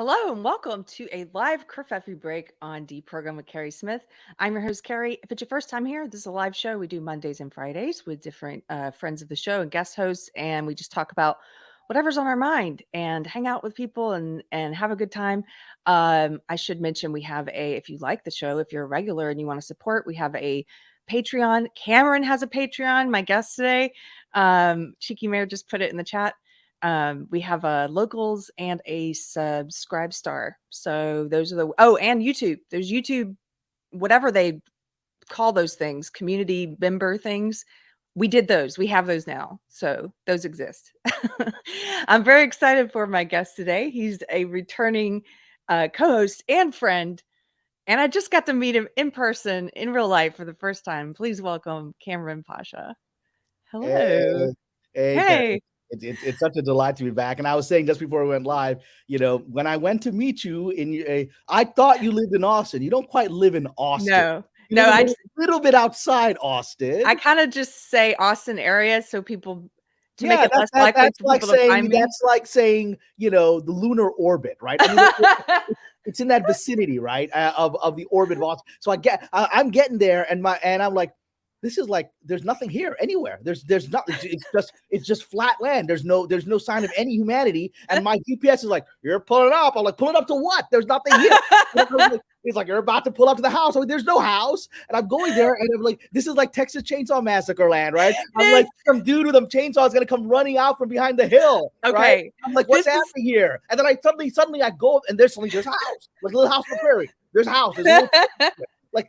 Hello and welcome to a live Kerfefe break on Deprogrammed with Carrie Smith. I'm your host, Carrie. If it's your first time here, this is a live show. We do Mondays and Fridays with different friends of the show and guest hosts, and we just talk about whatever's on our mind and hang out with people and have a good time. I should mention we have if you like the show, if you're a regular and you want to support, we have a Patreon. Kamran has a Patreon. My guest today, Cheeky Mayor, just put it in the chat. We have a locals and a subscribe star. So those are and YouTube. There's YouTube, whatever they call those things, community member things. We did those. We have those now. So those exist. I'm very excited for my guest today. He's a returning co-host and friend. And I just got to meet him in person, in real life for the first time. Please welcome Kamran Pasha. Hello. Hey, Hey. it's such a delight to be back. And I was saying just before we went live, when I went to meet you, I thought you lived in Austin. You don't quite live in Austin. No, a little bit outside Austin. I kind of just say Austin area so people make it less likely that's for like people to find me. That's like saying, the lunar orbit, right? I mean, it's in that vicinity, right, of the orbit of Austin. So I'm getting there, and I'm like, this is like there's nothing here anywhere. There's nothing. It's just flat land. There's no sign of any humanity. And my GPS is like, you're pulling up. I'm like, pulling up to what? There's nothing here. It's like, you're about to pull up to the house. I'm like, there's no house. And I'm going there, and I'm like, this is like Texas Chainsaw Massacre land, right? I'm like, some dude with a chainsaw is gonna come running out from behind the hill. Okay. Right? I'm like, what's happening here? And then I suddenly I go, and there's a house, like a little house on the prairie. There's a house.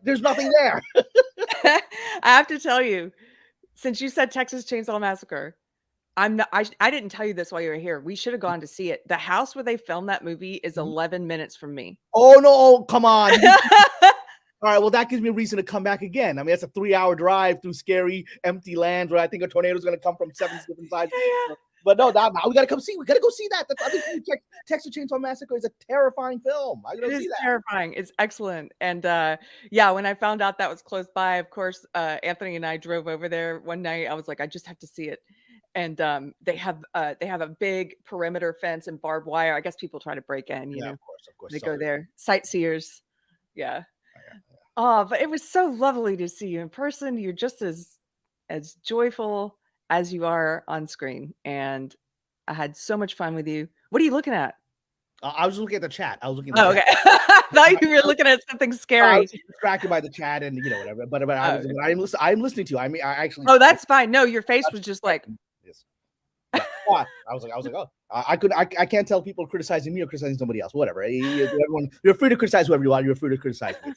There's nothing there. I have to tell you, since you said Texas Chainsaw Massacre, I didn't tell you this while you were here. We should have gone to see it. The house where they filmed that movie is 11 minutes from me. Oh no, come on. All right, well, that gives me a reason to come back again. I mean, that's a 3-hour drive through scary, empty land where I think a tornado is going to come from 7 different sides. Yeah. But no, now we got to come see. We got to go see that. Texas Chainsaw Massacre is a terrifying film. I got to see that. Terrifying. It's excellent. And when I found out that was close by, of course, Anthony and I drove over there one night. I was like, I just have to see it. And they have a big perimeter fence and barbed wire. I guess people try to break in. You know, of course. They go there. Sightseers. Yeah. Oh, but it was so lovely to see you in person. You're just as joyful as you are on screen, and I had so much fun with you. What are you looking at? I was looking at the chat. Okay. I thought you were looking at something scary. I was distracted by the chat and whatever. But I'm listening to you. I mean, I actually. Oh, that's fine. No, your face was just like. Yes. Yeah. I was like, oh, I can't tell people criticizing me or criticizing somebody else. Whatever. You're free to criticize whoever you want. You're free to criticize me.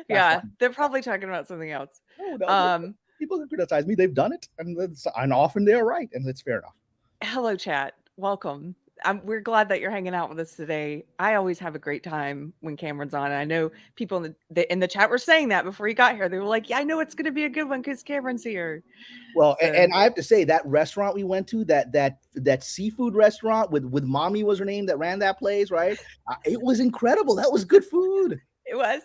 Yeah, they're probably talking about something else. No, people can criticize me. They've done it, and often they're right, and it's fair enough. Hello, chat. Welcome. We're glad that you're hanging out with us today. I always have a great time when Kamran's on. And I know people in the chat were saying that before he got here. They were like, "Yeah, I know it's going to be a good one because Kamran's here." Well, and I have to say that restaurant we went to, that seafood restaurant with Mommy was her name that ran that place, right? It was incredible. That was good food. It was.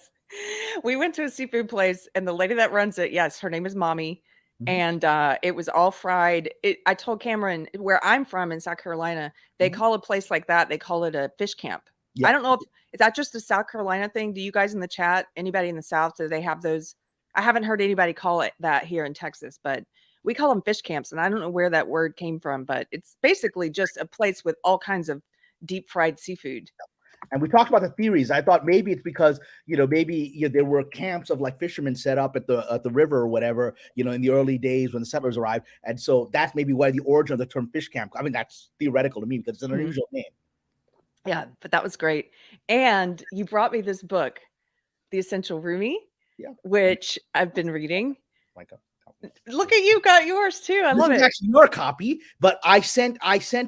We went to a seafood place, and the lady that runs it, yes, her name is Mommy. And it was all fried. I told Kamran, where I'm from in South Carolina, they call a place like that, they call it a fish camp. Yeah. I don't know is that just a South Carolina thing? Do you guys in the chat, anybody in the South, do they have those? I haven't heard anybody call it that here in Texas, but we call them fish camps. And I don't know where that word came from, but it's basically just a place with all kinds of deep fried seafood. And we talked about the theories. I thought maybe it's because, there were camps of like fishermen set up at the river or whatever, in the early days when the settlers arrived. And so that's maybe why the origin of the term fish camp. I mean, that's theoretical to me because it's an unusual name. Yeah, but that was great. And you brought me this book, The Essential Rumi, which I've been reading. Look at you, got yours too. I love it. This is actually your copy, but I sent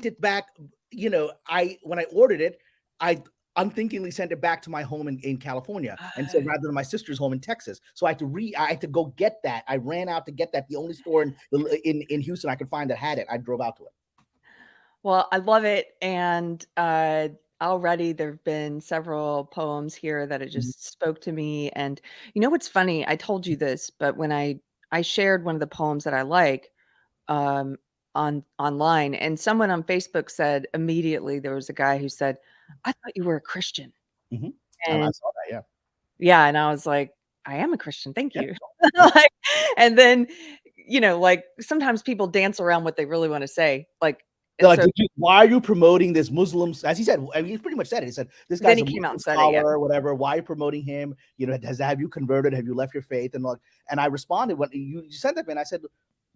it back. When I ordered it, I unthinkingly sent it back to my home in California, and so rather than my sister's home in Texas. So I had to go get that. I ran out to get that. The only store in Houston I could find that had it. I drove out to it. Well, I love it, and already there have been several poems here that it just spoke to me. And what's funny? I told you this, but when I shared one of the poems that I like online, and someone on Facebook said immediately, there was a guy who said, I thought you were a Christian. And I And saw that, yeah. yeah, and I was like, I am a Christian, thank Yeah. you. Yeah. Like, and then, like sometimes people dance around what they really want to say. Like, They're and like, so why are you promoting this Muslims? As he said, I mean, he pretty much said it. He said, this then guy's he a came out Muslim and said it, yeah. scholar or whatever. Why are you promoting him? Have you converted? Have you left your faith? And I responded when you said that, man. I said,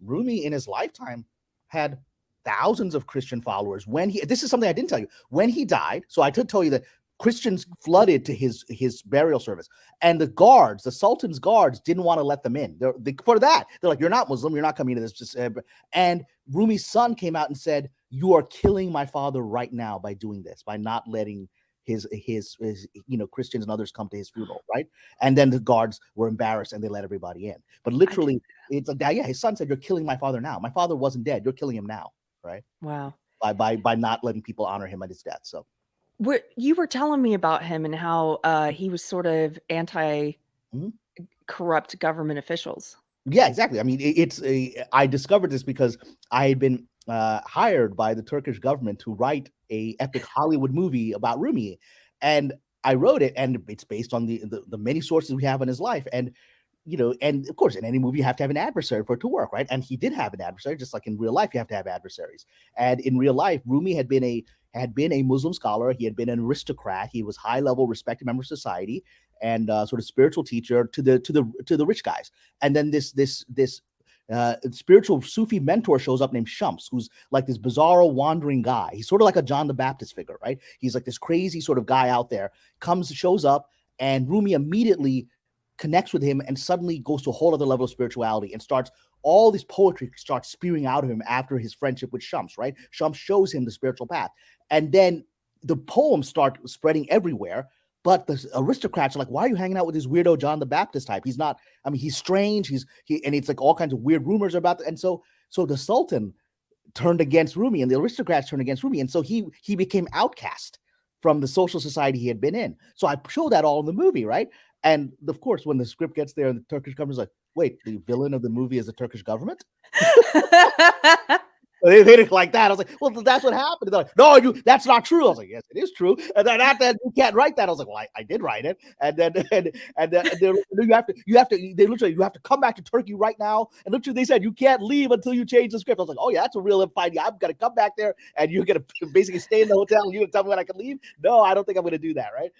Rumi in his lifetime had thousands of Christian followers. This is something I didn't tell you. When he died, so I did tell you that Christians flooded to his burial service, and the Sultan's guards didn't want to let them in. They're like, you're not Muslim, you're not coming to this. And Rumi's son came out and said, you are killing my father right now by doing this, by not letting his Christians and others come to his funeral, right? And then the guards were embarrassed and they let everybody in. But literally, it's like that. Yeah, his son said, "You're killing my father now. My father wasn't dead. You're killing him now, right?" Wow. By not letting people honor him at his death. So You were telling me about him and how he was sort of anti-corrupt government officials. Yeah, exactly. I mean, I discovered this because I had been hired by the Turkish government to write a epic Hollywood movie about Rumi, and I wrote it, and it's based on the many sources we have in his life, and and of course, in any movie, you have to have an adversary for it to work, right? And he did have an adversary, just like in real life, you have to have adversaries. And in real life, Rumi had been a Muslim scholar. He had been an aristocrat. He was high level, respected member of society, and sort of spiritual teacher to the rich guys. And then this spiritual Sufi mentor shows up named Shams, who's like this bizarro wandering guy. He's sort of like a John the Baptist figure, right? He's like this crazy sort of guy out there, shows up, and Rumi immediately connects with him and suddenly goes to a whole other level of spirituality and all this poetry starts spewing out of him after his friendship with Shams, right? Shams shows him the spiritual path. And then the poems start spreading everywhere. But the aristocrats are like, why are you hanging out with this weirdo John the Baptist type? He's not, I mean, he's strange. And it's like all kinds of weird rumors about that. And so the Sultan turned against Rumi and the aristocrats turned against Rumi. And so he became outcast from the social society he had been in. So I show that all in the movie, right? And of course, when the script gets there and the Turkish government's like, wait, the villain of the movie is the Turkish government? They didn't like that. I was like, well, that's what happened. They're like, no, that's not true. I was like, yes, it is true. And then after you can't write that. I was like, well, I did write it. And then you have to come back to Turkey right now. And literally they said, you can't leave until you change the script. I was like, oh yeah, that's a real fine. I'm going to come back there and you're going to basically stay in the hotel and you're going to tell me when I can leave. No, I don't think I'm going to do that. Right.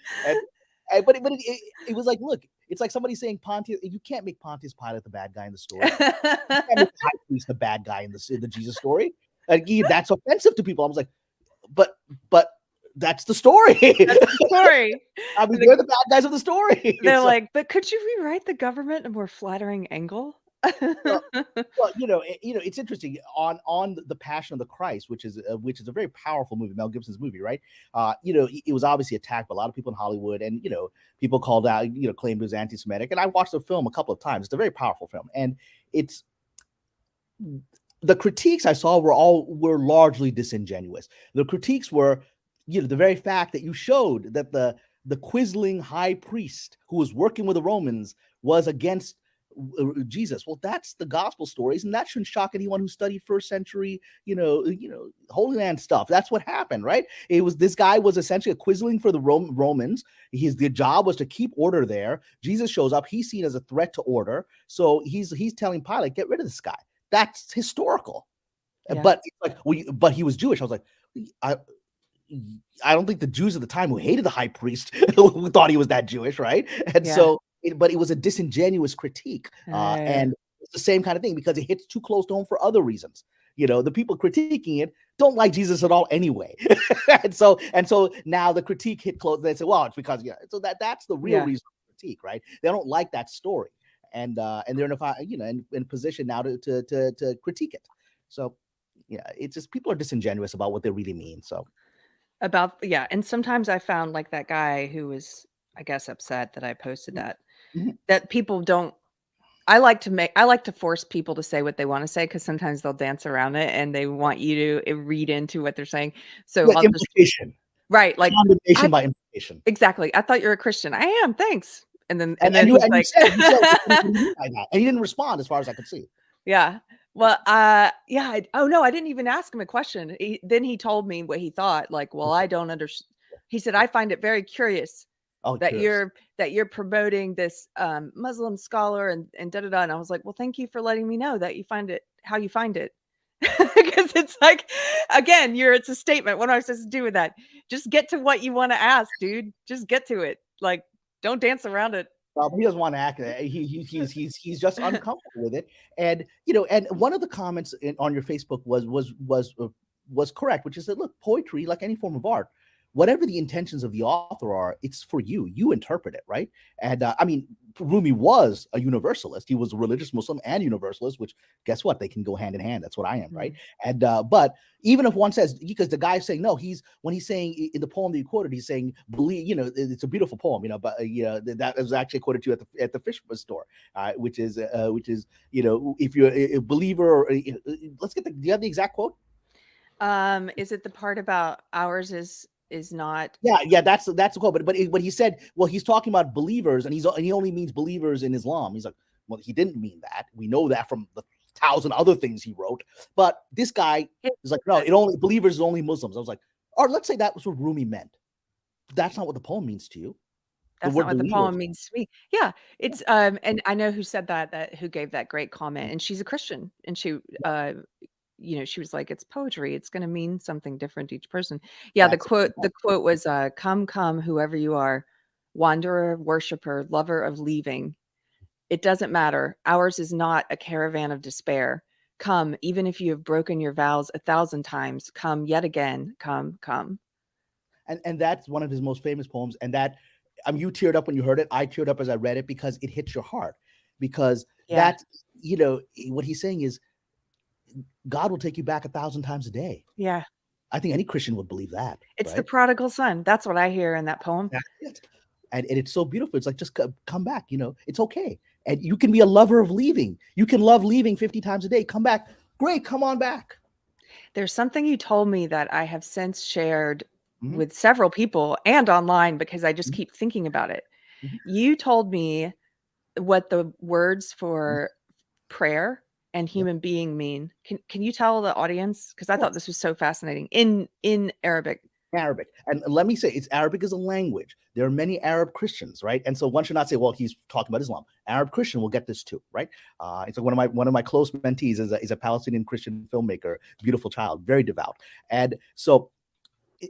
But it was like, look, it's like somebody saying Pontius. You can't make Pontius Pilate the bad guy in the story. You can't make the high priest the bad guy in the Jesus story. That's offensive to people. I was like, but that's the story. That's the story. I mean, they're the bad guys of the story. They're like, but could you rewrite the government in a more flattering angle? well, it's interesting on the Passion of the Christ, which is a very powerful movie, Mel Gibson's movie, right? It was obviously attacked by a lot of people in Hollywood, and people called out, claimed it was anti-Semitic. And I watched the film a couple of times. It's a very powerful film, and the critiques I saw were largely disingenuous. The critiques were, the very fact that you showed that the quizzling high priest who was working with the Romans was against Jesus. Well, that's the gospel stories, and that shouldn't shock anyone who studied first century, Holy Land stuff. That's what happened, right? This guy was essentially a quizzling for the Romans. The job was to keep order there. Jesus shows up. He's seen as a threat to order, so he's telling Pilate, get rid of this guy. That's historical. Yeah. But it's like, but he was Jewish. I was like, I don't think the Jews at the time who hated the high priest who thought he was that Jewish, right? And so. But it was a disingenuous critique, and it's the same kind of thing because it hits too close to home for other reasons. The people critiquing it don't like Jesus at all anyway, and so now the critique hit close. They say, well, it's because So that's the real reason for critique, right? They don't like that story, and they're in a position now to critique it. So it's just people are disingenuous about what they really mean. So and sometimes I found like that guy who was, I guess, upset that I posted that. That people don't. I like to force people to say what they want to say because sometimes they'll dance around it and they want you to read into what they're saying. So implication, right? Like condemnation by implication. Exactly. I thought you're a Christian. I am. Thanks. And then you like, said, and he didn't respond as far as I could see. Yeah. Well, oh no, I didn't even ask him a question. Then he told me what he thought. Like, well, I don't understand. He said, I find it very curious Oh, that curious. you're promoting this Muslim scholar and da da da. And I was like, well, thank you for letting me know that you find it how you find it. Because it's like, again, it's a statement. What am I supposed to do with that? Just get to what you want to ask, dude. Just get to it. Like, don't dance around it. He doesn't want to act. He's just uncomfortable with it. And and one of the comments on your Facebook was correct, which is that look, poetry, like any form of art, whatever the intentions of the author are, it's for you. You interpret it, right? And I mean, Rumi was a universalist. He was a religious Muslim and universalist, which guess what? They can go hand in hand. That's what I am, right? And but even if one says, because the guy's saying no, when he's saying in the poem that you quoted, he's saying believe. It's a beautiful poem, but that was actually quoted to you at the fish store, which is if you're a believer, let's get do you have the exact quote? Is it the part about ours is not? Yeah, that's the quote. But he said, well, he's talking about believers, and he only means believers in Islam. He's like, well, he didn't mean that. We know that from the 1,000 other things he wrote. But this guy is like, no, believers is only Muslims. I was like, or let's say that was what Rumi meant. That's not what the poem means to you. That's not what the poem means to me. Yeah, it's and I know who said that who gave that great comment, and she's a Christian, and she she was like, it's poetry. It's going to mean something different to each person. Yeah, the quote was, come, come, whoever you are, wanderer, worshiper, lover of leaving. It doesn't matter. Ours is not a caravan of despair. Come, even if you have broken your vows 1,000 times, come yet again. Come, come. And that's one of his most famous poems. And that, you teared up when you heard it. I teared up as I read it because it hits your heart. Because that, what he's saying is, God will take you back 1,000 times a day. Yeah. I think any Christian would believe that. It's the prodigal son. That's what I hear in that poem. That's it. And it's so beautiful. It's like, just come back, it's okay. And you can be a lover of leaving. You can love leaving 50 times a day. Come back. Great. Come on back. There's something you told me that I have since shared with several people and online because I just keep thinking about it. You told me what the words for prayer and human being mean. Can you tell the audience? Because I thought this was so fascinating in Arabic. Arabic. And let me say, Arabic is a language. There are many Arab Christians, right? And so one should not say, well, he's talking about Islam. Arab Christian will get this too, right? It's like one of my close mentees is a Palestinian Christian filmmaker, beautiful child, very devout. And so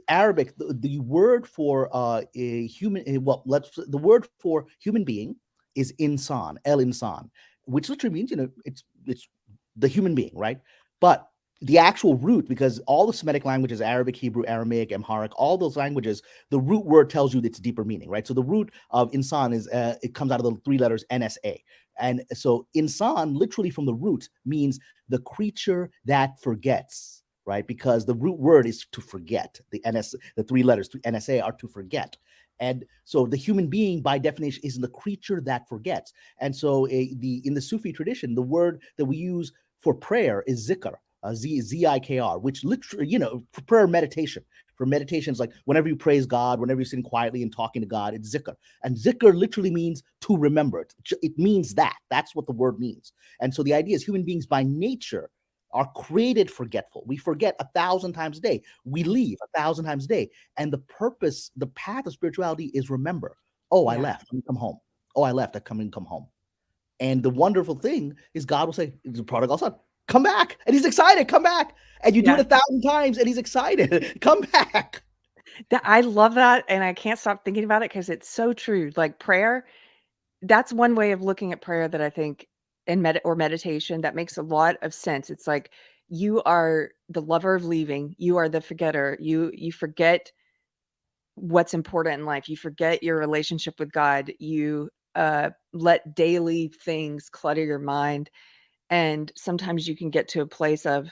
Arabic, the word for the word for human being is insan, el insan, which literally means, it's the human being, right? But the actual root, because all the Semitic languages, Arabic, Hebrew, Aramaic, Amharic, all those languages, the root word tells you its deeper meaning, right? So the root of insan is, it comes out of the 3 letters NSA. And so insan, literally from the root, means the creature that forgets, right? Because the root word is to forget. The 3 letters to NSA are to forget. And so the human being, by definition, is the creature that forgets. And so in the Sufi tradition, the word that we use for prayer is zikr, Z-I-K-R, which literally, for prayer meditation. For meditations, like whenever you praise God, whenever you're sitting quietly and talking to God, it's zikr. And zikr literally means to remember. It means that. That's what the word means. And so the idea is human beings by nature are created forgetful. We forget 1,000 times a day. We leave 1,000 times a day. And the purpose, the path of spirituality is remember. Oh, I left. Let me come home. Oh, I left. I come home. And the wonderful thing is God will say, the prodigal son, come back. And he's excited. Come back. And you do it 1,000 times and he's excited. Come back. I love that. And I can't stop thinking about it because it's so true. Like prayer, that's one way of looking at prayer that I think or meditation that makes a lot of sense. It's like you are the lover of leaving. You are the forgetter. You forget what's important in life. You forget your relationship with God. You let daily things clutter your mind. And sometimes you can get to a place of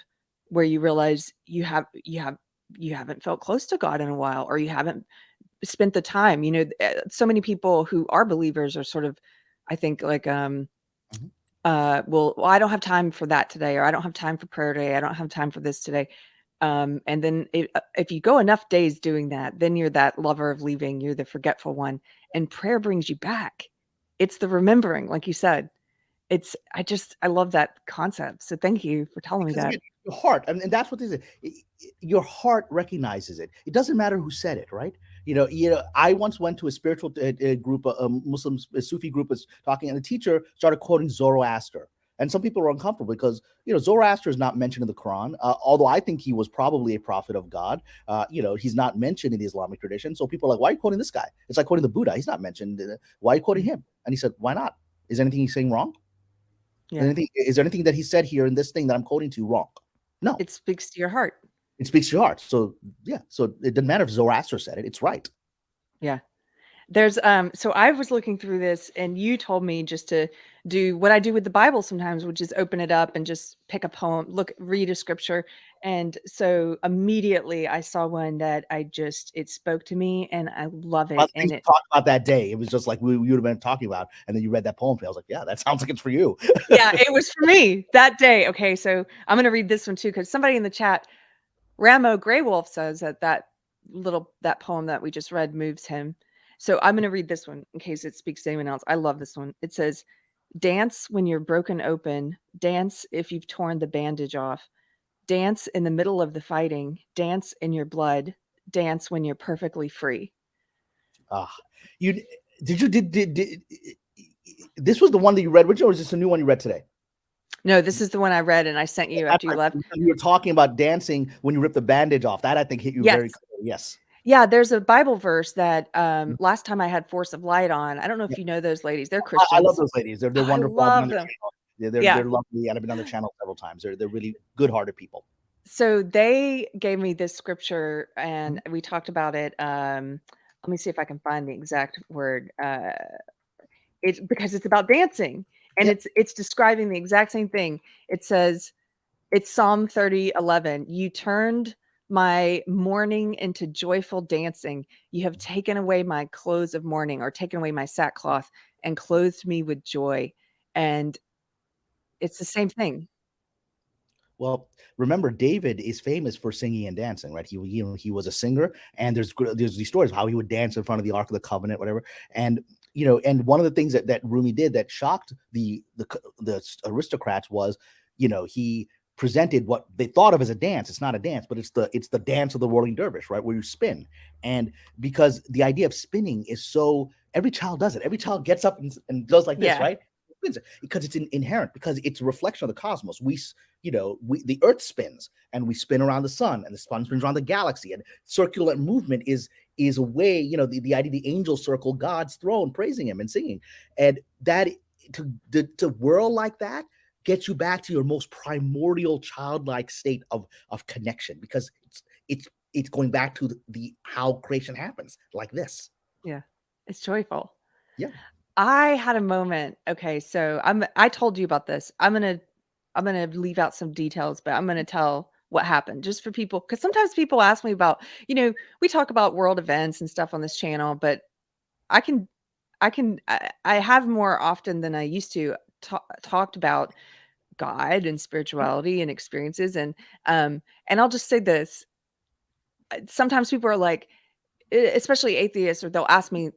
where you realize you haven't felt close to God in a while, or you haven't spent the time. So many people who are believers are sort of, I think, like well, I don't have time for that today, or I don't have time for prayer today. I don't have time for this today. And then if you go enough days doing that, then you're that lover of leaving. You're the forgetful one, and prayer brings you back. It's the remembering, like you said. I love that concept. So thank you for telling me that. Again, your heart, and that's what this is. Your heart recognizes it. It doesn't matter who said it, right? I once went to a spiritual group, a Muslim a Sufi group was talking, and the teacher started quoting Zoroaster. And some people were uncomfortable because, Zoroaster is not mentioned in the Quran, although I think he was probably a prophet of God. He's not mentioned in the Islamic tradition. So people are like, why are you quoting this guy? It's like quoting the Buddha. He's not mentioned. Why are you quoting him? And he said, why not? Is anything he's saying wrong? Yeah. Is there anything that he said here in this thing that I'm quoting to wrong? No. It speaks to your heart. It speaks to your heart. So, yeah. So it doesn't matter if Zoroaster said it. It's right. Yeah. There's so I was looking through this, and you told me just to do what I do with the Bible sometimes, which is open it up and just pick a poem, read a scripture. And so immediately I saw one that it spoke to me, and I love it. And it talked about that day. It was just like you would have been talking about, and then you read that poem. I was like, yeah, that sounds like it's for you. yeah, it was for me that day. Okay, so I'm gonna read this one too, because somebody in the chat, Ramo Greywolf, says that poem that we just read moves him. So I'm going to read this one in case it speaks to anyone else. I love this one. It says, dance when you're broken open. Dance if you've torn the bandage off. Dance in the middle of the fighting. Dance in your blood. Dance when you're perfectly free. This was the one that you read, Richard, or is this a new one you read today? No, this is the one I read and I sent you after you left. You were talking about dancing when you rip the bandage off. That I think hit you very clearly. Yes. Yeah, there's a Bible verse that last time I had Force of Light on. I don't know if you know those ladies. They're Christians. I love those ladies. They're wonderful. I love them. They're lovely, and I've been on the channel several times. They're really good-hearted people. So they gave me this scripture, and we talked about it. Let me see if I can find the exact word. It's because it's about dancing, and it's describing the exact same thing. It says, it's Psalm 30:11. You turned my mourning into joyful dancing. You have taken away my clothes of mourning, or taken away my sackcloth, and clothed me with joy. And it's the same thing. Well, remember, David is famous for singing and dancing, right? He was a singer, and there's these stories of how he would dance in front of the Ark of the Covenant, whatever. And and one of the things that Rumi did that shocked the aristocrats was, he presented what they thought of as a dance. It's not a dance, but it's the dance of the whirling dervish, right? Where you spin. And because the idea of spinning is so, every child does it. Every child gets up and does like this, right? Because it's inherent, because it's a reflection of the cosmos. The earth spins, and we spin around the sun, and the sun spins around the galaxy, and circular movement is a way, the idea the angels circle God's throne, praising him and singing. And that to whirl like that gets you back to your most primordial childlike state of connection, because it's going back to the how creation happens like this. Yeah, it's joyful. Yeah. I had a moment. Okay, so I told you about this. I'm gonna leave out some details, but I'm gonna tell what happened just for people, because sometimes people ask me about, we talk about world events and stuff on this channel, but I have more often than I used to talked about God and spirituality and experiences, and I'll just say this. Sometimes people are like, especially atheists, or they'll ask me,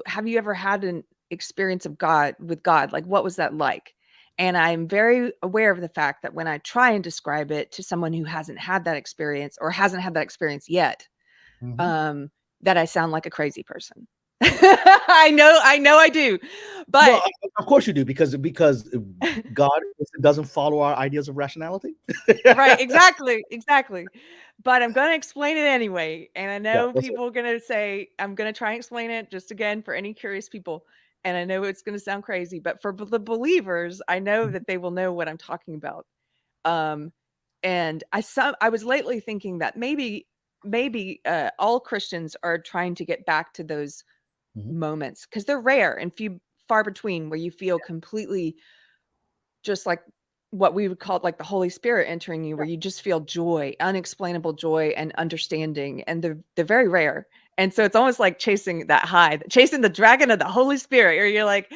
have you ever had an experience of God with God? Like, what was that like? And I'm very aware of the fact that when I try and describe it to someone who hasn't had that experience, or hasn't had that experience yet, that I sound like a crazy person. I know I do, but well, of course you do, because God doesn't follow our ideas of rationality. Right, exactly. But I'm going to explain it anyway, and I know people are going to say, I'm going to try and explain it just again for any curious people, and I know it's going to sound crazy, but for the believers, I know that they will know what I'm talking about. And I was lately thinking that maybe all Christians are trying to get back to those moments, because they're rare and far between, where you feel completely just like what we would call like the Holy Spirit entering you, where you just feel joy, unexplainable joy and understanding, and they're very rare. And so it's almost like chasing that high, chasing the dragon of the Holy Spirit, or you're like,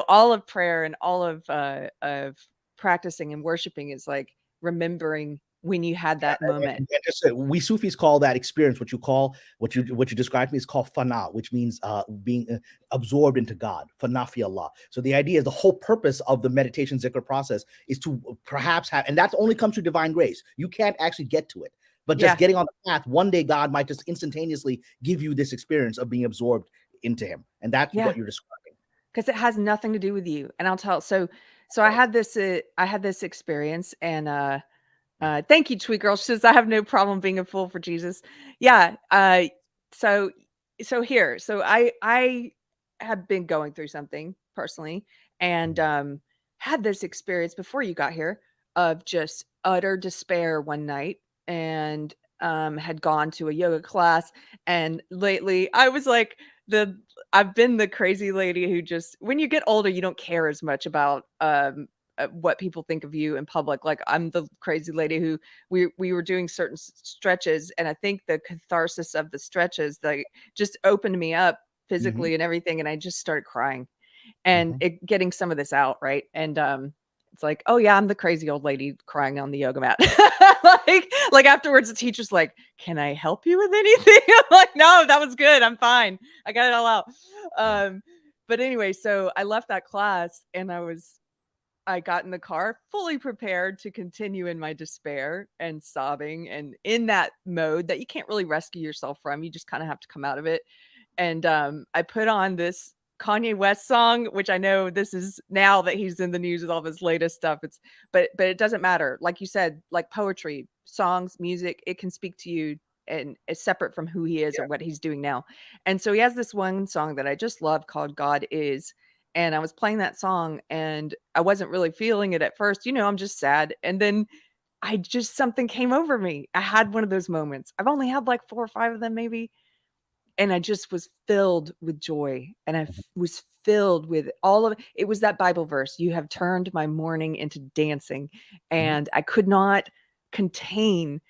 all of prayer and all of practicing and worshiping is like remembering when you had that moment. And just we Sufis call that experience, what you described to me, is called fana, which means being absorbed into God, fana fi Allah. So the idea is the whole purpose of the meditation zikr process is to perhaps have, and that only comes through divine grace. You can't actually get to it. But just getting on the path, one day God might just instantaneously give you this experience of being absorbed into him. And that's what you're describing. Because it has nothing to do with you. And I'll tell, so I had this experience, and thank you, Tweet Girl. She says, I have no problem being a fool for Jesus. Yeah. So I have been going through something personally, and had this experience before you got here of just utter despair one night, and had gone to a yoga class. And lately I was like, I've been the crazy lady who just, when you get older, you don't care as much about what people think of you in public. Like, I'm the crazy lady who we were doing certain stretches, and I think the catharsis of the stretches, like, just opened me up physically and everything, and I just started crying and getting some of this out, right? And it's like, oh yeah, I'm the crazy old lady crying on the yoga mat. like afterwards, the teacher's like, can I help you with anything? I'm like, no, that was good, I'm fine, I got it all out. But anyway, so I left that class, and I got in the car fully prepared to continue in my despair and sobbing, and in that mode that you can't really rescue yourself from. You just kind of have to come out of it. And I put on this Kanye West song, which I know this is, now that he's in the news with all of his latest stuff, but it doesn't matter. Like you said, like poetry, songs, music, it can speak to you, and it's separate from who he is or what he's doing now. And so he has this one song that I just love called God Is. And I was playing that song, and I wasn't really feeling it at first. I'm just sad. And then something came over me. I had one of those moments. I've only had like 4 or 5 of them maybe. And I just was filled with joy, and I was filled with all of it. It was that Bible verse, you have turned my mourning into dancing. And I could not contain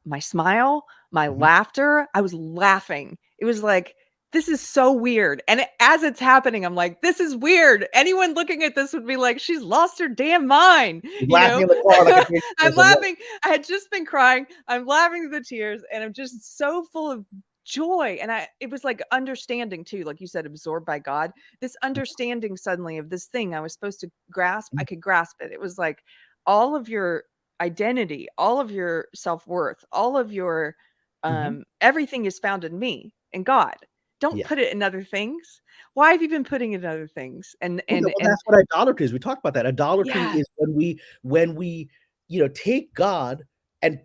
my smile, my laughter. I was laughing. It was like, this is so weird. And as it's happening, I'm like, this is weird. Anyone looking at this would be like, she's lost her damn mind. Laughing in the car like a I'm laughing. I had just been crying. I'm laughing through the tears, and I'm just so full of joy. And it was like understanding too, like you said, absorbed by God, this understanding suddenly of this thing I was supposed to grasp. I could grasp it. It was like all of your identity, all of your self-worth, all of your everything is found in me and God. Don't put it in other things. Why have you been putting it in other things? And that's what idolatry is. We talked about that. Idolatry is when we take God and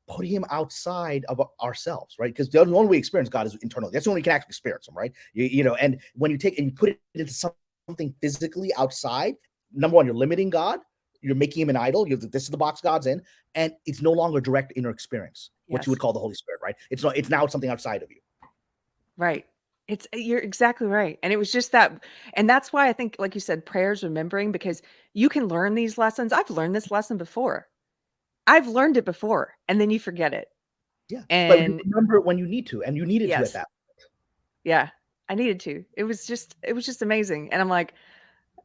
put him outside of ourselves, right? Because the only way we experience God is internally. That's the only way we can actually experience him, right? And when you take and you put it into something physically outside, number one, you're limiting God. You're making him an idol. This is the box God's in, and it's no longer direct inner experience, what you would call the Holy Spirit, right? It's now something outside of you. Right. You're exactly right. And it was just that, and that's why I think, like you said, prayer's remembering, because you can learn these lessons. I've learned this lesson before. I've learned it before, and then you forget it. Yeah. But you remember it when you need to, and you needed to at that point. Yeah. I needed to. It was just amazing. And I'm like,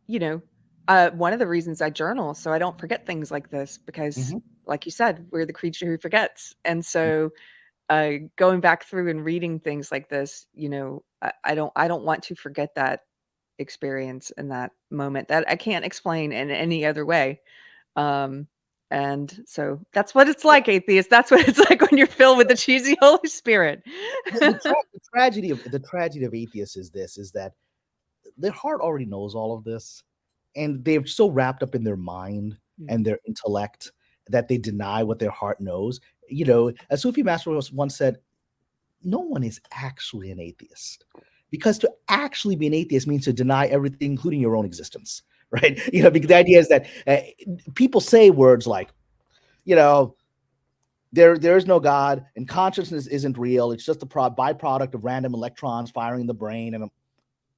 one of the reasons I journal, so I don't forget things like this, because like you said, we're the creature who forgets. And so going back through and reading things like this, I don't want to forget that experience and that moment that I can't explain in any other way. And so that's what it's like, atheist. That's what it's like when you're filled with the cheesy Holy Spirit. The tragedy of atheists is that their heart already knows all of this, and they're so wrapped up in their mind and their intellect that they deny what their heart knows. A Sufi master once said, no one is actually an atheist, because to actually be an atheist means to deny everything, including your own existence, right? Because the idea is that people say words like, there is no God, and consciousness isn't real. It's just a byproduct of random electrons firing in the brain. And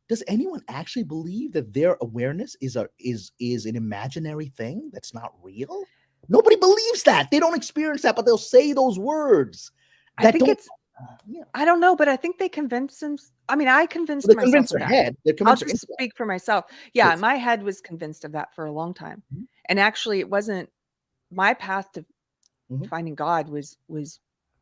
does anyone actually believe that their awareness is an imaginary thing that's not real? Nobody believes that. They don't experience that, but they'll say those words. I think I don't know, but I think they convince them. I mean, I convinced myself. Convince their head. I'll just speak for myself. Yeah, my head was convinced of that for a long time. And actually, it wasn't my path to finding God was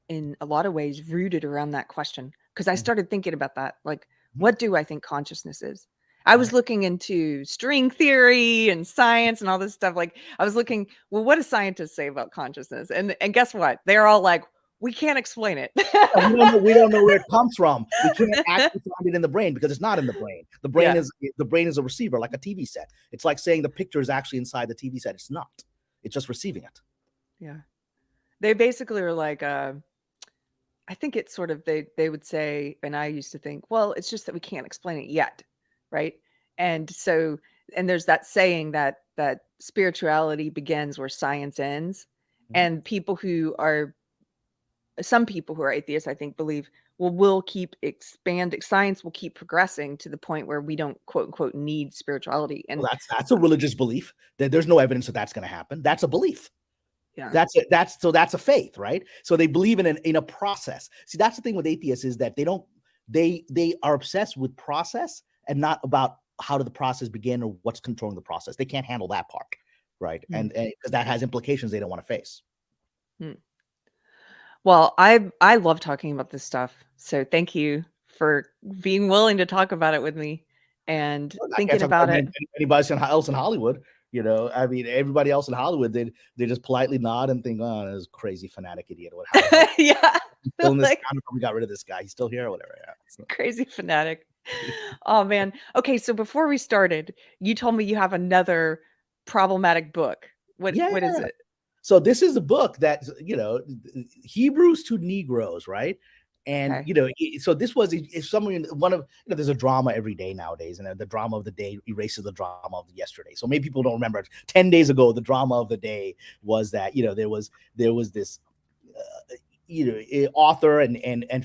in a lot of ways rooted around that question, because I started thinking about that. Like, what do I think consciousness is? I was looking into string theory and science and all this stuff. Like, I was looking, well, what do scientists say about consciousness? And guess what? They're all like, we can't explain it. We don't know where it comes from. We can't actually find it in the brain because it's not in the brain. The brain is a receiver, like a TV set. It's like saying the picture is actually inside the TV set. It's not. It's just receiving it. Yeah. They basically are like, I think it's sort of, they would say, and I used to think, well, it's just that we can't explain it yet, right? And so, and there's that saying that spirituality begins where science ends. And some people who are atheists, I think, believe, well, we'll keep expanding, science will keep progressing to the point where we don't, quote unquote, need spirituality. And well, that's a religious belief. There's no evidence that that's going to happen. That's a belief. yeah, That's a faith, right? So they believe in a process. See, that's the thing with atheists, is that they are obsessed with process and not about how did the process begin or what's controlling the process. They can't handle that part, right? And because that has implications they don't want to face. Well, I love talking about this stuff. So thank you for being willing to talk about it with me and thinking about it. Anybody else in Hollywood, I mean, everybody else in Hollywood, they just politely nod and think, oh, this crazy fanatic idiot. Yeah. We got rid of this guy. He's still here or whatever. Yeah. So. Crazy fanatic. Oh, man. Okay. So before we started, you told me you have another problematic book. What is it? So this is a book that, Hebrews to Negroes, right? And, so this was, if someone, there's a drama every day nowadays, and the drama of the day erases the drama of yesterday. So many people don't remember 10 days ago, the drama of the day was that, there was this, author and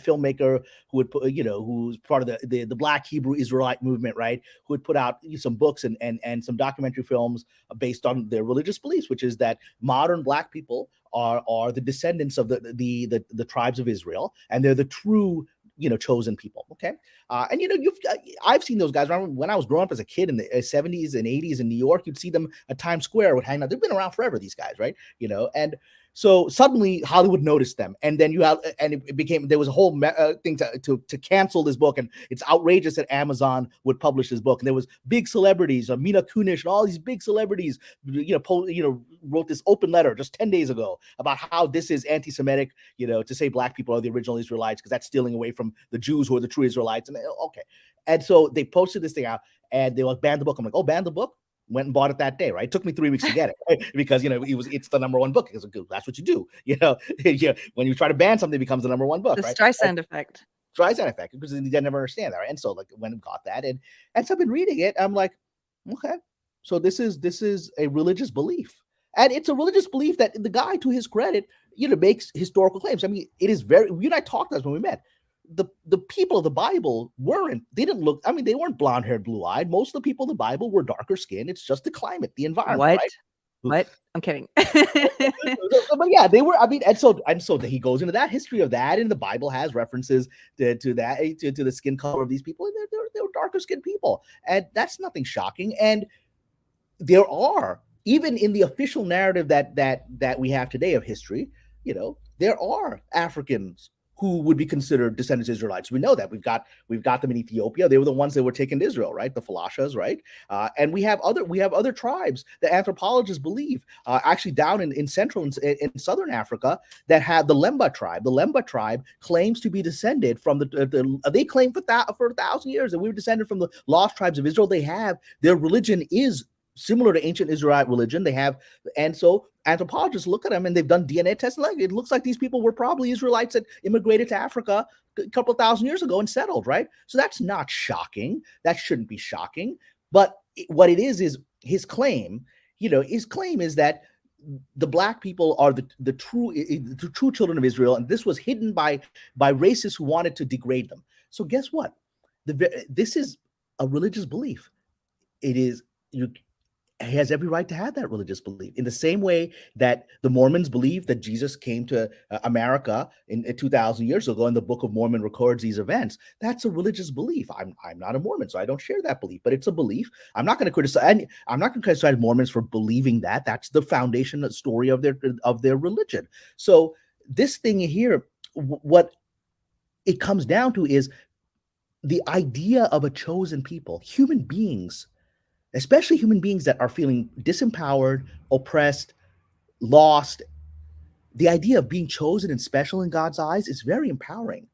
filmmaker who would put, who's part of the Black Hebrew Israelite movement, right? Who would put out some books and some documentary films based on their religious beliefs, which is that modern Black people are the descendants of the tribes of Israel, and they're the true chosen people. Okay. And I've seen those guys when I was growing up as a kid in the 70s and 80s in New York. You'd see them at Times Square would hang out. They've been around forever, these guys, right? And so suddenly Hollywood noticed them, and then there was a whole thing to cancel this book, and it's outrageous that Amazon would publish this book. And there was big celebrities, Mila Kunis, and all these big celebrities, wrote this open letter just 10 days ago about how this is anti-Semitic, to say Black people are the original Israelites because that's stealing away from the Jews who are the true Israelites. And okay, and so they posted this thing out, and they like banned the book. I'm like, oh, ban the book. Went and bought it that day, right? It took me 3 weeks to get it, right? Because it's the number one book. Because that's what you do, when you try to ban something, it becomes the number one book. The right? Streisand effect. Streisand effect, because they never understand that, right? And so like when I got that, and so I've been reading it, I'm like, okay, so this is a religious belief, and it's a religious belief that the guy, to his credit, makes historical claims. I mean, it is very. You and I talked about this when we met. The people of the Bible they weren't blonde-haired, blue-eyed. Most of the people of the Bible were darker skinned. It's just the climate, the environment. What? I'm kidding. But yeah, they were. I mean, and so he goes into that history of that, and the Bible has references to that, to the skin color of these people, and they were darker skinned people, and that's nothing shocking. And there are, even in the official narrative that we have today of history, there are Africans who would be considered descendants of Israelites. We know that we've got them in Ethiopia. They were the ones that were taken to Israel, right? The Falashas, right? And we have other tribes that anthropologists believe, actually down in central and in southern Africa, that have the Lemba tribe. The Lemba tribe claims to be descended from they claim for 1,000 years that we were descended from the lost tribes of Israel. Their religion is similar to ancient Israelite religion. And so anthropologists look at them, and they've done DNA tests. Like, it looks like these people were probably Israelites that immigrated to Africa a couple of thousand years ago and settled, right? So that's not shocking. That shouldn't be shocking. But what it is his claim. His claim is that the Black people are the true children of Israel, and this was hidden by racists who wanted to degrade them. So guess what? This is a religious belief. It is he has every right to have that religious belief, in the same way that the Mormons believe that Jesus came to America in 2,000 years ago, and the Book of Mormon records these events. That's a religious belief. I'm not a Mormon, so I don't share that belief, but it's a belief. I'm not going to criticize Mormons for believing that. That's the foundation, the story of their religion. So this thing here, what it comes down to is the idea of a chosen people, human beings, especially human beings that are feeling disempowered, oppressed, lost, the idea of being chosen and special in God's eyes is very empowering.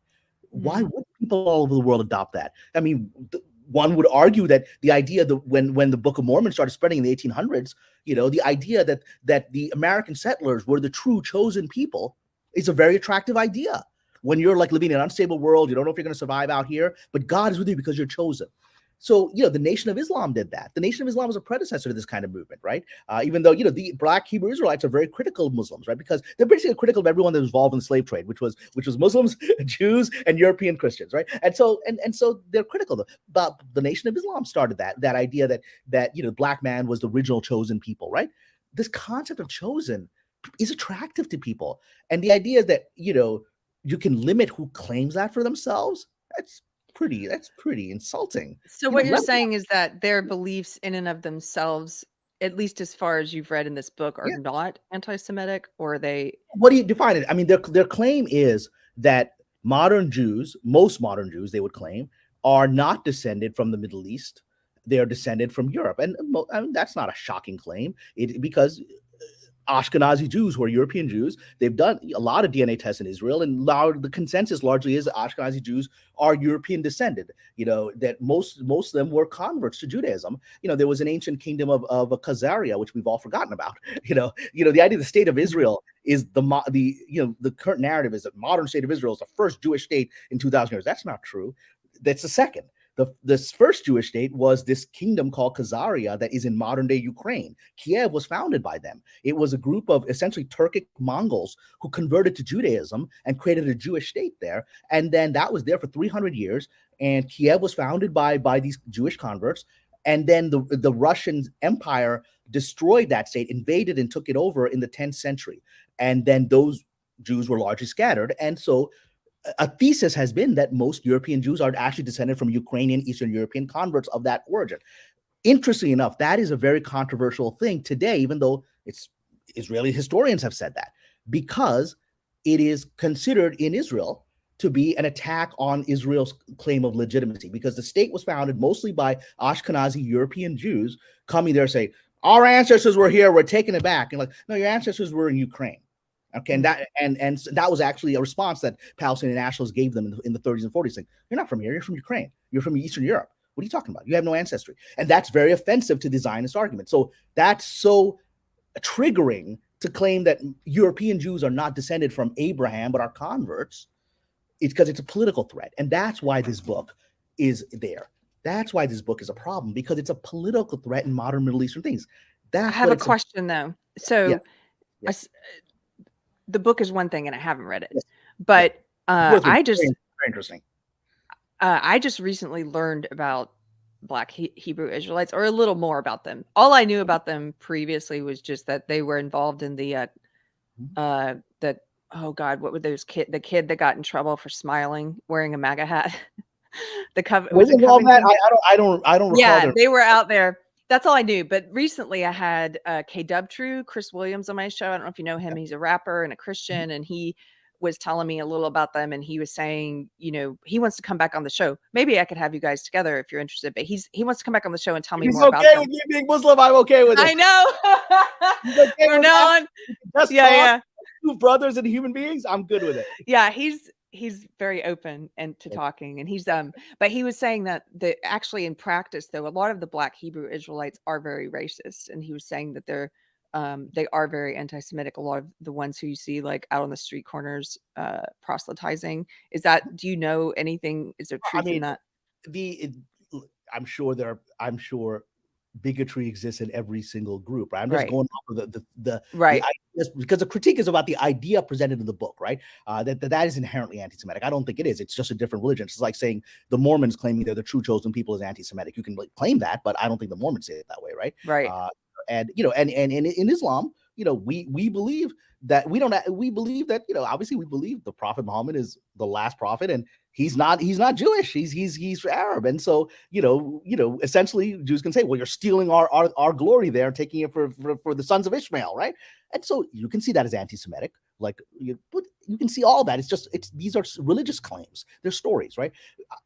Why Mm. would people all over the world adopt that? I mean, one would argue that the idea that when the Book of Mormon started spreading in the 1800s, the idea that the American settlers were the true chosen people is a very attractive idea. When you're like living in an unstable world, you don't know if you're going to survive out here, but God is with you because you're chosen. So, the Nation of Islam did that. The Nation of Islam was a predecessor to this kind of movement, right? Even though, the Black Hebrew Israelites are very critical of Muslims, right? Because they're basically critical of everyone that was involved in the slave trade, which was Muslims, Jews, and European Christians, right? And so they're critical. But the Nation of Islam started that idea that Black man was the original chosen people, right? This concept of chosen is attractive to people. And the idea that, you can limit who claims that for themselves, that's pretty insulting. So what you're saying is that their beliefs in and of themselves, at least as far as you've read in this book, are not anti-Semitic, or they? What do you define it? I mean, their claim is that most modern Jews, they would claim, are not descended from the Middle East. They are descended from Europe, and that's not a shocking claim. Because Ashkenazi Jews, who are European Jews, they've done a lot of DNA tests in Israel, and the consensus largely is that Ashkenazi Jews are European descended. That most of them were converts to Judaism. There was an ancient kingdom of Khazaria, which we've all forgotten about. The idea of the state of Israel is the current narrative is that modern state of Israel is the first Jewish state in 2,000 years. That's not true. That's the second. This first Jewish state was this kingdom called Khazaria that is in modern day Ukraine. Kiev was founded by them. It was a group of essentially Turkic Mongols who converted to Judaism and created a Jewish state there. And then that was there for 300 years. And Kiev was founded by these Jewish converts. And then the Russian Empire destroyed that state, invaded and took it over in the 10th century. And then those Jews were largely scattered. And so a thesis has been that most European Jews are actually descended from Ukrainian, Eastern European converts of that origin. Interestingly enough, that is a very controversial thing today, even though Israeli historians have said that, because it is considered in Israel to be an attack on Israel's claim of legitimacy, because the state was founded mostly by Ashkenazi European Jews coming there and saying, our ancestors were here, we're taking it back. And like, no, your ancestors were in Ukraine. Okay, and that was actually a response that Palestinian nationalists gave them in the 30s and 40s, saying, you're not from here, you're from Ukraine, you're from Eastern Europe. What are you talking about? You have no ancestry. And that's very offensive to the Zionist argument. So that's so triggering to claim that European Jews are not descended from Abraham, but are converts. It's because it's a political threat. And that's why this book is there. That's why this book is a problem, because it's a political threat in modern Middle Eastern things. I have a question, though. So the book is one thing, and I haven't read it, but I just very interesting. I just recently learned about Black Hebrew Israelites, or a little more about them. All I knew about them previously was just that they were involved in the oh God, what were those the kid that got in trouble for smiling, wearing a MAGA hat. Was it all that? I don't recall. Yeah, they were out there. That's all I knew. But recently I had K-Dub Chris Williams on my show. I don't know if you know him. He's a rapper and a Christian, and he was telling me a little about them, and he was saying, he wants to come back on the show. Maybe I could have you guys together if you're interested, but he wants to come back on the show and tell me more about them. He's okay with me being Muslim. I'm okay with it. I know. We're now on. Yeah. Two brothers and human beings. I'm good with it. Yeah, he's very open and to talking, and he's but he was saying that actually in practice, though, a lot of the Black Hebrew Israelites are very racist, and he was saying that they are very anti-Semitic. A lot of the ones who you see like out on the street corners proselytizing. Do you know anything? Is there truth in that? I'm sure bigotry exists in every single group, right? I'm just going off of the ideas, because the critique is about the idea presented in the book, right? That is inherently anti-Semitic. I don't think it is. It's just a different religion. It's like saying the Mormons claiming they're the true chosen people is anti-Semitic. You can claim that, but I don't think the Mormons say it that way, right? Right. And in Islam, we believe that obviously we believe the Prophet Muhammad is the last prophet, and he's not Jewish. He's Arab. And so, essentially Jews can say, well, you're stealing our glory there, taking it for the sons of Ishmael, right? And so you can see that as anti-Semitic. But you can see all that. These are religious claims. They're stories, right?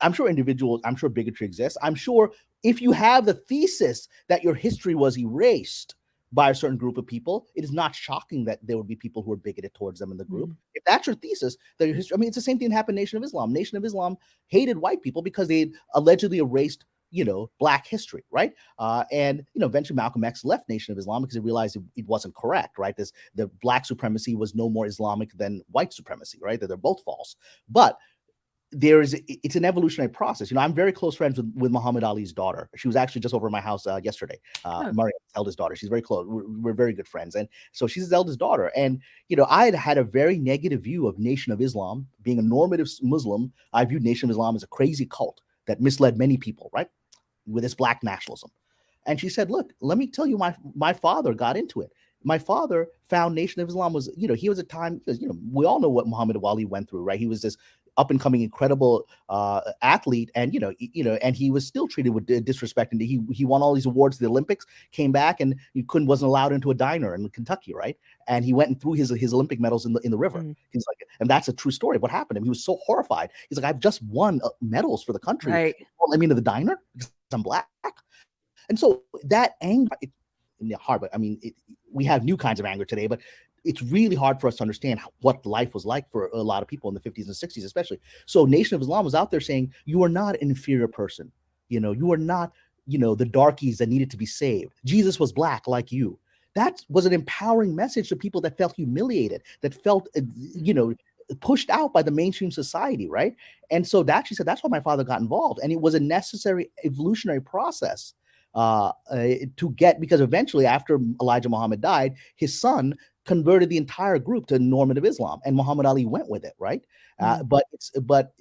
I'm sure bigotry exists. I'm sure if you have the thesis that your history was erased, by a certain group of people, it is not shocking that there would be people who are bigoted towards them in the group. If that's your thesis, then history, I mean, it's the same thing that happened in Nation of Islam. Nation of Islam hated white people because they allegedly erased, Black history, right? And eventually Malcolm X left Nation of Islam because he realized it wasn't correct, right? The Black supremacy was no more Islamic than white supremacy, right? That they're both false. But it's an evolutionary process. I'm very close friends with Muhammad Ali's daughter. She was actually just over at my house yesterday. Mariam's eldest daughter. She's very close. We're very good friends. And so she's his eldest daughter. And, I had a very negative view of Nation of Islam. Being a normative Muslim, I viewed Nation of Islam as a crazy cult that misled many people, right? With its Black nationalism. And she said, look, let me tell you, my father got into it. My father found Nation of Islam was, he was a time, because, we all know what Muhammad Ali went through, right? He was this up and coming incredible athlete, and and he was still treated with disrespect, and he won all these awards at the Olympics, came back, and he wasn't allowed into a diner in Kentucky, right? And he went and threw his Olympic medals in the river. He's like, and that's a true story of what happened to him. He was so horrified. He's like, I've just won medals for the country. Right. Won't let me into the diner because I'm Black. And so that anger, hard, but I mean, we have new kinds of anger today, but it's really hard for us to understand what life was like for a lot of people in the 50s and 60s, especially. So Nation of Islam was out there saying, you are not an inferior person. You are not, the darkies that needed to be saved. Jesus was Black like you. That was an empowering message to people that felt humiliated, that felt, pushed out by the mainstream society, right? And so she said, that's why my father got involved. And it was a necessary evolutionary process to get, because eventually after Elijah Muhammad died, his son converted the entire group to normative Islam, and Muhammad Ali went with it, right? But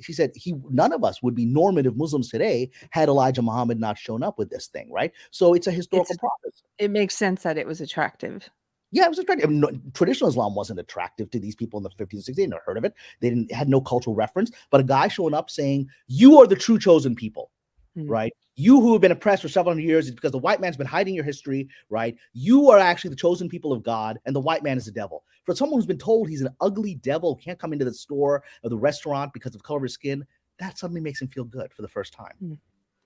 she said none of us would be normative Muslims today had Elijah Muhammad not shown up with this thing, right? So it's a historical process. It makes sense that it was attractive. Yeah, it was attractive. I mean, traditional Islam wasn't attractive to these people in the 50s and 60s. They never heard of it. They had no cultural reference. But a guy showing up saying, you are the true chosen people, right? You who have been oppressed for several hundred years is because the white man's been hiding your history, right? You are actually the chosen people of God, and the white man is the devil. For someone who's been told he's an ugly devil, can't come into the store or the restaurant because of the color of his skin, that suddenly makes him feel good for the first time.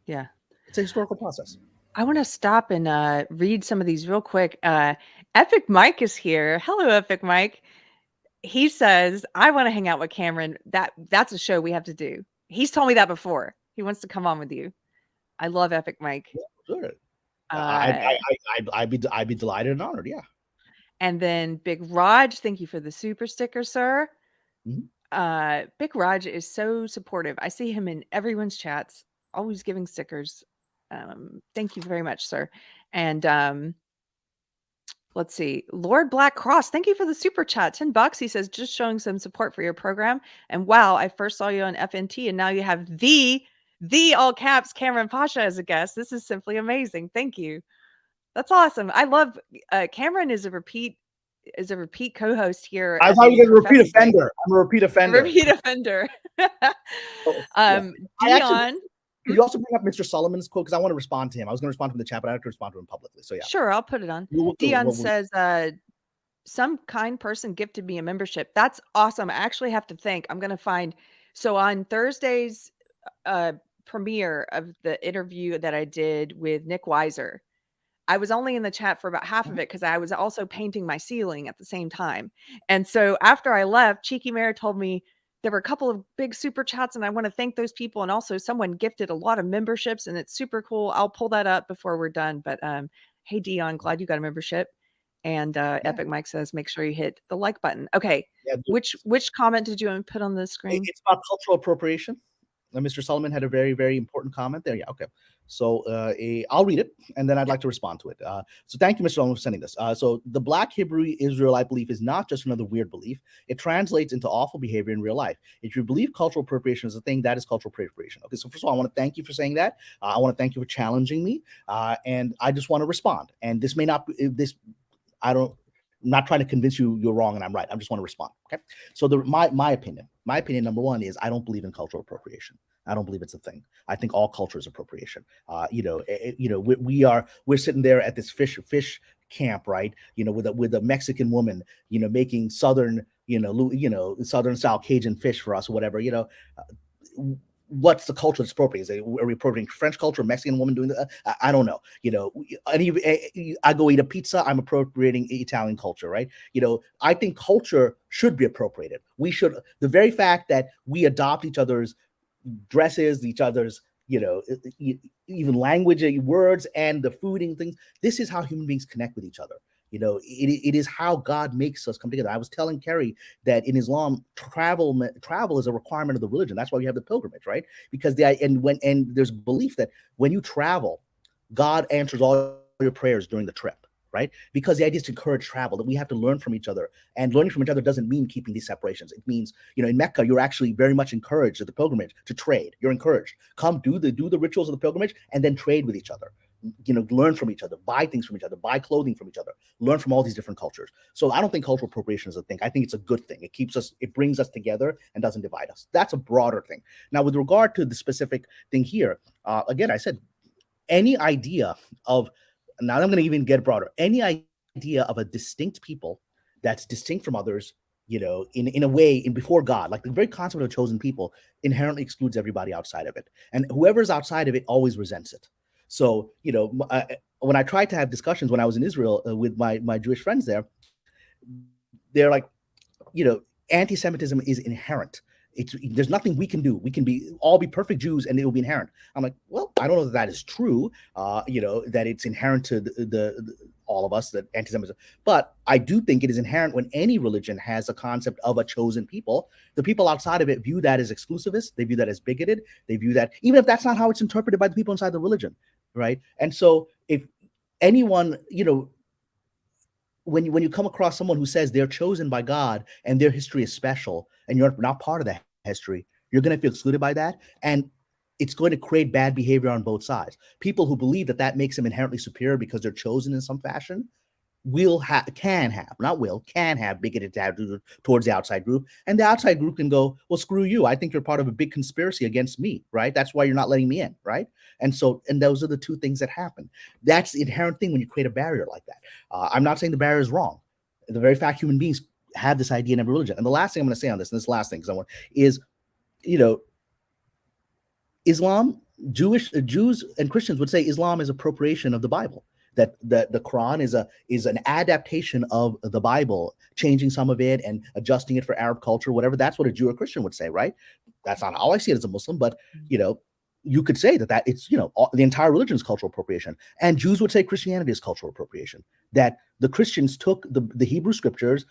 Yeah. It's a historical process. I want to stop and read some of these real quick. Epic Mike is here. Hello, Epic Mike. He says, I want to hang out with Kamran. That's a show we have to do. He's told me that before. He wants to come on with you. I love Epic Mike. Yeah, sure. I'd be delighted and honored. Yeah. And then Big Raj, thank you for the super sticker, sir. Big Raj is so supportive. I see him in everyone's chats, always giving stickers. Thank you very much, sir. And let's see, Lord Black Cross, thank you for the super chat, $10. He says, just showing some support for your program. And wow, I first saw you on FNT, and now you have the all caps Kamran Pasha as a guest. This is simply amazing. Thank you. That's awesome. I love Kamran is a repeat co-host here. I thought you were a repeat offender. I'm a repeat offender. Repeat offender. Dion. Can you also bring up Mr. Solomon's quote? Because I want to respond to him. I was going to respond to him in the chat, but I have to respond to him publicly. So yeah. Sure, I'll put it on. Dion says, some kind person gifted me a membership. That's awesome. I actually have to think. I'm going to find. So on Thursday's premiere of the interview that I did with Nick Weiser, I was only in the chat for about half of it because I was also painting my ceiling at the same time. And so after I left, Cheeky Mare told me there were a couple of big super chats, and I want to thank those people. And also someone gifted a lot of memberships, and it's super cool. I'll pull that up before we're done. But hey, Dion, glad you got a membership. And Epic Mike says, make sure you hit the like button. Okay. Yeah, which comment did you want to put on the screen? It's about cultural appropriation. Mr. Solomon had a very, very important comment there. Yeah, okay. So I'll read it, and then I'd like to respond to it. So thank you, Mr. Solomon, for sending this. So the Black Hebrew Israelite belief is not just another weird belief. It translates into awful behavior in real life. If you believe cultural appropriation is a thing, that is cultural appropriation. Okay, so first of all, I want to thank you for saying that. I want to thank you for challenging me, and I just want to respond. And this may not be, I'm not trying to convince you you're wrong and I'm right. I just want to respond. Okay. So my opinion, number one, is I don't believe in cultural appropriation. I don't believe it's a thing. I think all culture is appropriation. We're sitting there at this fish camp, right? With a Mexican woman, making southern style Cajun fish for us or whatever. what's the culture that's appropriate? Are we appropriating French culture, Mexican woman doing that? I don't know. I go eat a pizza, I'm appropriating Italian culture, right? I think culture should be appropriated. The very fact that we adopt each other's dresses, each other's, even language, words, and the food and things. This is how human beings connect with each other. It is how God makes us come together. I was telling Kerry that in Islam, travel is a requirement of the religion. That's why we have the pilgrimage, right? Because there's belief that when you travel, God answers all your prayers during the trip, right? Because the idea is to encourage travel, that we have to learn from each other. And learning from each other doesn't mean keeping these separations. It means, in Mecca, you're actually very much encouraged at the pilgrimage to trade. You're encouraged. Come do the rituals of the pilgrimage and then trade with each other. Learn from each other, buy things from each other, buy clothing from each other, learn from all these different cultures. So I don't think cultural appropriation is a thing. I think it's a good thing. It brings us together and doesn't divide us. That's a broader thing. Now, with regard to the specific thing here, again, I said, any idea of, now I'm going to even get broader, any idea of a distinct people that's distinct from others, in a way, before God, like the very concept of a chosen people inherently excludes everybody outside of it. And whoever's outside of it always resents it. So, when I tried to have discussions when I was in Israel with my Jewish friends there, they're like, anti-Semitism is inherent. There's nothing we can do. We can all be perfect Jews and it will be inherent. I'm like, well, I don't know that is true. That it's inherent to the all of us, that anti-Semitism. But I do think it is inherent when any religion has a concept of a chosen people. The people outside of it view that as exclusivist. They view that as bigoted. They view that, even if that's not how it's interpreted by the people inside the religion, right? And so if anyone, when you come across someone who says they're chosen by God and their history is special and you're not part of that history, you're going to feel excluded by that. And it's going to create bad behavior on both sides. People who believe that makes them inherently superior because they're chosen in some fashion can have bigoted attitude towards the outside group. And the outside group can go, well, screw you. I think you're part of a big conspiracy against me, right? That's why you're not letting me in, right? And those are the two things that happen. That's the inherent thing when you create a barrier like that. I'm not saying the barrier is wrong. The very fact human beings have this idea in every religion. And the last thing I'm going to say on this, and this last thing, is, Islam, Jews and Christians would say Islam is appropriation of the Bible. That the Quran is an adaptation of the Bible, changing some of it and adjusting it for Arab culture, whatever. That's what a Jew or Christian would say, right? That's not how I see it as a Muslim, but you could say that it's the entire religion is cultural appropriation. And Jews would say Christianity is cultural appropriation. That the Christians took the Hebrew scriptures,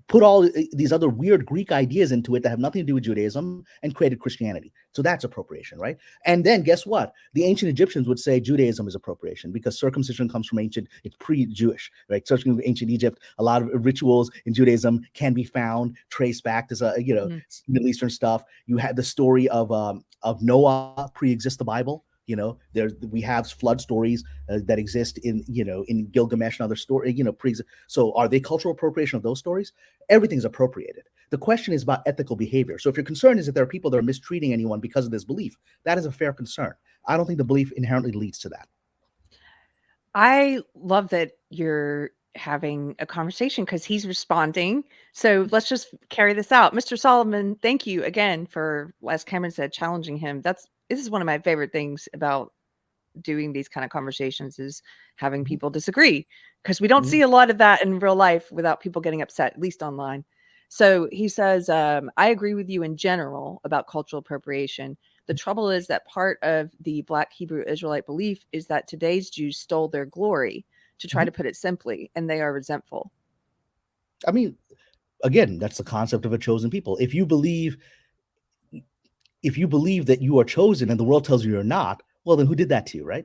put all these other weird Greek ideas into it that have nothing to do with Judaism and created Christianity. So that's appropriation, right? And then guess what? The ancient Egyptians would say Judaism is appropriation because circumcision comes from it's pre-Jewish, right? Searching ancient Egypt, a lot of rituals in Judaism can be found, traced back to Middle Eastern stuff. You had the story of Noah pre-exists the Bible. We have flood stories that exist in Gilgamesh and other stories, so are they cultural appropriation of those stories? Everything's appropriated. The question is about ethical behavior. So if your concern is that there are people that are mistreating anyone because of this belief, that is a fair concern. I don't think the belief inherently leads to that. I love that you're having a conversation because he's responding. So let's just carry this out. Mr. Solomon, thank you again for, as Cameron said, challenging him. This is one of my favorite things about doing these kind of conversations, is having people disagree, because we don't see a lot of that in real life without people getting upset, at least online. So he says, I agree with you in general about cultural appropriation. The trouble is that part of the Black Hebrew Israelite belief is that today's Jews stole their glory, to try to put it simply, and they are resentful. I mean, again, that's the concept of a chosen people. If you believe that you are chosen and the world tells you you're not, well, then who did that to you, right?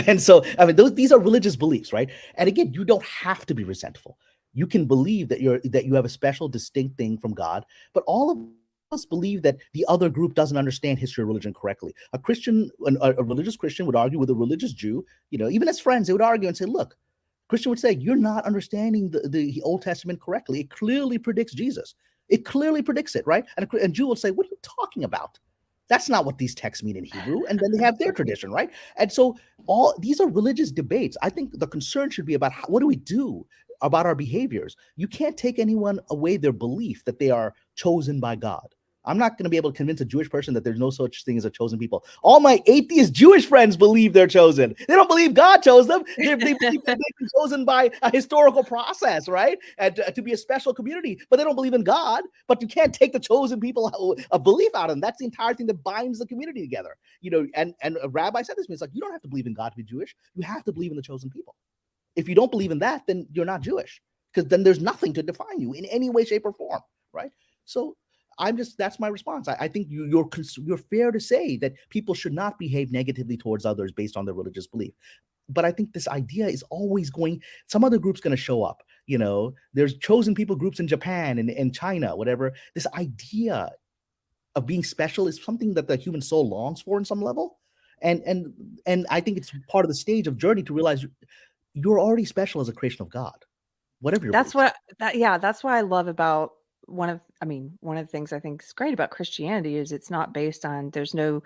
And so, I mean, these are religious beliefs, right? And again, you don't have to be resentful. You can believe that you have a special, distinct thing from God, but all of us believe that the other group doesn't understand history or religion correctly. A religious Christian would argue with a religious Jew, even as friends, they would argue and say, look, Christian would say, you're not understanding the Old Testament correctly. It clearly predicts Jesus. It clearly predicts it, right? And a Jew will say, what are you talking about? That's not what these texts mean in Hebrew. And then they have their tradition, right? And so all these are religious debates. I think the concern should be about what do we do about our behaviors? You can't take anyone away their belief that they are chosen by God. I'm not going to be able to convince a Jewish person that there's no such thing as a chosen people. All my atheist Jewish friends believe they're chosen. They don't believe God chose them. They believe that they've been chosen by a historical process, right? And to be a special community, but they don't believe in God. But you can't take the chosen people a belief out of them. That's the entire thing that binds the community together. And a rabbi said this to me. It's like, you don't have to believe in God to be Jewish. You have to believe in the chosen people. If you don't believe in that, then you're not Jewish, because then there's nothing to define you in any way, shape, or form, right? So that's my response. I think you're fair to say that people should not behave negatively towards others based on their religious belief. But I think this idea is always some other group's going to show up. There's chosen people groups in Japan and China, whatever. This idea of being special is something that the human soul longs for in some level. And I think it's part of the stage of journey to realize you're already special as a creation of God, whatever your That's beliefs. that's what I love about one of the things I think is great about Christianity is it's not based on, there's no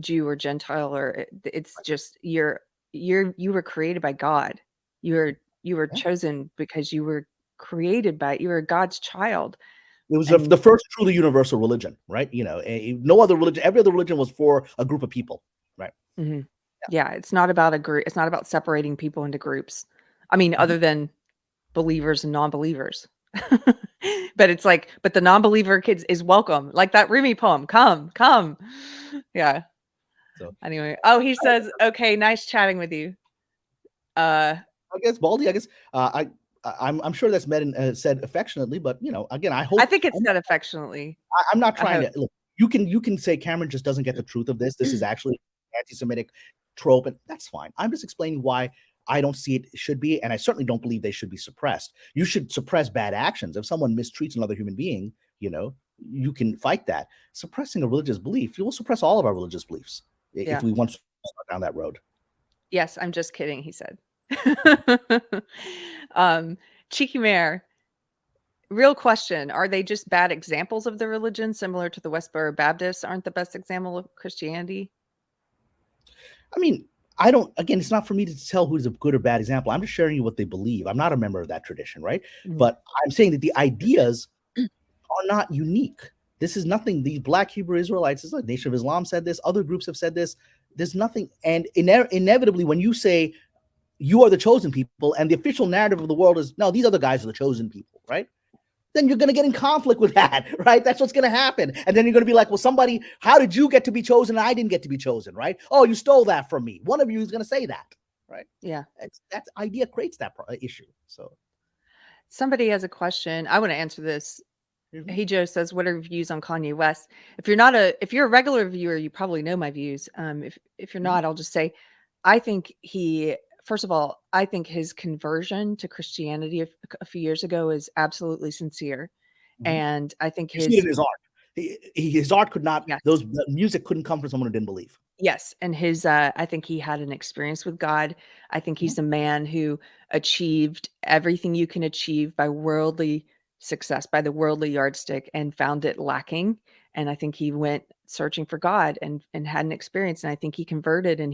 Jew or Gentile, or it's just you were created by God. You were Yeah. chosen because you were you were God's child. It was And the first truly universal religion, right? No other religion. Every other religion was for a group of people, right? mhm. Yeah, it's not about a group. It's not about separating people into groups. I mean, Mhm. other than believers and non-believers. But it's like, but the non-believer kids is welcome. Like that Rumi poem, come, come. Yeah. So Anyway. Oh, he says, okay, nice chatting with you. I guess Baldy. I guess I'm sure that's said affectionately, but again, I I hope think it's said affectionately. I'm not I trying hope. to look. You can say Cameron just doesn't get the truth of this. This is actually anti-Semitic trope, and that's fine. I'm just explaining why I don't see it should be, and I certainly don't believe they should be suppressed. You should suppress bad actions. If someone mistreats another human being, you can fight that. Suppressing a religious belief, you will suppress all of our religious beliefs Yeah. if we want to start down that road. Yes, I'm just kidding, he said. um, Cheeky Mare, real question. Are they just bad examples of the religion, similar to the Westboro Baptists aren't the best example of Christianity? I mean, I don't, again, it's not for me to tell who's a good or bad example. I'm just sharing you what they believe. I'm not a member of that tradition, right? Mm. But I'm saying that the ideas are not unique. This is nothing. These Black Hebrew Israelites, this is like Nation of Islam said this, other groups have said this. There's nothing. And inevitably, when you say you are the chosen people and the official narrative of the world is, no, these other guys are the chosen people, right? Then you're going to get in conflict with that, right? That's what's going to happen. And then you're going to be like, well, how did you get to be chosen? And I didn't get to be chosen, right? Oh, you stole that from me. One of you is going to say that, right? Yeah. That idea creates that issue. So Somebody has a question. I want to answer this. mm-hmm. Hey Joe says, what are your views on Kanye West? If you're a regular viewer, you probably know my views. If you're not, I'll just say, I think first of all, I think his conversion to Christianity a few years ago is absolutely sincere. Mm-hmm. And I think you see it in his art. His art could not, yes. the music couldn't come from someone who didn't believe. Yes. And I think he had an experience with God. I think he's a man who achieved everything you can achieve by worldly success, by the worldly yardstick, and found it lacking. And I think he went searching for God and had an experience. And I think he converted, and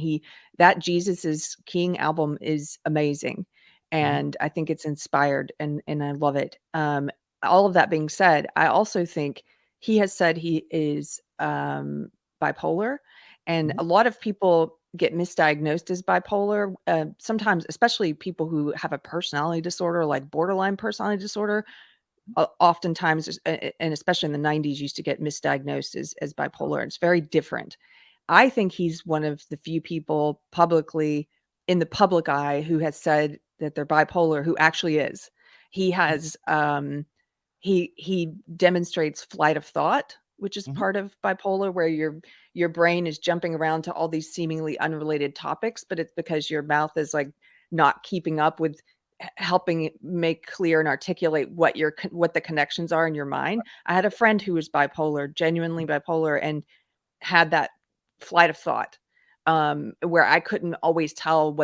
that Jesus is King album is amazing. And I think it's inspired, and I love it. All of that being said, I also think he has said he is bipolar. And a lot of people get misdiagnosed as bipolar. Sometimes, especially people who have a personality disorder, like borderline personality disorder, oftentimes, and especially in the 90s, used to get misdiagnosed as bipolar. It's very different. I think he's one of the few people publicly in the public eye who has said that they're bipolar, who actually is. He has, he demonstrates flight of thought, which is part of bipolar, where your brain is jumping around to all these seemingly unrelated topics, but it's because your mouth is like not keeping up with helping make clear and articulate what the connections are in your mind. I had a friend who was bipolar, genuinely bipolar, and had that flight of thought, where I couldn't always tell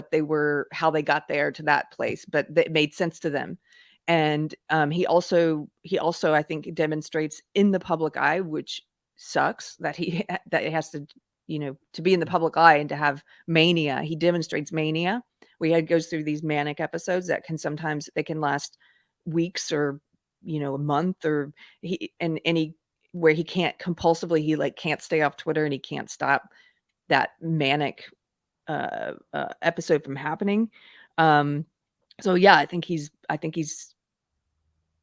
how they got there to that place, but it made sense to them. And he also I think demonstrates in the public eye, which sucks that that it has to, to be in the public eye and to have mania. He demonstrates mania. Goes through these manic episodes that they can last weeks or a month, or he where he can't compulsively, he like can't stay off Twitter and he can't stop that manic episode from happening. So yeah, I think he's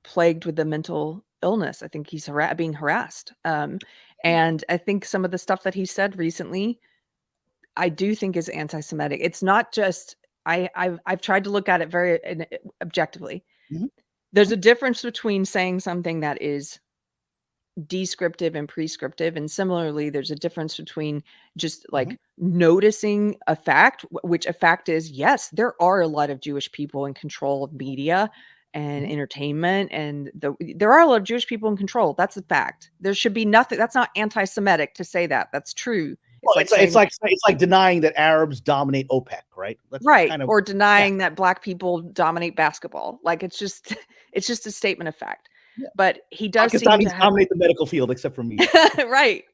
plagued with the mental illness. I think he's being harassed. And I think some of the stuff that he said recently, I do think is anti-Semitic. It's not just I've tried to look at it very objectively. Mhm. There's a difference between saying something that is descriptive and prescriptive, and similarly there's a difference between just like noticing a fact, which a fact is, yes, there are a lot of Jewish people in control of media and entertainment, and there are a lot of Jewish people in control. That's a fact. There should be nothing. That's not anti-Semitic to say that. That's true. Well, it's like denying that Arabs dominate OPEC, right? That's right, kind of, or denying that Black people dominate basketball. Like it's just a statement of fact. Yeah. But he does seem Pakistanis to have dominate the medical field, except for me. right.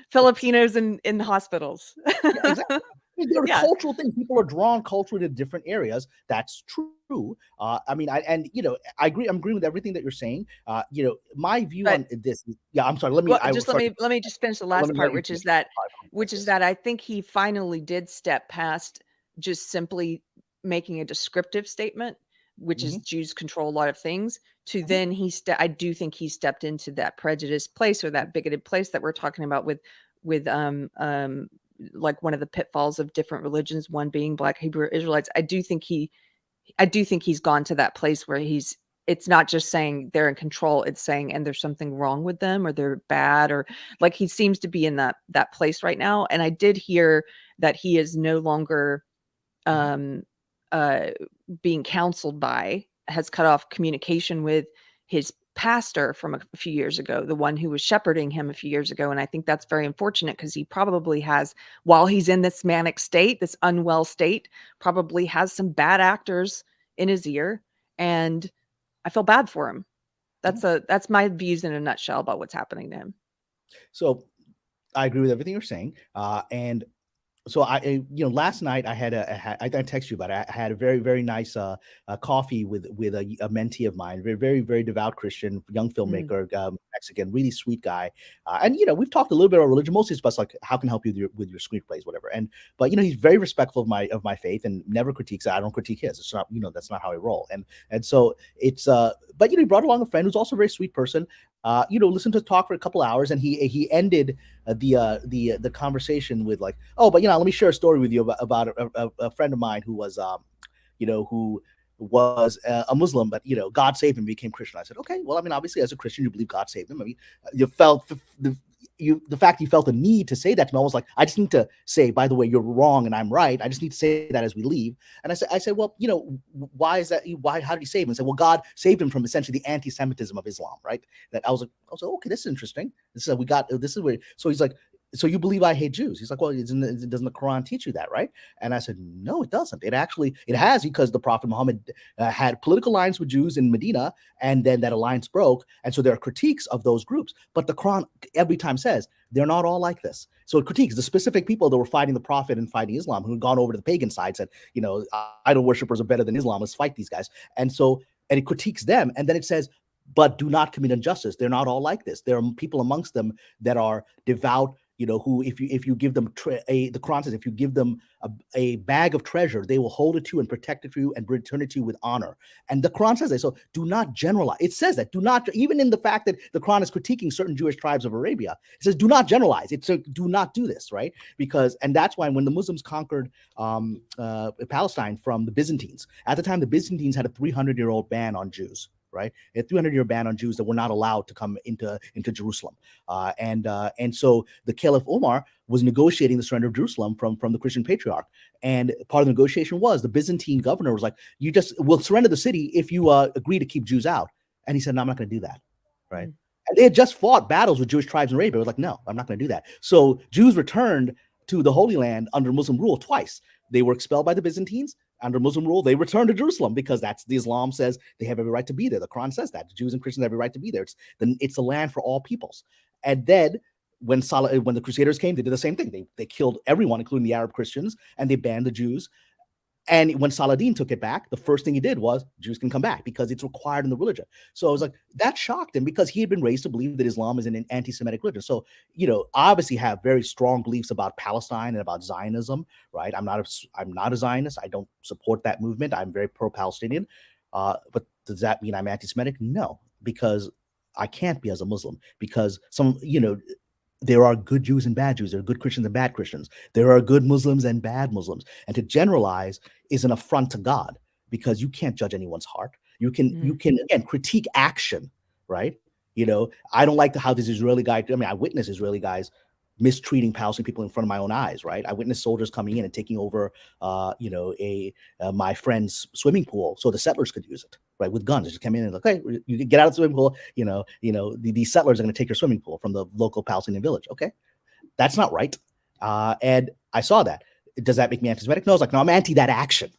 Filipinos in hospitals. Yeah, exactly. I mean, there are Yeah. cultural things. People are drawn culturally to different areas. That's true. I mean, I agree. I'm agreeing with everything that you're saying. My view But- on this. Yeah, I'm sorry. Let me just finish the last part, which is that I think he finally did step past just simply making a descriptive statement, which is Jews control a lot of things, to then I do think he stepped into that prejudiced place or that bigoted place that we're talking about with like one of the pitfalls of different religions, one being Black Hebrew Israelites. I do think he's gone to that place where it's not just saying they're in control, it's saying, and there's something wrong with them, or they're bad, or like he seems to be in that place right now. And I did hear that he is no longer being counseled by, has cut off communication with his pastor from a few years ago, the one who was shepherding him a few years ago. And I think that's very unfortunate, because he probably has, while he's in this manic state, this unwell state, probably has some bad actors in his ear. And I feel bad for him. That's my views in a nutshell about what's happening to him. So I agree with everything you're saying. And so last night I I texted you about it. I had a very, very nice coffee with a mentee of mine, very, very, very devout Christian, young filmmaker, Mexican, really sweet guy. And we've talked a little bit about religion, mostly it's about like how can I help you with your screenplays, whatever. But he's very respectful of my faith and never critiques it. I don't critique his. It's not, that's not how I roll. And so it's but he brought along a friend who's also a very sweet person. Listened to talk for a couple hours, and he ended the conversation with like, oh, but let me share a story with you about a friend of mine who was who was a Muslim, but God saved him, became Christian. I said, okay, well, I mean, obviously as a Christian you believe God saved him. I mean, you felt the fact you felt the need to say that to me, I was like, I just need to say, by the way, you're wrong and I'm right. I just need to say that as we leave. And I said, well, why is that? How did he save him? I said, well, God saved him from essentially the anti-Semitism of Islam, right? That I was like, okay, this is interesting. This is where. So he's like, so you believe I hate Jews? He's like, well, doesn't the Quran teach you that, right? And I said, no, it doesn't. It has, because the Prophet Muhammad had political alliance with Jews in Medina, and then that alliance broke. And so there are critiques of those groups. But the Quran every time says they're not all like this. So it critiques the specific people that were fighting the Prophet and fighting Islam, who had gone over to the pagan side, said, idol worshippers are better than Islam. Let's fight these guys. And it critiques them. And then it says, but do not commit injustice. They're not all like this. There are people amongst them that are devout, who if you give them the Quran says, if you give them a bag of treasure, they will hold it to you and protect it for you and return it to you with honor. And the Quran says that. So do not generalize. It says that. Do not, even in the fact that the Quran is critiquing certain Jewish tribes of Arabia, it says do not generalize. It's do not do this, right? And that's why when the Muslims conquered Palestine from the Byzantines, at the time the Byzantines had a 300-year-old ban on Jews. Right, a 300-year ban on Jews that were not allowed to come into Jerusalem, and so the Caliph Omar was negotiating the surrender of Jerusalem from the Christian patriarch, and part of the negotiation was the Byzantine governor was like, "You just will surrender the city if you agree to keep Jews out," and he said, "No, I'm not going to do that." Right, and they had just fought battles with Jewish tribes in Arabia. It was like, "No, I'm not going to do that." So Jews returned to the Holy Land under Muslim rule twice. They were expelled by the Byzantines. Under Muslim rule, they returned to Jerusalem because that's the Islam says they have every right to be there. The Quran says that the Jews and Christians have every right to be there. It's the land for all peoples. And then when the Crusaders came, they did the same thing. They killed everyone, including the Arab Christians, and they banned the Jews. And when Saladin took it back, the first thing he did was Jews can come back because it's required in the religion. So I was like, that shocked him because he had been raised to believe that Islam is an anti-Semitic religion. So, obviously have very strong beliefs about Palestine and about Zionism, right? I'm not a Zionist. I don't support that movement. I'm very pro-Palestinian. But does that mean I'm anti-Semitic? No, because I can't be as a Muslim because there are good Jews and bad Jews. There are good Christians and bad Christians. There are good Muslims and bad Muslims. And to generalize is an affront to God because you can't judge anyone's heart. You can again critique action, right? I don't like how this Israeli guy. I witnessed Israeli guys mistreating Palestinian people in front of my own eyes, right? I witnessed soldiers coming in and taking over, my friend's swimming pool so the settlers could use it, right? With guns, they just come in and like, okay, you can get out of the swimming pool. These settlers are going to take your swimming pool from the local Palestinian village. Okay, that's not right. And I saw that. Does that make me anti-Semitic? No, I was like, no, I'm anti that action.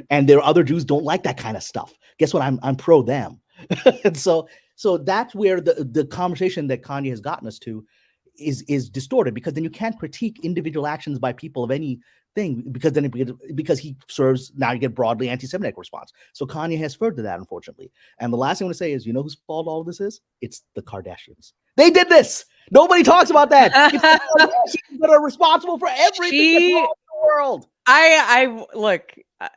And there are other Jews don't like that kind of stuff. Guess what? I'm pro them. And so that's where the conversation that Kanye has gotten us to is distorted, because then you can't critique individual actions by people of anything because he serves, now you get broadly anti-Semitic response. So Kanye has furthered that, unfortunately. And the last thing I want to say is, whose fault all of this is? It's the Kardashians. They did this. Nobody talks about that. It's the Kardashians that are responsible for everything that's wrong in the world.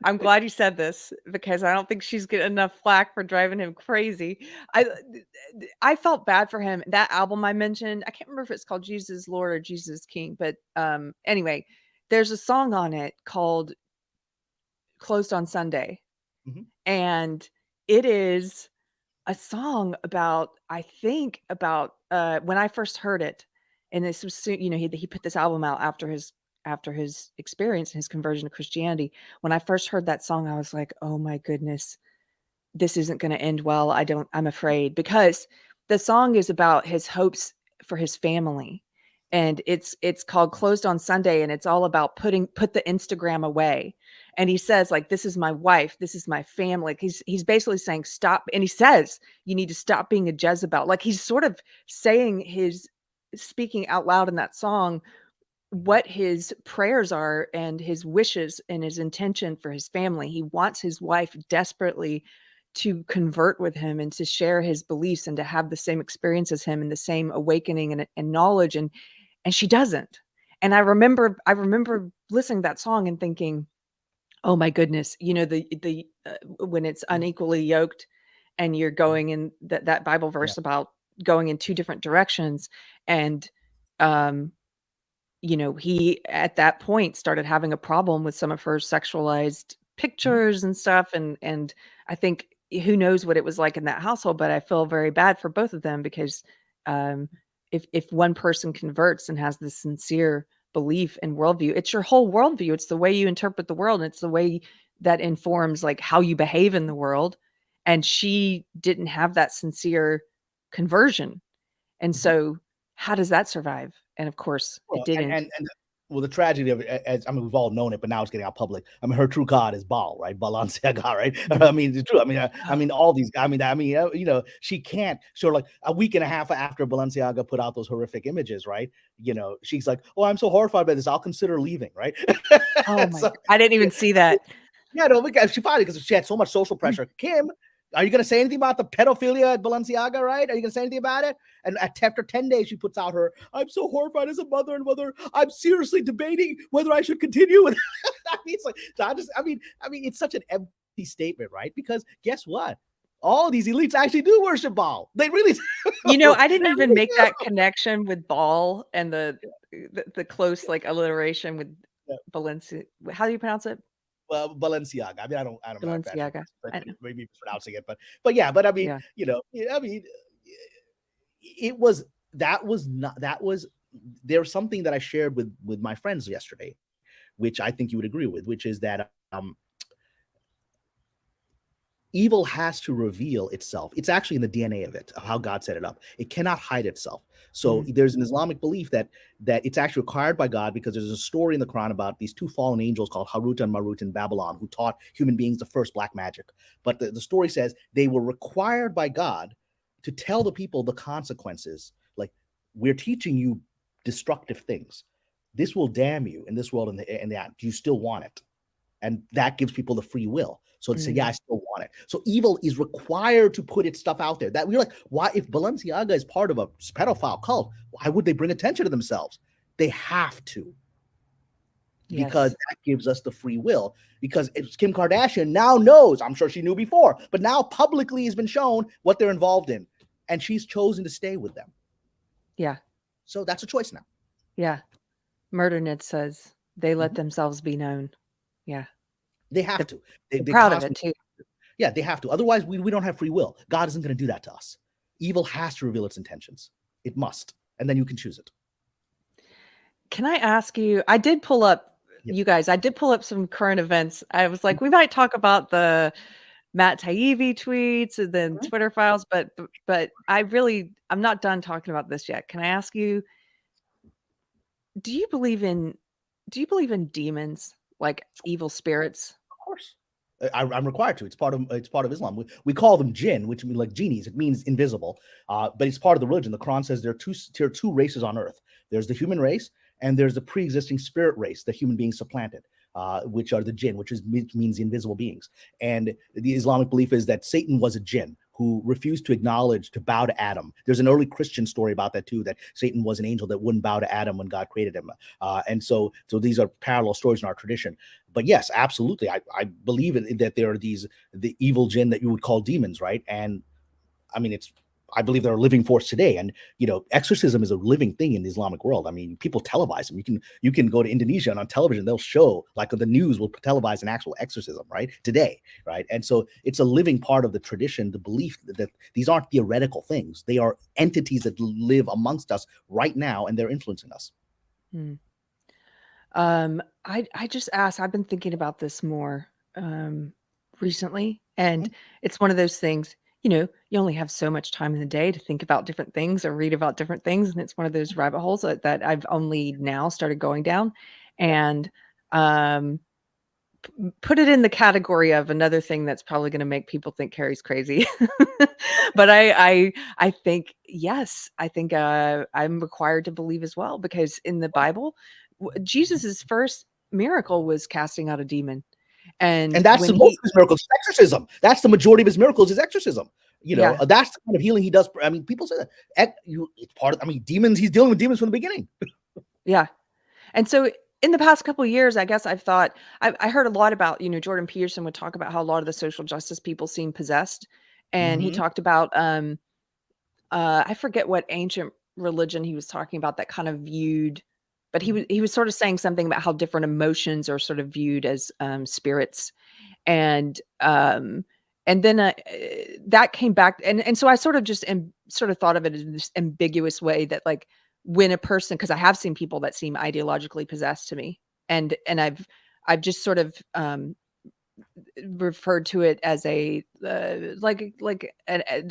I'm glad you said this because I don't think she's getting enough flack for driving him crazy. I felt bad for him. That album I mentioned, I can't remember if it's called Jesus Lord or Jesus King, but anyway, there's a song on it called Closed on Sunday. And it is a song about, I think about when I first heard it, and this was, he put this album out after his experience and his conversion to Christianity. When I first heard that song, I was like, oh my goodness, this isn't going to end well. I'm afraid, because the song is about his hopes for his family. And it's called Closed on Sunday. And it's all about put the Instagram away. And he says, like, this is my wife. This is my family. He's basically saying stop. And he says, you need to stop being a Jezebel. Like, he's sort of speaking out loud in that song what his prayers are and his wishes and his intention for his family. He wants his wife desperately to convert with him and to share his beliefs and to have the same experience as him and the same awakening and knowledge. And she doesn't. And I remember listening to that song and thinking, oh my goodness, when it's unequally yoked and you're going in that Bible verse about going in two different directions. And, he at that point started having a problem with some of her sexualized pictures and stuff. And I think, who knows what it was like in that household, but I feel very bad for both of them because if one person converts and has this sincere belief and worldview, it's your whole worldview. It's the way you interpret the world. And it's the way that informs like how you behave in the world. And she didn't have that sincere conversion. And so how does that survive? And of course it didn't. And the tragedy of it, we've all known it, but now it's getting out public. Her true God is Baal, right? Balenciaga, right? It's true. All these. She can't. So like a week and a half after Balenciaga put out those horrific images, right? She's like, "Oh, I'm so horrified by this. I'll consider leaving." Right? Oh my! I didn't even see that. Yeah, no, because she had so much social pressure. Kim, are you going to say anything about the pedophilia at Balenciaga, right? Are you going to say anything about it? And after 10 days, she puts out I'm so horrified as a mother and whether I'm seriously debating whether I should continue with it's like, it's such an empty statement, right? Because guess what? All these elites actually do worship Baal. They really do. I didn't even make that connection with Baal and the close like alliteration with Balenciaga. How do you pronounce it? Well, Balenciaga. I don't Balenciaga. Maybe mispronouncing it, but there's something that I shared with my friends yesterday, which I think you would agree with, which is that evil has to reveal itself. It's actually in the DNA of it, of how God set it up. It cannot hide itself. So there's an Islamic belief that it's actually required by God, because there's a story in the Quran about these two fallen angels called Harut and Marut in Babylon, who taught human beings the first black magic. But the story says they were required by God to tell the people the consequences. Like, we're teaching you destructive things. This will damn you in this world and the do you still want it? And that gives people the free will. So to say, yeah, I Mm. still want it. So evil is required to put its stuff out there. That we're like, why, if Balenciaga is part of a pedophile cult, why would they bring attention to themselves? They have to, because Yes. that gives us the free will. Because it's Kim Kardashian now knows, I'm sure she knew before, but now publicly has been shown what they're involved in. And she's chosen to stay with them. Yeah. So that's a choice now. Yeah. MurderNet says they let Mhm. themselves be known. Yeah. They have to. They Proud of it constantly, too. yeah, they have to. Otherwise, we don't have free will. God isn't going to do that to us. Evil has to reveal its intentions. It must. And then you can choose it. Can I ask you, I did pull up, Yep. you guys, I did pull up some current events. I was like, we might talk about the Matt Taibbi tweets and then Mhm. Twitter files, but I'm not done talking about this yet. Can I ask you, do you believe in demons, like evil spirits? Of course. I'm required to. It's part of Islam. We call them jinn, which mean like genies. It means invisible, but it's part of the religion. The Quran says there are two races on earth. There's the human race, and there's the pre-existing spirit race that human beings supplanted, which are the jinn, which means the invisible beings. And the Islamic belief is that Satan was a jinn who refused to bow to Adam. There's an early Christian story about that too, that Satan was an angel that wouldn't bow to Adam when God created him. And so these are parallel stories in our tradition. But yes, absolutely, I believe that there are the evil jinn that you would call demons, right? And I mean, I believe they're a living force today. And exorcism is a living thing in the Islamic world. I mean, people televise them. You can go to Indonesia, and on television they'll show, like, the news will televise an actual exorcism, right, today, right? And so it's a living part of the tradition, the belief that these aren't theoretical things. They are entities that live amongst us right now, and they're influencing us. Hmm. I just asked, I've been thinking about this more recently, and it's one of those things, you only have so much time in the day to think about different things or read about different things, and it's one of those rabbit holes that I've only now started going down, and um put it in the category of another thing that's probably going to make people think Carrie's crazy. But I think, yes, I think I'm required to believe as well, because in the Bible, Jesus's first miracle was casting out a demon. And And that's when the most he of his miracles, exorcism. That's the majority of his miracles is exorcism. Yeah, That's the kind of healing he does. I mean, people say that it's part of. I mean, demons. He's dealing with demons from the beginning. yeah. And so in the past couple of years, I guess I've thought I heard a lot about, Jordan Peterson would talk about how a lot of the social justice people seem possessed. And he Mm-hmm. talked about I forget what ancient religion he was talking about that kind of viewed, but he was sort of saying something about how different emotions are sort of viewed as spirits. And then that came back, and so I sort of just sort of thought of it in this ambiguous way that, like, when a person, because I have seen people that seem ideologically possessed to me, and I've just sort of referred to it as a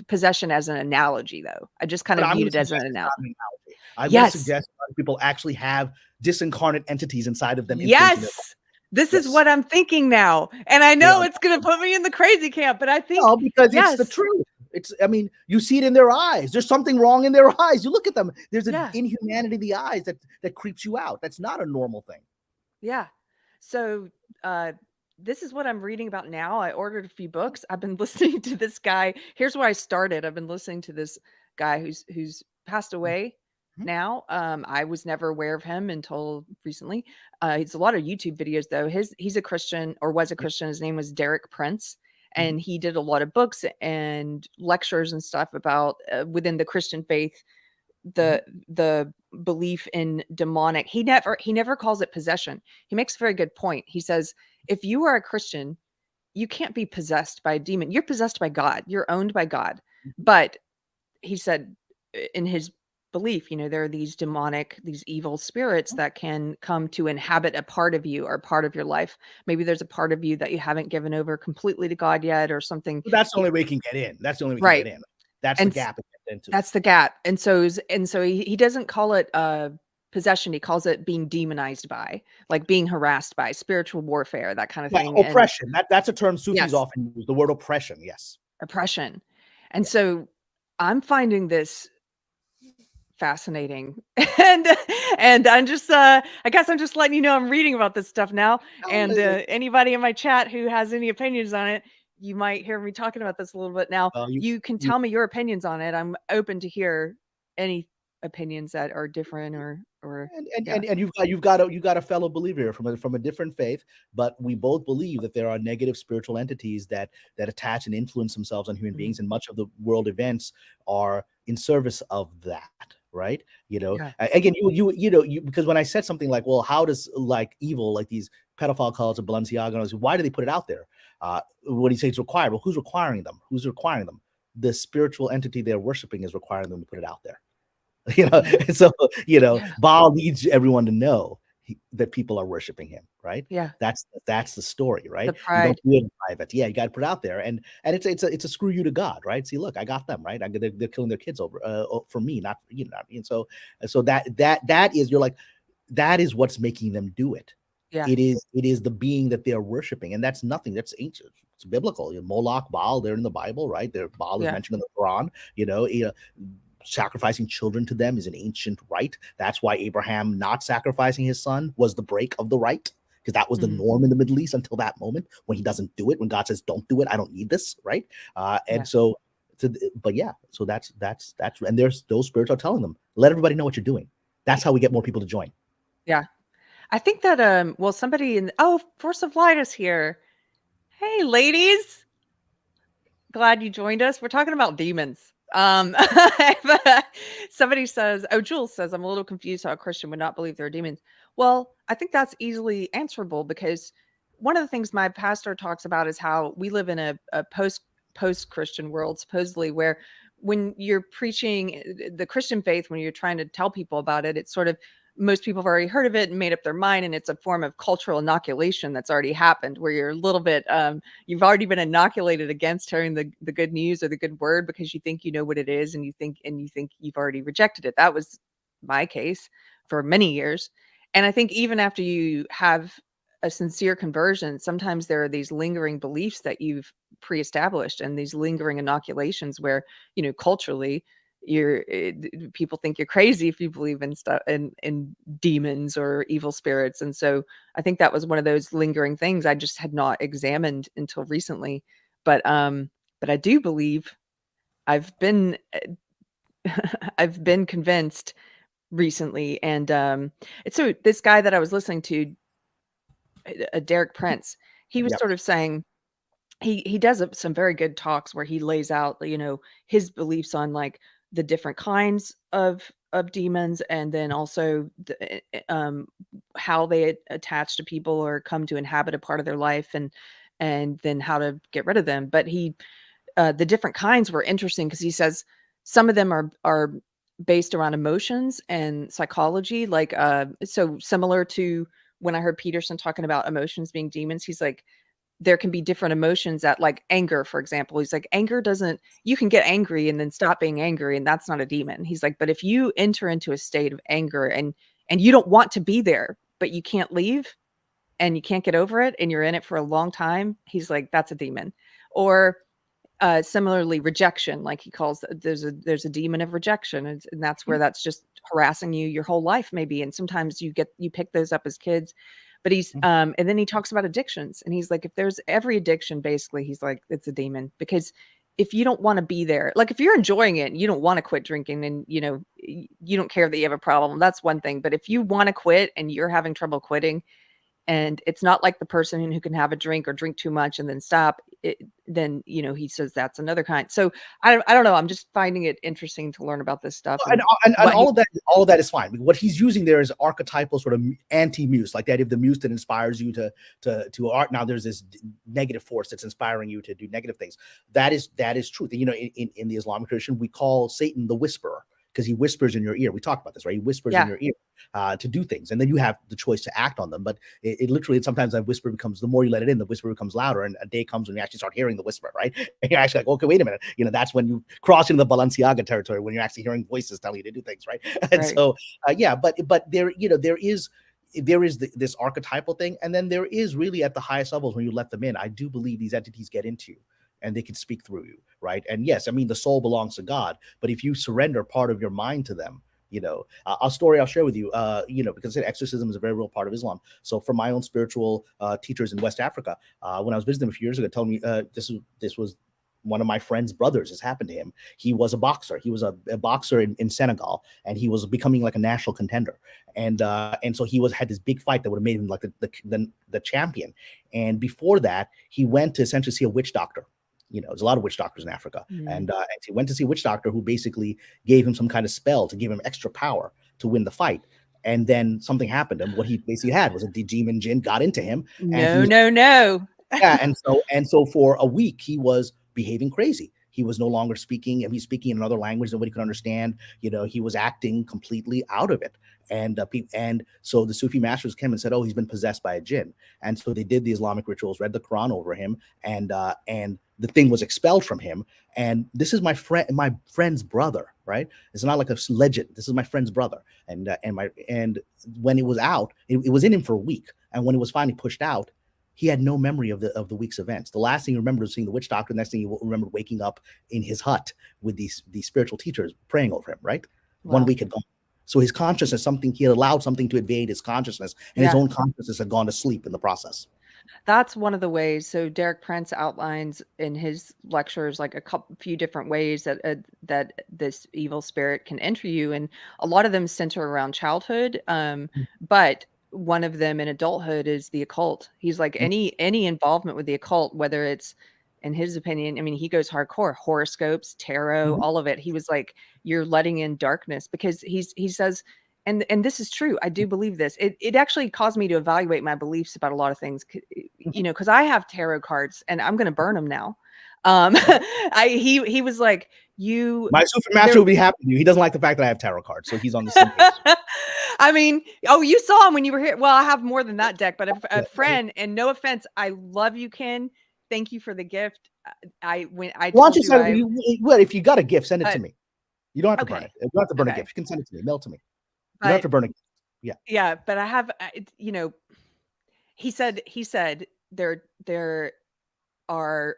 possession as an analogy, though. I just kind But of I'm viewed going to it as suggest an it's not analogy. an analogy. I'm going to Yes. suggest a lot of people actually have disincarnate entities inside of them influencing their life. Yes. This is Yes, what I'm thinking now. And I they know are. it's gonna put me in the crazy camp, but I think, No, because it's the yes. truth. I mean, you see it in their eyes. There's something wrong in their eyes. You look at them. There's an Yeah. inhumanity in the eyes that creeps you out. That's not a normal thing. Yeah. So, this is what I'm reading about now. I ordered a few books. I've been listening to this guy. Here's where I started. I've been listening to this guy who's passed away Mhm. now. I was never aware of him until recently. It's a lot of YouTube videos though. He's a Christian, or was a Christian. His name was Derek Prince, Mhm. and he did a lot of books and lectures and stuff about within the Christian faith, Mhm. the belief in demonic. He never calls it possession. He makes a very good point. He says, if you are a Christian, you can't be possessed by a demon. You're possessed by God. You're owned by God. Mhm. But he said, in his belief, there are these demonic, these evil spirits that can come to inhabit a part of you or part of your life. Maybe there's a part of you that you haven't given over completely to God yet, or something. But that's the only way we can get in. That's the only way we can Right. get in. That's the And gap it gets into. that's the gap. And so he doesn't call it possession. He calls it being demonized by, like being harassed by, spiritual warfare, that kind of Yeah, thing. And oppression. That's a term Sufis yes, often use. The word oppression. Yes. oppression. And Yes. so I'm finding this fascinating. and and I'm just I guess I'm just letting you know I'm reading about this stuff now. And anybody in my chat who has any opinions on it, you might hear me talking about this a little bit now. You can tell me your opinions on it. I'm open to hear any opinions that are different or and you've got a fellow believer here from a different faith, but we both believe that there are negative spiritual entities that attach and influence themselves on human beings, and much of the world events are in service of that, right? Again, because when I said something like, well, how does like evil, like these pedophile cults of Balenciaga, why do they put it out there? What he says it's required. Well, who's requiring them? The spiritual entity they're worshiping is requiring them to put it out there. So Baal needs everyone to know that people are worshiping him, right? Yeah, that's the story, right? The pride. You don't do it in private. Yeah, you got to put it out there, and it's a screw you to God, right? See, look, I got them, right? They're killing their kids over for me, not for you, not. And so that is, you're like, that is what's making them do it. Yeah. It is the being that they're worshiping, and that's nothing. That's ancient. It's biblical. Moloch, Baal, they're in the Bible, right? Baal is mentioned in the Quran. Sacrificing children to them is an ancient rite. That's why Abraham not sacrificing his son was the break of the rite, because that was the norm in the Middle East until that moment when he doesn't do it, when God says, don't do it, I don't need this, right? So that's and there's those spirits are telling them, let everybody know what you're doing. That's how we get more people to join. Yeah. I think that somebody Force of Light is here. Hey ladies. Glad you joined us. We're talking about demons. Somebody says, Jules says, I'm a little confused how a Christian would not believe there are demons. Well, I think that's easily answerable, because one of the things my pastor talks about is how we live in a post-Christian world, supposedly, where when you're preaching the Christian faith, when you're trying to tell people about it, it's sort of, most people have already heard of it and made up their mind, and it's a form of cultural inoculation that's already happened, where you're a little bit you've already been inoculated against hearing the good news or the good word, because you think you know what it is, and you think you've already rejected it. That was my case for many years. And I think even after you have a sincere conversion, sometimes there are these lingering beliefs that you've pre-established, and these lingering inoculations where, culturally, people think you're crazy if you believe in stuff, in demons or evil spirits. And so I think that was one of those lingering things I just had not examined until recently. But I do believe I've been I've been convinced recently. And so this guy that I was listening to, Derek Prince, he was sort of saying, he does some very good talks where he lays out, his beliefs on like the different kinds of demons, and then also how they attach to people or come to inhabit a part of their life, and then how to get rid of them. But the different kinds were interesting, because he says some of them are based around emotions and psychology, like so similar to when I heard Peterson talking about emotions being demons. He's like, there can be different emotions, that like anger, for example. He's like, you can get angry and then stop being angry, and that's not a demon. He's like, but if you enter into a state of anger and you don't want to be there, but you can't leave and you can't get over it, and you're in it for a long time, he's like, that's a demon. Or similarly, rejection, like he calls, there's a demon of rejection, and that's where that's just harassing you your whole life, maybe. And sometimes you pick those up as kids. But he's and then he talks about addictions, and he's like, if there's every addiction, basically, he's like, it's a demon. Because if you don't want to be there, like if you're enjoying it and you don't want to quit drinking, and you don't care that you have a problem, that's one thing. But if you want to quit and you're having trouble quitting, and it's not like the person who can have a drink or drink too much and then stop it, then he says that's another kind. So I don't know, I'm just finding it interesting to learn about this stuff. And all of that is fine. What he's using there is archetypal sort of anti-muse, like that, if the muse that inspires you to art, now there's this negative force that's inspiring you to do negative things. That is truth. In the Islamic tradition, we call Satan the whisperer, because he whispers in your ear. We talked about this, right? He whispers in your ear to do things, and then you have the choice to act on them. But it literally, sometimes that whisper becomes, the more you let it in, the whisper becomes louder, and a day comes when you actually start hearing the whisper, right? And you're actually like, okay, wait a minute. That's when you cross into the Balenciaga territory, when you're actually hearing voices telling you to do things, right? And so, but there, there is this archetypal thing, and then there is really at the highest levels, when you let them in, I do believe these entities get into you, and they can speak through you, right? And yes, I mean, the soul belongs to God, but if you surrender part of your mind to them, A story I'll share with you, because exorcism is a very real part of Islam. So from my own spiritual teachers in West Africa, when I was visiting them a few years ago, told me this was one of my friend's brothers. This happened to him. He was a boxer. He was a boxer in Senegal, and he was becoming like a national contender. And so he had this big fight that would have made him like the champion. And before that, he went to essentially see a witch doctor. There's a lot of witch doctors in Africa, and he went to see a witch doctor who basically gave him some kind of spell to give him extra power to win the fight. And then something happened, and what he basically had was a demon Jinn got into him. No. Yeah, and so for a week he was behaving crazy. He was no longer speaking, and he's speaking in another language nobody could understand. He was acting completely out of it. And so the Sufi masters came and said, "Oh, he's been possessed by a jinn." And so they did the Islamic rituals, read the Quran over him, and the thing was expelled from him. And this is my friend's brother, right? It's not like a legend. This is my friend's brother. And when it was out, it was in him for a week. And when it was finally pushed out, he had no memory of the week's events. The last thing he remembered was seeing the witch doctor. The next thing he remembered waking up in his hut with these spiritual teachers praying over him, right? Wow. 1 week had gone. So his consciousness, he had allowed something to invade his consciousness, and his own consciousness had gone to sleep in the process. That's one of the ways. So Derek Prince outlines in his lectures like few different ways that this evil spirit can enter you, and a lot of them center around childhood. But one of them in adulthood is the occult. He's like any involvement with the occult, whether it's, in his opinion, I mean, he goes hardcore, horoscopes, tarot, all of it. He was like, you're letting in darkness, because he says, and this is true, I do believe this. It actually caused me to evaluate my beliefs about a lot of things, because I have tarot cards and I'm going to burn them now. He was like, my Sufi master will be happy with you. He doesn't like the fact that I have tarot cards, so he's on the same page. I mean, you saw him when you were here. Well, I have more than that deck, but a friend, and no offense, I love you, Ken. Thank you for the gift. If you got a gift, send it to me. You don't have to burn it. You don't have to burn a gift. You can send it to me. Mail it to me. You don't have to burn a gift. Yeah. Yeah, but I have, he said there are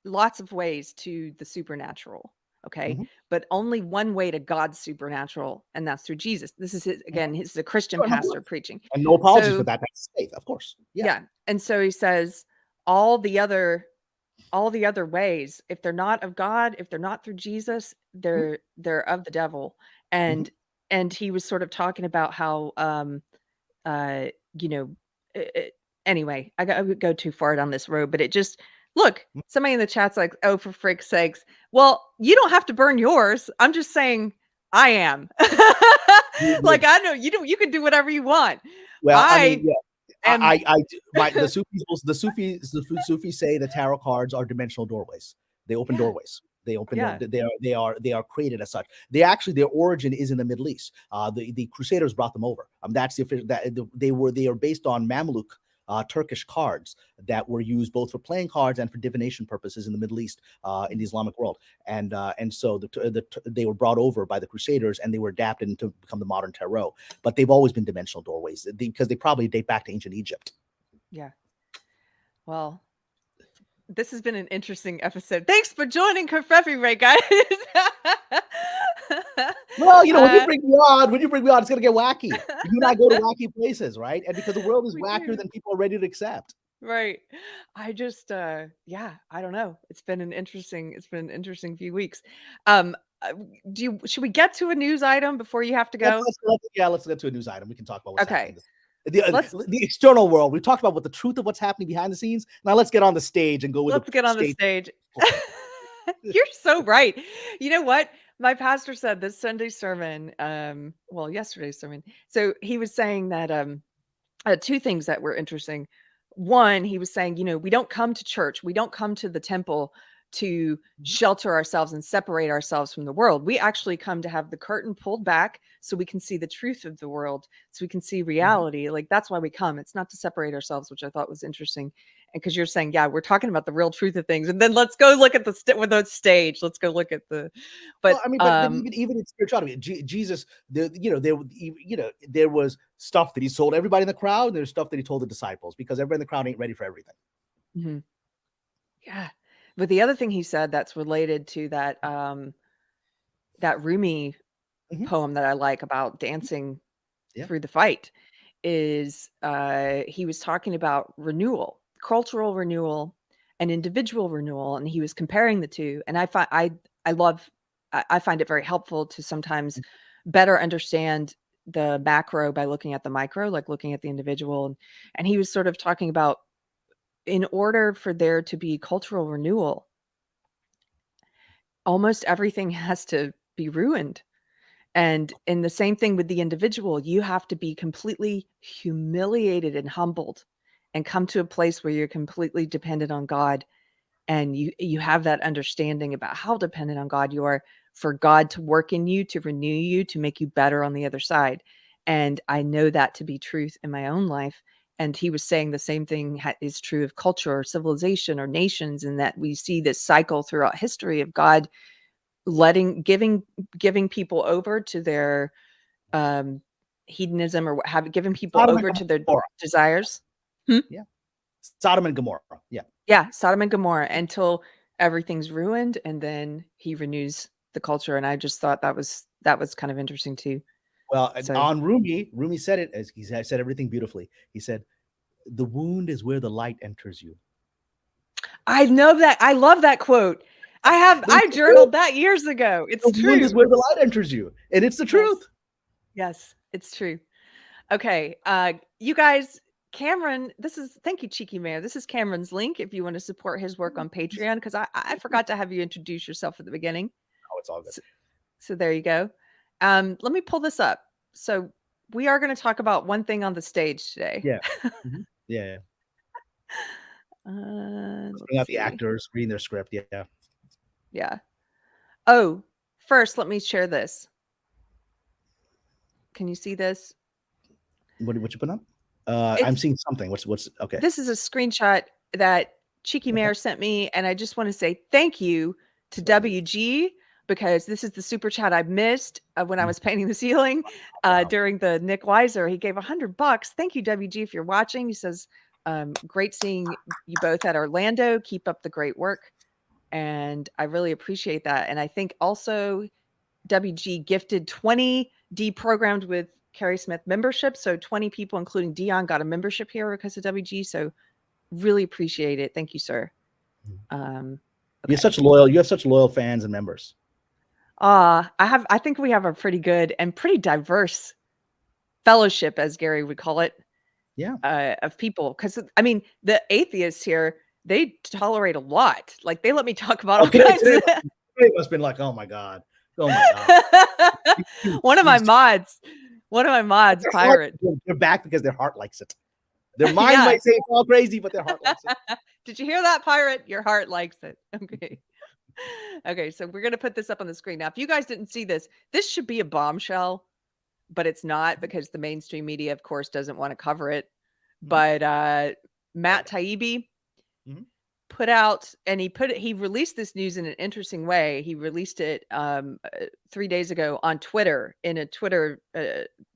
lots of ways to the supernatural. Okay. But only one way to God's supernatural, and that's through Jesus. This is he's a Christian pastor preaching. And no apologies for that. That's faith, of course. Yeah. And so he says all the other ways, if they're not of God, if they're not through Jesus, they're of the devil. And he was sort of talking about how anyway, I would go too far down this road, but it just, look, somebody in the chat's like, "Oh, for frick's sakes." Well, you don't have to burn yours. I'm just saying I am. Like, I know you can do whatever you want. Well, the Sufis say the tarot cards are dimensional doorways. They open doorways. They open. They are created as such. Their origin is in the Middle East. The Crusaders brought them over. They are based on Mamluk Turkish cards that were used both for playing cards and for divination purposes in the Middle East, in the Islamic world. And so they were brought over by the Crusaders, and they were adapted to become the modern tarot. But they've always been dimensional doorways because they probably date back to ancient Egypt. Yeah. Well, this has been an interesting episode. Thanks for joining Kerfefe, right, guys? Well, when you bring me on, it's gonna get wacky. You and I go to wacky places, right? And because the world is wackier than people are ready to accept. Right. I just I don't know. It's been an interesting few weeks. Should we get to a news item before you have to go? Let's get to a news item. We can talk about what's happening. The external world. We talked about the truth of what's happening behind the scenes. Now let's get on the stage and go with Let's get on the stage. You're so right. You know what? My pastor said this Sunday sermon, yesterday's sermon. So he was saying that two things that were interesting. One, he was saying, we don't come to church. We don't come to the temple to shelter ourselves and separate ourselves from the world. We actually come to have the curtain pulled back so we can see the truth of the world, so we can see reality. Like, that's why we come. It's not to separate ourselves, which I thought was interesting. And because you're saying, we're talking about the real truth of things, and then let's go look at the stage. Let's go look at the. But even in spirituality, Jesus, there was stuff that he told everybody in the crowd. And there's stuff that he told the disciples, because everybody in the crowd ain't ready for everything. Mm-hmm. Yeah. But the other thing he said that's related to that, that Rumi poem that I like about dancing Yeah. through the fight is he was talking about renewal, cultural renewal and individual renewal, and he was comparing the two. And I find I find it very helpful to sometimes better understand the macro by looking at the micro, like looking at the individual. And he was sort of talking about, in order for there to be cultural renewal, almost everything has to be ruined. And in the same thing with the individual, you have to be completely humiliated and humbled and come to a place where you're completely dependent on God. And you have that understanding about how dependent on God you are, for God to work in you, to renew you, to make you better on the other side. And I know that to be truth in my own life. And he was saying the same thing is true of culture or civilization or nations, and that we see this cycle throughout history of God giving people over to their hedonism, or giving people Sodom over and to their Gomorrah. desires. Yeah. Sodom and Gomorrah. Yeah. Yeah, Sodom and Gomorrah, until everything's ruined, and then he renews the culture. And I just thought that was kind of interesting too. Well, So on Rumi said it, as he said everything beautifully. He said, "The wound is where the light enters you." I know that. I love that quote. I journaled that years ago. It's The wound is true. where the light enters you, and it's the truth. Yes, it's true. Okay, you guys, Kamran, thank you, Cheeky Mayor. This is Kamran's link if you want to support his work on Patreon, because I forgot to have you introduce yourself at the beginning. Oh, it's all good. So there you go. Let me pull this up. So we are going to talk about one thing on the stage today. Yeah. Yeah. Bring out the actors, reading their script. Yeah. Yeah. Oh, first, let me share this. Can you see this? What you put up? I'm seeing something. What's okay? This is a screenshot that Cheeky Mayor sent me, and I just want to say thank you to WG, because this is the super chat I missed when I was painting the ceiling during the Nick Weiser. He gave $100. Thank you, WG, if you're watching. He says, great seeing you both at Orlando. Keep up the great work. And I really appreciate that. And I think also WG gifted 20 Deprogrammed with Carrie Smith membership. So 20 people, including Dion, got a membership here because of WG. So really appreciate it. Thank you, sir. Okay. You have such loyal fans and members. I think we have a pretty good and pretty diverse fellowship, as Gary would call it. Yeah. Of people. Because I mean, the atheists here, they tolerate a lot. Like, they let me talk about all kinds of It must have been like, oh my God. One of my mods, Pirate. They're back because their heart likes it. Their mind might say it's all crazy, but their heart likes it. Did you hear that, Pirate? Your heart likes it. Okay. Okay, so we're going to put this up on the screen. Now, if you guys didn't see this should be a bombshell, but it's not, because the mainstream media, of course, doesn't want to cover it. But Matt Taibbi put out, and he released this news in an interesting way. He released it 3 days ago on Twitter, in a Twitter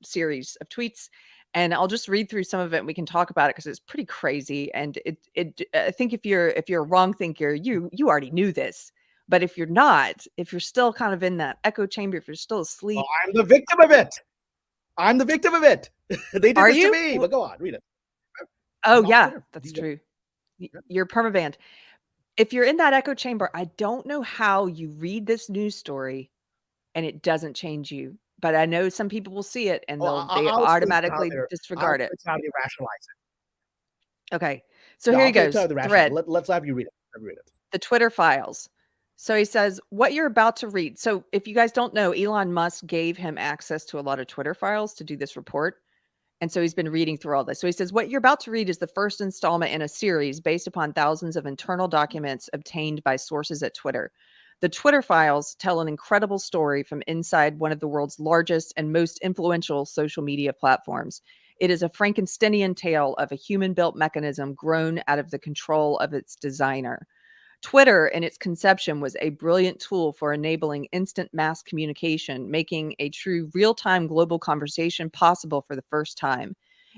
series of tweets. And I'll just read through some of it and we can talk about it, because it's pretty crazy. And I think if you're a wrong thinker, you already knew this. But if you're not, if you're still kind of in that echo chamber, if you're still asleep. Oh, I'm the victim of it. They did this to me. But go on, read it. Oh, yeah, that's true. You're permabanned. If you're in that echo chamber, I don't know how you read this news story and it doesn't change you. But I know some people will see it and they automatically disregard it. How they rationalize it. Okay. So here he goes. Thread. Let's have you read it. The Twitter files. So he says, what you're about to read. So if you guys don't know, Elon Musk gave him access to a lot of Twitter files to do this report. And so he's been reading through all this. So he says, what you're about to read is the first installment in a series based upon thousands of internal documents obtained by sources at Twitter. The Twitter files tell an incredible story from inside one of the world's largest and most influential social media platforms. It is a Frankensteinian tale of a human-built mechanism grown out of the control of its designer. Twitter, in its conception, was a brilliant tool for enabling instant mass communication, making a true real-time global conversation possible for the first time.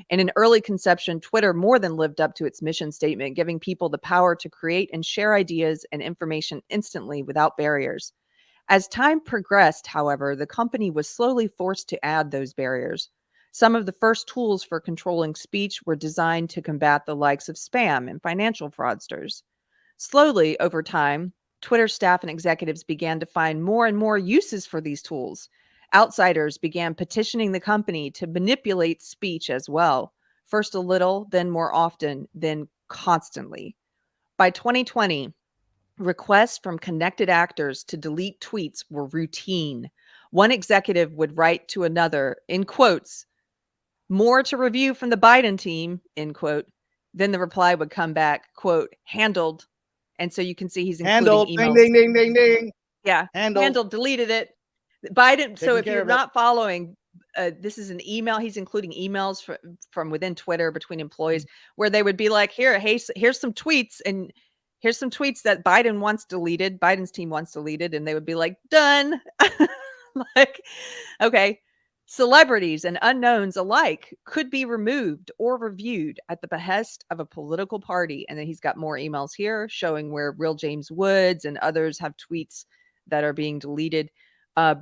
In an early conception, Twitter more than lived up to its mission statement, giving people the power to create and share ideas and information instantly without barriers. As time progressed, however, the company was slowly forced to add those barriers. Some of the first tools for controlling speech were designed to combat the likes of spam and financial fraudsters. Slowly, over time, Twitter staff and executives began to find more and more uses for these tools. Outsiders began petitioning the company to manipulate speech as well, first a little, then more often, then constantly. By 2020, requests from connected actors to delete tweets were routine. One executive would write to another, in quotes, more to review from the Biden team, end quote. Then the reply would come back, quote, handled. And so you can see he's including Handled. Ding, emails. ding, ding, ding, ding. Yeah, Handled. deleted it. Biden. So Taking if care you're of it. not following, this is an email. He's including emails from within Twitter between employees where they would be like, here, hey, here's some tweets, and here's some tweets that Biden wants deleted. Biden's team wants deleted, and they would be like, done. Like, okay. Celebrities and unknowns alike could be removed or reviewed at the behest of a political party. And then he's got more emails here showing where Real James Woods and others have tweets that are being deleted.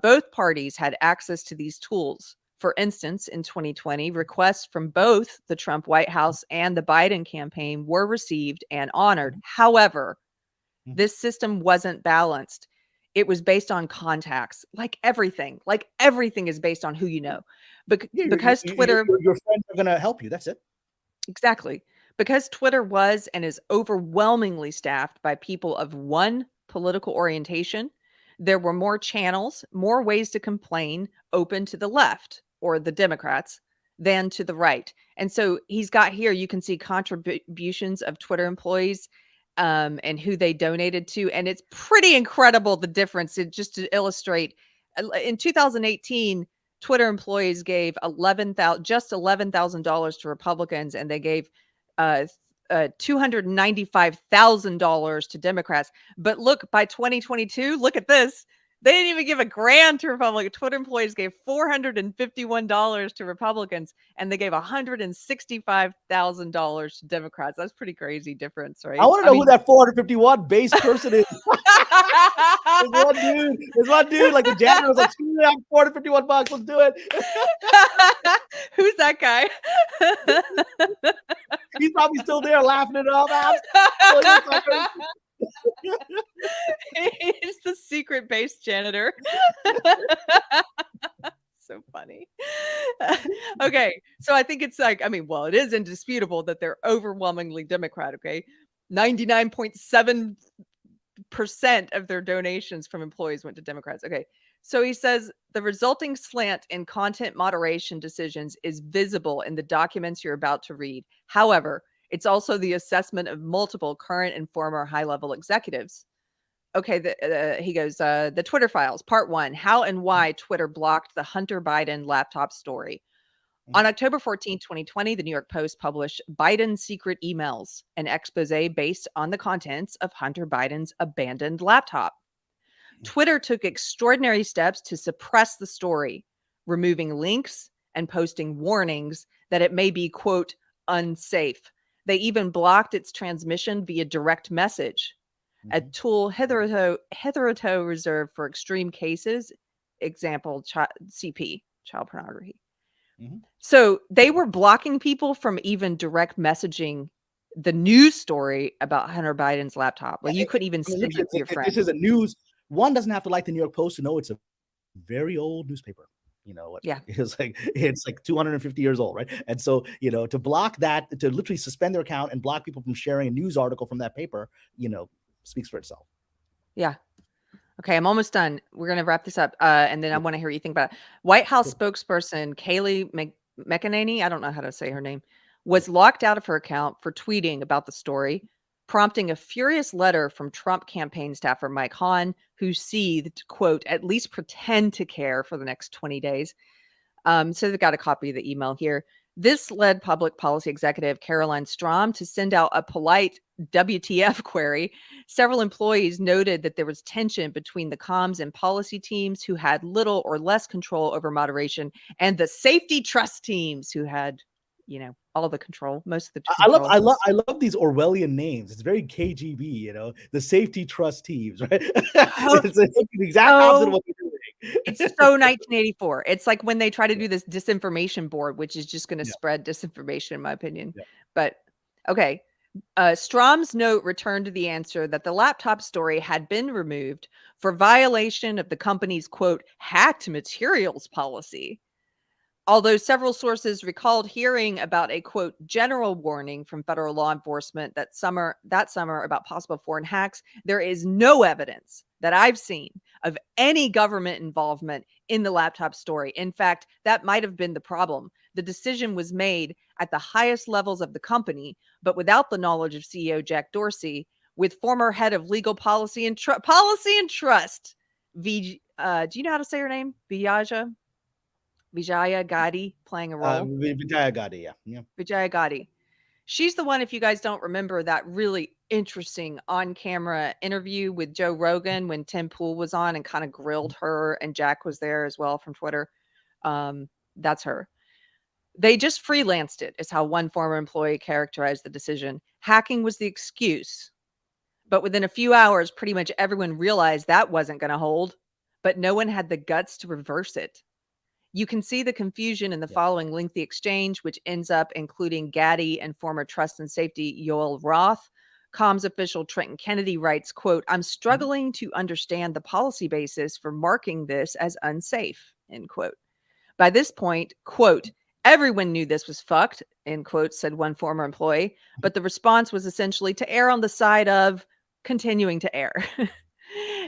Both parties had access to these tools. For instance, in 2020, requests from both the Trump White House and the Biden campaign were received and honored. However, this system wasn't balanced. It was based on contacts, like everything. Like everything is based on who you know. Because Twitter, your friends are going to help you. That's it. exactly. Because Twitter was and is overwhelmingly staffed by people of one political orientation, there were more channels, more ways to complain open to the left or the Democrats than to the right. And so he's got here, you can see contributions of Twitter employees and who they donated to. And it's pretty incredible, the difference. Just to illustrate, in 2018, Twitter employees gave $11,000 to Republicans, and they gave $295,000 to Democrats. But look, by 2022, look at this. They didn't even give a grand to Republicans. Twitter employees gave $451 to Republicans, and they gave $165,000 to Democrats. That's pretty crazy difference, right? I want to know who that 451 base person is. There's one dude, like the janitor was like, $451, let's do it. Who's that guy? He's probably still there laughing it off. He's the secret base janitor. So funny. Okay, so I think it's like, I mean, well, it is indisputable that they're overwhelmingly Democrat. Okay, 99.7% of their donations from employees went to Democrats. Okay, so he says the resulting slant in content moderation decisions is visible in the documents you're about to read. However, it's also the assessment of multiple current and former high-level executives. Okay, he goes, the Twitter files, part 1, how and why Twitter blocked the Hunter Biden laptop story. On October 14, 2020, the New York Post published Biden's secret emails, an expose based on the contents of Hunter Biden's abandoned laptop. Twitter took extraordinary steps to suppress the story, removing links and posting warnings that it may be, quote, unsafe. They even blocked its transmission via direct message, a tool hitherto reserved for extreme cases, example, CP, child pornography. So they were blocking people from even direct messaging the news story about Hunter Biden's laptop. Like you couldn't even send it to your friend. This is a news. One doesn't have to like the New York Post to know it's a very old newspaper. You know, it's like 250 years old, right? And so, you know, to block that, to literally suspend their account and block people from sharing a news article from that paper, you know, speaks for itself. Yeah. Okay, I'm almost done. We're going to wrap this up, and then I want to hear what you think about it. White House spokesperson Kayleigh McEnany, I don't know how to say her name, was locked out of her account for tweeting about the story, prompting a furious letter from Trump campaign staffer Mike Hahn, who seethed, quote, at least pretend to care for the next 20 days. So they've got a copy of the email here. This led public policy executive Caroline Strom to send out a polite WTF query. Several employees noted that there was tension between the comms and policy teams who had little or less control over moderation and the safety trust teams who had all the control, most of the I love, control. I love, I love these Orwellian names. It's very KGB, the safety trustees, right? It's the exact opposite of what they're doing. It's so 1984. It's like when they try to do this disinformation board, which is just going to Yeah. spread disinformation, in my opinion. Yeah. But okay. Strom's note returned to the answer that the laptop story had been removed for violation of the company's, quote, hacked materials policy. Although several sources recalled hearing about a, quote, general warning from federal law enforcement that summer about possible foreign hacks, there is no evidence that I've seen of any government involvement in the laptop story. In fact, that might have been the problem. The decision was made at the highest levels of the company, but without the knowledge of CEO Jack Dorsey, with former head of legal policy and trust, do you know how to say her name? Vijaya Gadi playing a role. Vijaya Gadi, yeah. Vijaya Gadi. She's the one, if you guys don't remember, that really interesting on-camera interview with Joe Rogan when Tim Pool was on and kind of grilled her, and Jack was there as well from Twitter. That's her. They just freelanced it, is how one former employee characterized the decision. Hacking was the excuse. But within a few hours, pretty much everyone realized that wasn't going to hold, but no one had the guts to reverse it. You can see the confusion in the following lengthy exchange, which ends up including Gaddy and former Trust and Safety Yoel Roth. Comms official Trenton Kennedy writes, quote, I'm struggling to understand the policy basis for marking this as unsafe, end quote. By this point, quote, everyone knew this was fucked, end quote, said one former employee. But the response was essentially to err on the side of continuing to err.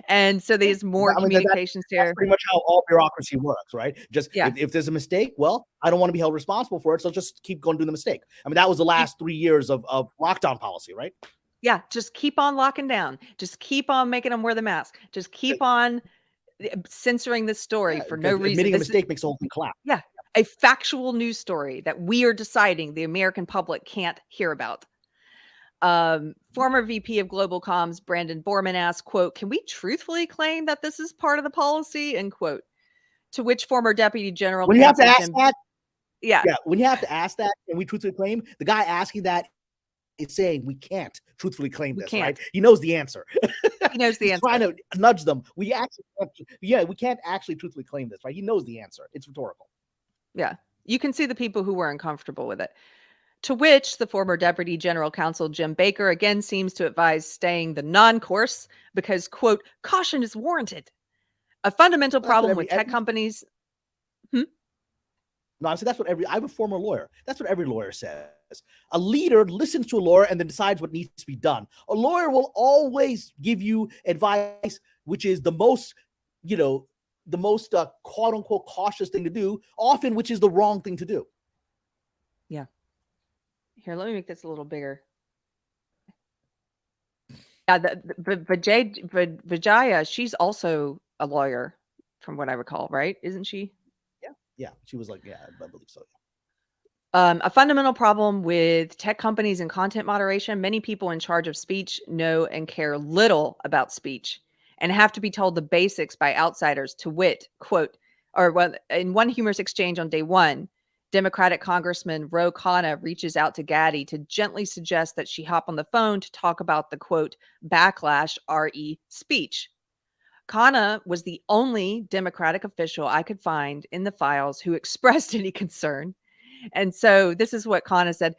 And so there's more communications here. That's pretty much how all bureaucracy works, right? Just if there's a mistake, well, I don't want to be held responsible for it, so just keep going to do the mistake. I mean, that was the last 3 years of lockdown policy, right? Yeah, just keep on locking down. Just keep on making them wear the mask. Just keep on censoring this story for no reason. Admitting a mistake makes the whole thing collapse. Yeah, a factual news story that we are deciding the American public can't hear about. Former VP of Global Comms, Brandon Borman asked, quote, can we truthfully claim that this is part of the policy, end quote. To which former Deputy General when you have to ask that, when you have to ask that, can we truthfully claim? The guy asking that is saying we can't truthfully claim this, right? He knows the answer. He knows the answer. Trying to nudge them. We can't actually truthfully claim this, right? He knows the answer. It's rhetorical. Yeah, you can see the people who were uncomfortable with it. To which the former Deputy General Counsel Jim Baker again seems to advise staying the non-course because, quote, caution is warranted. A fundamental problem with tech companies. No, I'm saying that's what I'm a former lawyer. That's what every lawyer says. A leader listens to a lawyer and then decides what needs to be done. A lawyer will always give you advice, which is the most, quote unquote cautious thing to do, often which is the wrong thing to do. Yeah. Here, let me make this a little bigger. Yeah, Vijaya, she's also a lawyer, from what I recall, right? Isn't she? Yeah, she was like, I believe so. A fundamental problem with tech companies and content moderation, many people in charge of speech know and care little about speech and have to be told the basics by outsiders, to wit, quote, in one humorous exchange on day one, Democratic Congressman Ro Khanna reaches out to Gaddy to gently suggest that she hop on the phone to talk about the, quote, backlash RE speech. Khanna was the only Democratic official I could find in the files who expressed any concern. And so this is what Khanna said,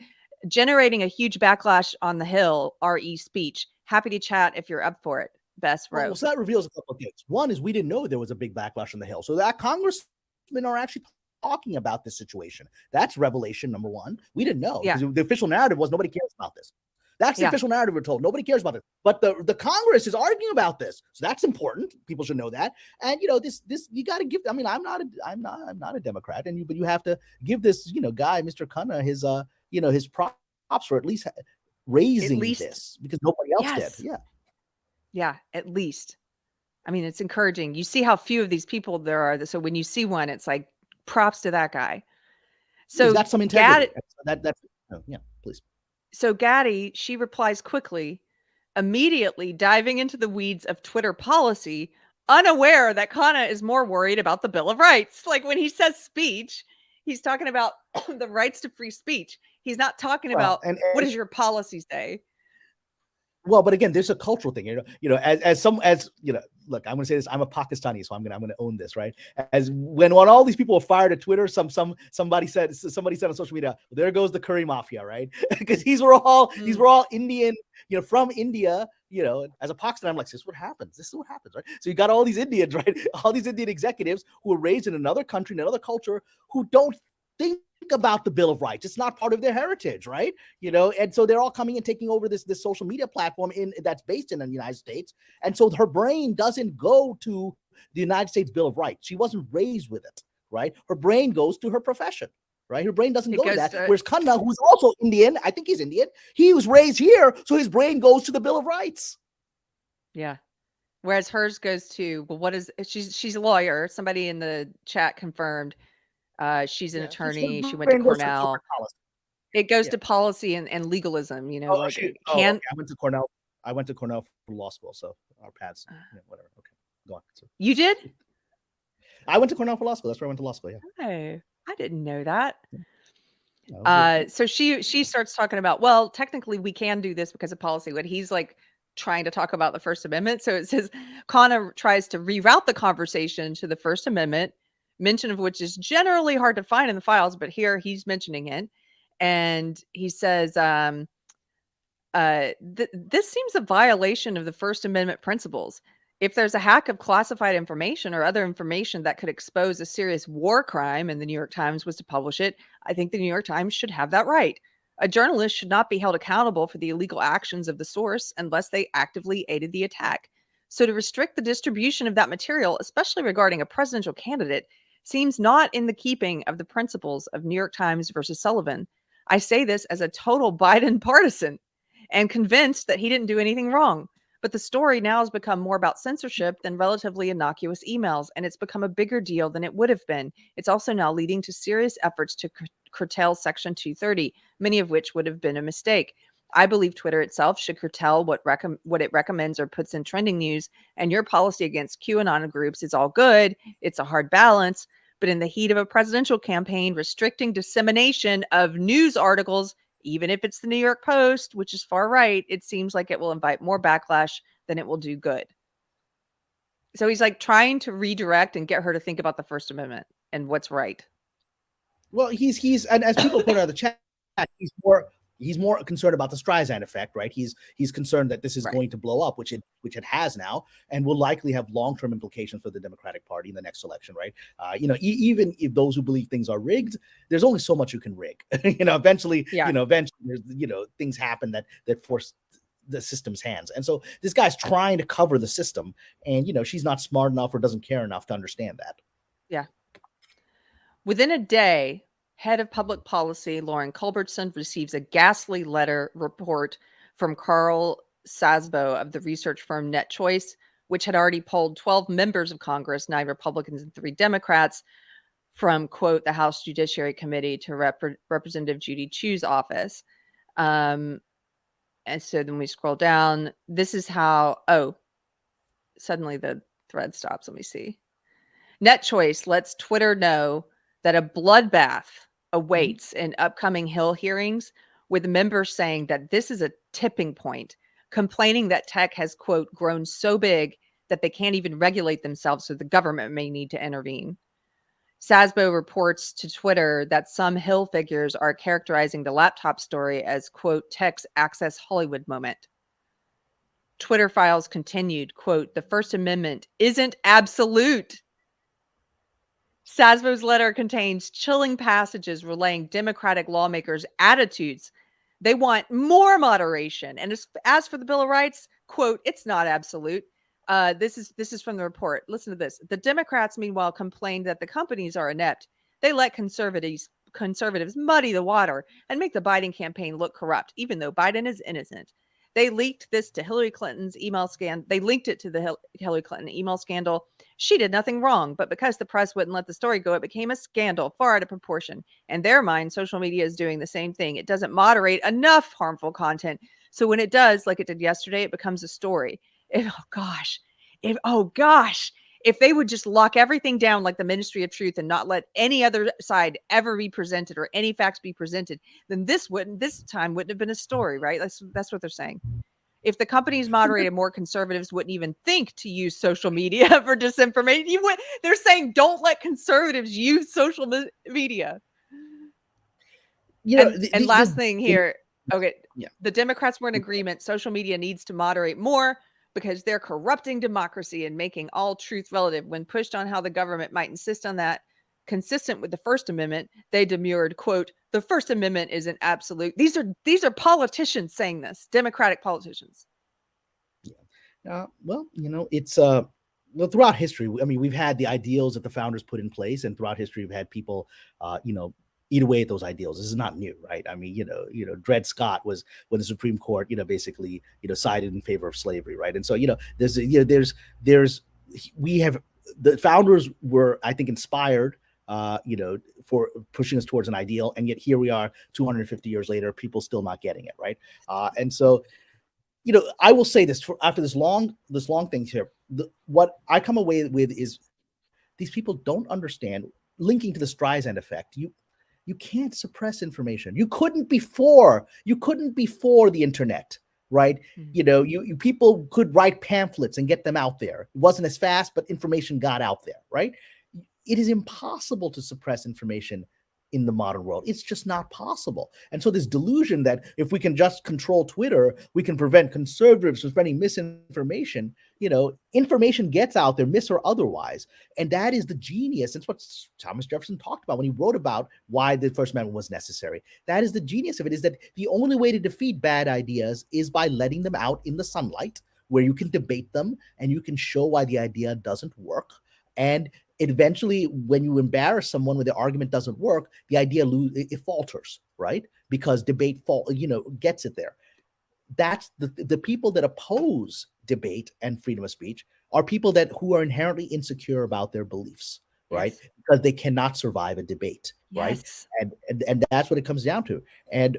generating a huge backlash on the Hill, RE speech. Happy to chat if you're up for it. Best wrote. Well, so that reveals a couple of things. One is we didn't know there was a big backlash on the Hill. So that congressmen are actually talking about this situation. That's revelation number one. We didn't know. Yeah. The official narrative was nobody cares about this. That's the official narrative we're told. Nobody cares about it. But the Congress is arguing about this. So that's important. People should know that. And this you got to give. I mean, I'm not a Democrat, but you have to give this guy, Mr. Khanna, his props for at least raising this because nobody else did. Yeah. Yeah, at least. I mean, it's encouraging. You see how few of these people there are. So when you see one, it's like props to that guy. So he's got some integrity. Please. So Gaddy, she replies quickly, immediately diving into the weeds of Twitter policy, unaware that Khanna is more worried about the Bill of Rights. Like when he says speech, He's talking about the rights to free speech. He's not talking Well, about what does your policy say. Well, but again, there's a cultural thing, as look, I'm going to say this. I'm a Pakistani, so I'm going to own this, right? As when all these people were fired at Twitter, somebody said on social media, there goes the curry mafia, right? Because these were all Indian, from India. As a Pakistan, I'm like, this is what happens. This is what happens, right? So you got all these Indians, right? All these Indian executives who were raised in another country, in another culture, who don't think about the Bill of Rights. It's not part of their heritage, right? And so they're all coming and taking over this social media platform that's based in the United States. And so her brain doesn't go to the United States Bill of Rights. She wasn't raised with it, right? Her brain goes to her profession, right? Her brain doesn't go to that. Whereas Khanna, who's also Indian, I think he's Indian, he was raised here, so his brain goes to the Bill of Rights. Yeah. Whereas hers goes to, well, what is, she's a lawyer. Somebody in the chat confirmed. She's an attorney. She went to Cornell. It goes to policy and legalism, okay. I went to Cornell. I went to Cornell for law school, so our paths, whatever. Okay, go on. So, you did? I went to Cornell for law school. That's where I went to law school. Yeah. Oh, I didn't know that. So she starts talking about, well, technically we can do this because of policy. What he's like trying to talk about the First Amendment. So it says Khanna tries to reroute the conversation to the First Amendment, mention of which is generally hard to find in the files, but here he's mentioning it. And he says, this seems a violation of the First Amendment principles. If there's a hack of classified information or other information that could expose a serious war crime and the New York Times was to publish it, I think the New York Times should have that right. A journalist should not be held accountable for the illegal actions of the source unless they actively aided the attack. So to restrict the distribution of that material, especially regarding a presidential candidate, seems not in the keeping of the principles of New York Times versus Sullivan. I say this as a total Biden partisan and convinced that he didn't do anything wrong. But the story now has become more about censorship than relatively innocuous emails, and it's become a bigger deal than it would have been. It's also now leading to serious efforts to curtail Section 230, many of which would have been a mistake. I believe Twitter itself should curtail what it recommends or puts in trending news, and your policy against QAnon groups is all good. It's a hard balance, but in the heat of a presidential campaign, restricting dissemination of news articles, even if it's the New York Post, which is far right, it seems like it will invite more backlash than it will do good. So he's like trying to redirect and get her to think about the First Amendment and what's right. Well, he's and as people put out the chat, he's more concerned about the Streisand effect, right? He's concerned that this is going to blow up, which it has now, and will likely have long-term implications for the Democratic Party in the next election, right? Even if those who believe things are rigged, there's only so much you can rig. Eventually, there's, things happen that force the system's hands, and so this guy's trying to cover the system, and she's not smart enough or doesn't care enough to understand that. Yeah. Within a day, Head of Public Policy Lauren Culbertson receives a ghastly letter report from Carl Sasbo of the research firm NetChoice, which had already polled 12 members of Congress, 9 Republicans and 3 Democrats, from, quote, the House Judiciary Committee to Representative Judy Chu's office. And so then we scroll down. This is how, suddenly the thread stops. Let me see. NetChoice lets Twitter know that a bloodbath awaits in upcoming Hill hearings, with members saying that this is a tipping point, complaining that tech has, quote, grown so big that they can't even regulate themselves, so the government may need to intervene. Sasbo reports to Twitter that some Hill figures are characterizing the laptop story as, quote, tech's Access Hollywood moment. Twitter files continued, quote, the First Amendment isn't absolute. Sasbo's letter contains chilling passages relaying Democratic lawmakers' attitudes. They want more moderation. And as for the Bill of Rights, quote, it's not absolute. This is from the report. Listen to this. The Democrats, meanwhile, complained that the companies are inept. They let conservatives muddy the water and make the Biden campaign look corrupt, even though Biden is innocent. They leaked this to Hillary Clinton's email scandal. They linked it to the Hillary Clinton email scandal. She did nothing wrong, but because the press wouldn't let the story go, it became a scandal far out of proportion. In their mind, social media is doing the same thing. It doesn't moderate enough harmful content. So when it does, like it did yesterday, it becomes a story. If if they would just lock everything down like the Ministry of Truth and not let any other side ever be presented or any facts be presented, then this time wouldn't have been a story, right? That's what they're saying. If the companies moderated more, conservatives wouldn't even think to use social media for disinformation. They're saying don't let conservatives use social media. You know, and last thing here, okay, yeah. The Democrats were in agreement. Social media needs to moderate more because they're corrupting democracy and making all truth relative. When pushed on how the government might insist on that, consistent with the First Amendment, they demurred, quote, "The First Amendment is an absolute." These are politicians saying this, Democratic politicians. Yeah. Well, you know, it's well, throughout history, I mean, we've had the ideals that the founders put in place, and throughout history, we've had people, you know, eat away at those ideals. This is not new, right? I mean, Dred Scott was when the Supreme Court, basically, sided in favor of slavery, right? And so, we have the founders were, I think, inspired, for pushing us towards an ideal, and yet here we are, 250 years later, people still not getting it, right? And so, I will say this after this long thing here. What I come away with is these people don't understand. Linking to the Streisand effect, you can't suppress information. You couldn't before the internet, right? Mm-hmm. You people could write pamphlets and get them out there. It wasn't as fast, but information got out there, right? It is impossible to suppress information in the modern world. It's just not possible. And so this delusion that if we can just control Twitter, we can prevent conservatives from spreading misinformation, information gets out there, mis or otherwise. And that is the genius. It's what Thomas Jefferson talked about when he wrote about why the First Amendment was necessary. That is the genius of it, is that the only way to defeat bad ideas is by letting them out in the sunlight, where you can debate them and you can show why the idea doesn't work. And eventually, when you embarrass someone when the argument doesn't work, the idea it falters, right? Because debate gets it there. That's the people that oppose debate and freedom of speech are people who are inherently insecure about their beliefs, right? Yes. Because they cannot survive a debate, yes. Right? And that's what it comes down to. And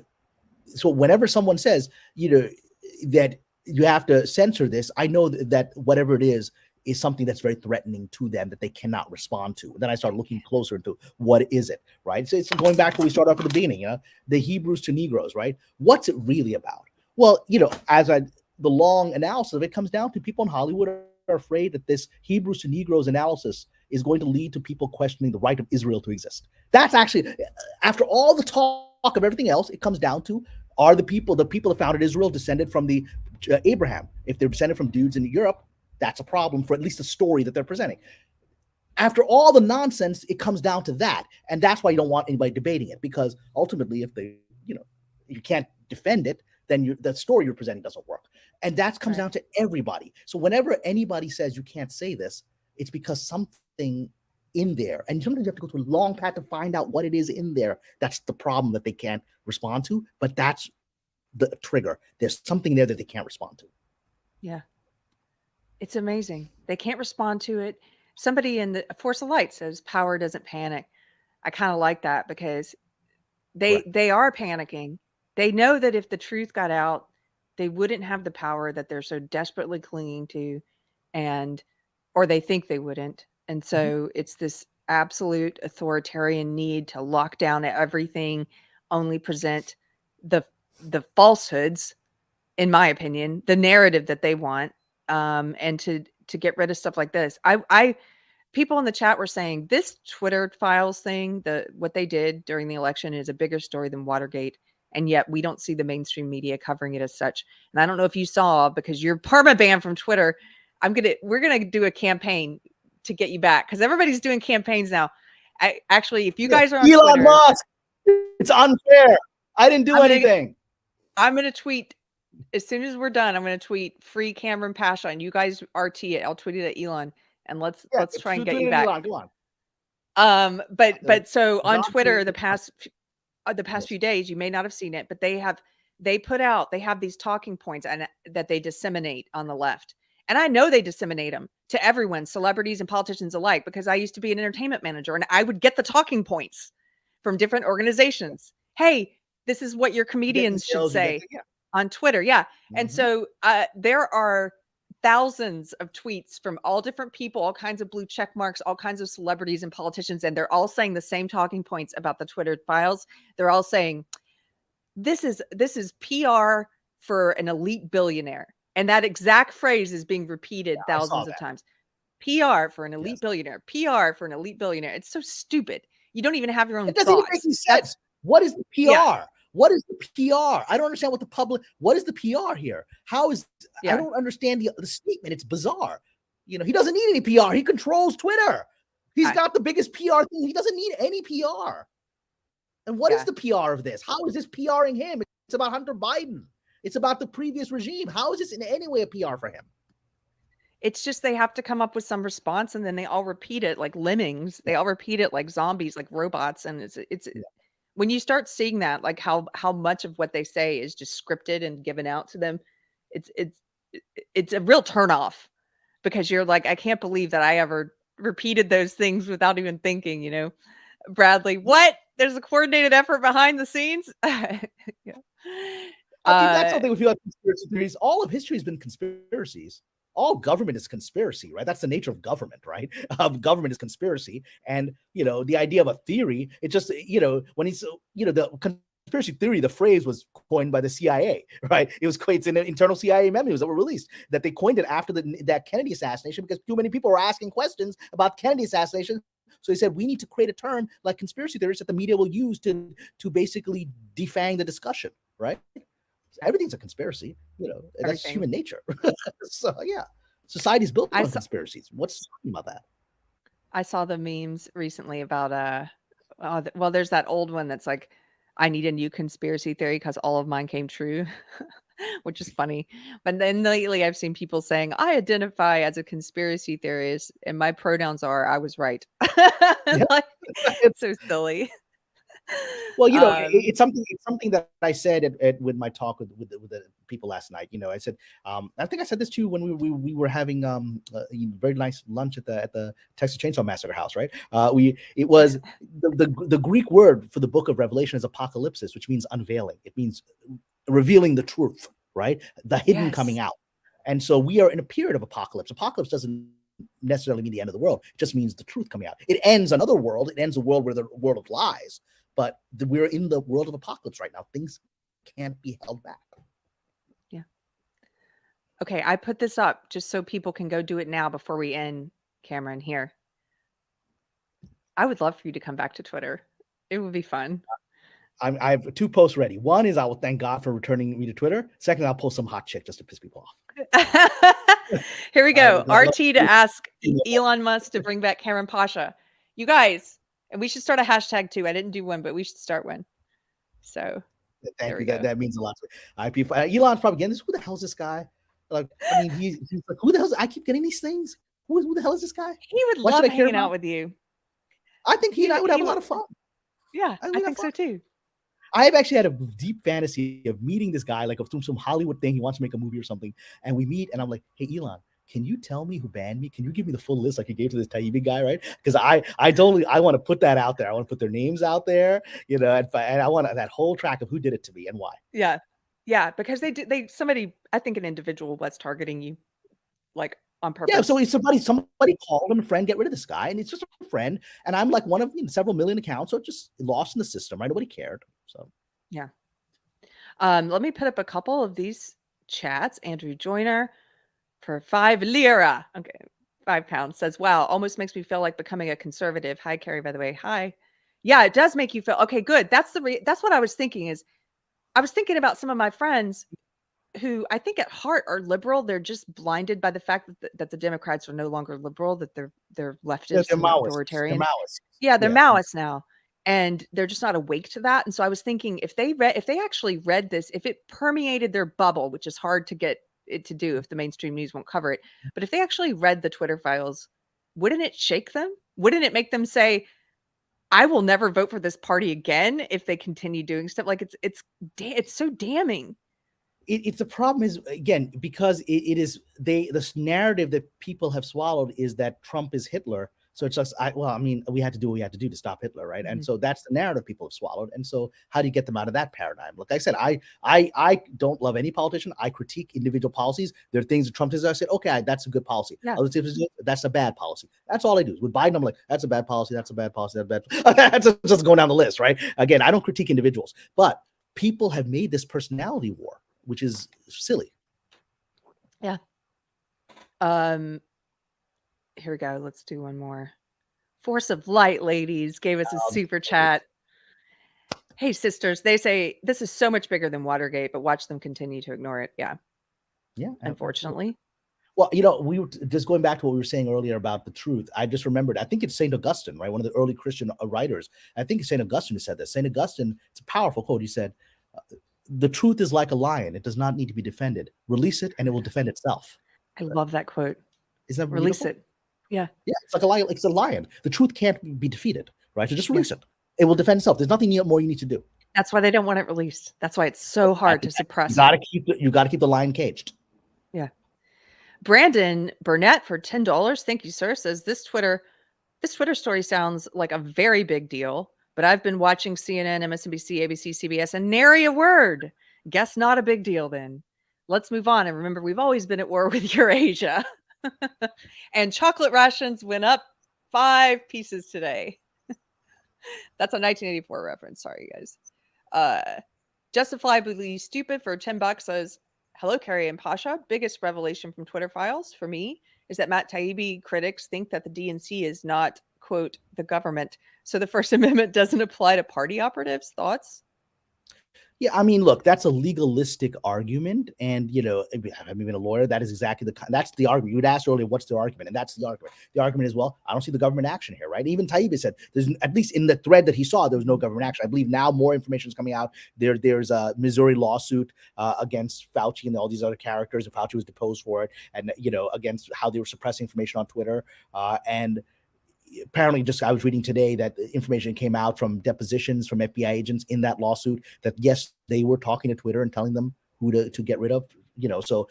so whenever someone says, that you have to censor this, I know that whatever it is something that's very threatening to them that they cannot respond to. And then I start looking closer into what is it, right? So it's going back to what we started off at the beginning, the Hebrews to Negroes, right? What's it really about? Well, the long analysis of it comes down to people in Hollywood are afraid that this Hebrews to Negroes analysis is going to lead to people questioning the right of Israel to exist. That's actually, after all the talk of everything else, it comes down to, are the people that founded Israel descended from the Abraham? If they're descended from dudes in Europe, that's a problem for at least the story that they're presenting. After all the nonsense, it comes down to that. And that's why you don't want anybody debating it, because ultimately, if you can't defend it, then the story you're presenting doesn't work. And that comes down to everybody. So whenever anybody says you can't say this, it's because something in there, and sometimes you have to go through a long path to find out what it is in there. That's the problem that they can't respond to, but that's the trigger. There's something there that they can't respond to. Yeah. It's amazing. They can't respond to it. Somebody in the Force of Light says power doesn't panic. I kind of like that, because they are panicking. They know that if the truth got out, they wouldn't have the power that they're so desperately clinging to, or they think they wouldn't. And so it's this absolute authoritarian need to lock down everything, only present the falsehoods, in my opinion, the narrative that they want. And to get rid of stuff like this. People in the chat were saying this Twitter files thing, what they did during the election, is a bigger story than Watergate. And yet we don't see the mainstream media covering it as such. And I don't know if you saw, because you're perma-banned from Twitter, we're going to do a campaign to get you back, because everybody's doing campaigns now. Actually, if you guys are on Elon Twitter, Musk, it's unfair. I didn't do anything. I'm going to tweet. As soon as we're done, I'm going to tweet free Kamran Pasha, and you guys RT it. I'll tweet it at Elon, and let's try and get you back. Elon, go on. But so on Twitter, the past few days, you may not have seen it, but they have these talking points and that they disseminate on the left. And I know they disseminate them to everyone, celebrities and politicians alike, because I used to be an entertainment manager, and I would get the talking points from different organizations. Hey, this is what your comedians should say on Twitter. Yeah. And so there are thousands of tweets from all different people, all kinds of blue check marks, all kinds of celebrities and politicians, and they're all saying the same talking points about the Twitter files. They're all saying, this is PR for an elite billionaire. And that exact phrase is being repeated thousands of times. PR for an elite billionaire. PR for an elite billionaire. It's so stupid. You don't even have your own thoughts. It doesn't even make any sense. What is the PR? Yeah. What is the PR? I don't understand what is the PR here? How is, I don't understand the statement. It's bizarre. You know, he doesn't need any PR. He controls Twitter. He's got the biggest PR thing. He doesn't need any PR. And what is the PR of this? How is this PRing him? It's about Hunter Biden. It's about the previous regime. How is this in any way a PR for him? It's just they have to come up with some response, and then they all repeat it like lemmings. They all repeat it like zombies, like robots. And it's when you start seeing that, like how much of what they say is just scripted and given out to them, it's a real turnoff, because you're like, I can't believe that I ever repeated those things without even thinking, you know. Bradley, what? There's a coordinated effort behind the scenes. I think that's something we feel like conspiracy theories. All of history has been conspiracies. All government is conspiracy, right? That's the nature of government, right? Government is conspiracy. And, you know, the idea of a theory, it just, you know, when he's, you know, the conspiracy theory, the phrase was coined by the CIA, right? It's in internal CIA memos that were released, that they coined it after that Kennedy assassination, because too many people were asking questions about Kennedy assassination. So he said, we need to create a term like conspiracy theories that the media will use to basically defang the discussion, right? Everything's a conspiracy, you know. That's human nature. So yeah, society's built on conspiracies. What's talking about that? I saw the memes recently about well, there's that old one that's like, I need a new conspiracy theory because all of mine came true, which is funny. But then lately I've seen people saying, I identify as a conspiracy theorist and my pronouns are I was right. Like, it's so silly. Well, you know, it's something that I said with my talk with the people last night. You know, I said, I think I said this too when we were having a very nice lunch at the Texas Chainsaw Massacre house, right? It was the Greek word for the book of Revelation is apocalypsis, which means unveiling. It means revealing the truth, right? The hidden coming out. And so we are in a period of apocalypse. Apocalypse doesn't necessarily mean the end of the world. It just means the truth coming out. It ends another world. It ends a world where the world of lies. But we're in the world of apocalypse right now. Things can't be held back. Yeah. Okay, I put this up just so people can go do it now before we end, Kamran, here. I would love for you to come back to Twitter. It would be fun. I have 2 posts ready. One is I will thank God for returning me to Twitter. Second, I'll post some hot chick just to piss people off. Here we go. RT to ask Elon Musk to bring back Karen Pasha. You guys, and we should start a hashtag too. I didn't do one, but we should start one. So thank you. That means a lot to me. Elon's probably getting this. Who the hell is this guy? Like, I mean, he's like, who the hell is, I keep getting these things. Who the hell is this guy? He would love hanging out with you. I think he and I would have a lot of fun. Yeah, I think so too. I have actually had a deep fantasy of meeting this guy, like of some Hollywood thing. He wants to make a movie or something. And we meet and I'm like, hey, Elon, can you tell me who banned me? Can you give me the full list like you gave to this Taibbi guy, right? Because I want to put that out there. I want to put their names out there, you know, and I want that whole track of who did it to me and why. Yeah. Yeah, because somebody, I think an individual was targeting you, like on purpose. Yeah, so somebody called him a friend, get rid of this guy, and it's just a friend. And I'm like one of several million accounts, so it just lost in the system, right? Nobody cared. So yeah. Let me put up a couple of these chats. Andrew Joyner for 5 lira. Okay, £5 says, wow, almost makes me feel like becoming a conservative. Hi, Carrie, by the way. Hi. Yeah, it does make you feel okay, good. That's what I was thinking is I was thinking about some of my friends who I think at heart are liberal. They're just blinded by the fact that the Democrats are no longer liberal, that they're leftist and authoritarian. They're Maoists. Yeah, they're Maoists now. And they're just not awake to that. And so I was thinking if they actually read this, if it permeated their bubble, which is hard to get it to do if the mainstream news won't cover it, but if they actually read the Twitter files, wouldn't it shake them? Wouldn't it make them say, I will never vote for this party again if they continue doing stuff? Like it's so damning. It's the problem is, again, because it is this narrative that people have swallowed is that Trump is Hitler. So it's just, I mean, we had to do what we had to do to stop Hitler, right? And Mhm. so that's the narrative people have swallowed. And so how do you get them out of that paradigm? Like I said, I don't love any politician. I critique individual policies. There are things that Trump does. I said, okay, that's a good policy. Yeah. Other things, that's a bad policy. That's all I do. With Biden, I'm like, that's a bad policy. That's a bad policy. That's bad. That's just going down the list, right? Again, I don't critique individuals, but people have made this personality war, which is silly. Yeah. Here we go. Let's do one more. Force of Light ladies gave us a super chat. Hey, sisters, they say this is so much bigger than Watergate, but watch them continue to ignore it. Yeah. Yeah. Unfortunately. Well, we were just going back to what we were saying earlier about the truth. I just remembered, I think it's St. Augustine, right? One of the early Christian writers. I think it's St. Augustine who said this. St. Augustine, it's a powerful quote. He said, the truth is like a lion. It does not need to be defended. Release it and it will defend itself. I love that quote. Is that Release beautiful? it. Yeah. Yeah, it's like a lion. It's a lion. The truth can't be defeated, right? So just release it. It will defend itself. There's nothing more you need to do. That's why they don't want it released. That's why it's so hard to suppress. You got to keep the lion caged. Yeah. Brandon Burnett for $10. Thank you, sir. Says this Twitter story sounds like a very big deal, but I've been watching CNN, MSNBC, ABC, CBS, and nary a word. Guess not a big deal then. Let's move on. And remember, we've always been at war with Eurasia. And chocolate rations went up 5 pieces today. That's a 1984 reference. Sorry, guys. Justifiably Stupid for $10 says, hello, Carrie and Pasha. Biggest revelation from Twitter files for me is that Matt Taibbi critics think that the DNC is not, quote, the government. So the First Amendment doesn't apply to party operatives. Thoughts? Yeah, I mean, look, that's a legalistic argument, and having been a lawyer, that is exactly that's the argument. You would ask earlier, what's the argument, and that's the argument. The argument is, well, I don't see the government action here, right? Even Taibbi said, there's at least in the thread that he saw, there was no government action. I believe now more information is coming out. There's a Missouri lawsuit against Fauci and all these other characters, and Fauci was deposed for it, and against how they were suppressing information on Twitter, and apparently, I was reading today that the information came out from depositions from FBI agents in that lawsuit that yes, they were talking to Twitter and telling them who to get rid of. So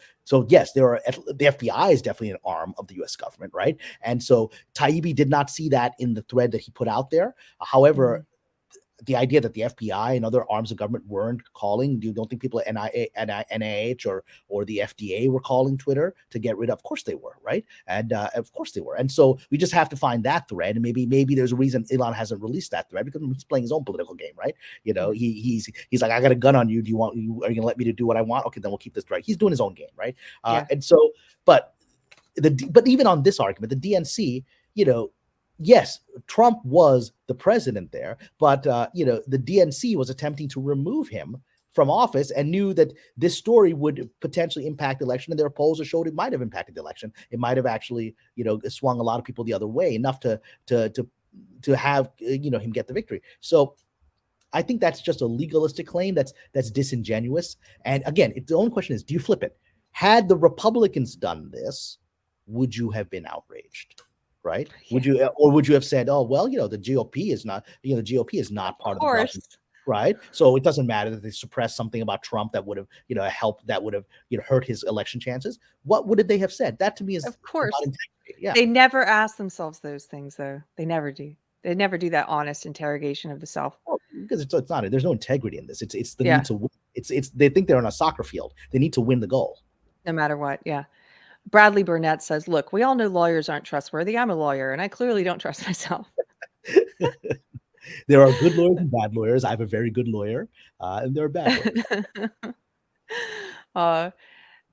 yes, the FBI is definitely an arm of the U.S. government, right? And so Taibbi did not see that in the thread that he put out there. However, the idea that the FBI and other arms of government weren't calling, you don't think people at NIH or the FDA were calling Twitter to get rid of? Of course they were, right? And of course they were. And so we just have to find that thread. And maybe there's a reason Elon hasn't released that thread, because he's playing his own political game, right? He's like, I got a gun on you. Are you going to let me to do what I want? Okay, then we'll keep this thread. He's doing his own game, right? And so, but even on this argument, the DNC, yes, Trump was the president there, but the DNC was attempting to remove him from office and knew that this story would potentially impact the election, and their polls showed it might have impacted the election. It might have actually, swung a lot of people the other way, enough to have him get the victory. So I think that's just a legalistic claim that's disingenuous. And again, the only question is, do you flip it? Had the Republicans done this, would you have been outraged? Right? Yeah. Would you have said, oh, well, the GOP is not, the GOP is not part of the government, right? So it doesn't matter that they suppressed something about Trump that would have, helped, that would have, hurt his election chances. What would they have said? That to me is, of course, not integrity. Yeah. They never ask themselves those things, though. They never do. They never do that honest interrogation of the self. Well, because it's not. There's no integrity in this. It's the need to win. It's they think they're on a soccer field. They need to win the goal, no matter what. Yeah. Bradley Burnett says, look, we all know lawyers aren't trustworthy. I'm a lawyer, and I clearly don't trust myself. There are good lawyers and bad lawyers. I have a very good lawyer, and there are bad lawyers.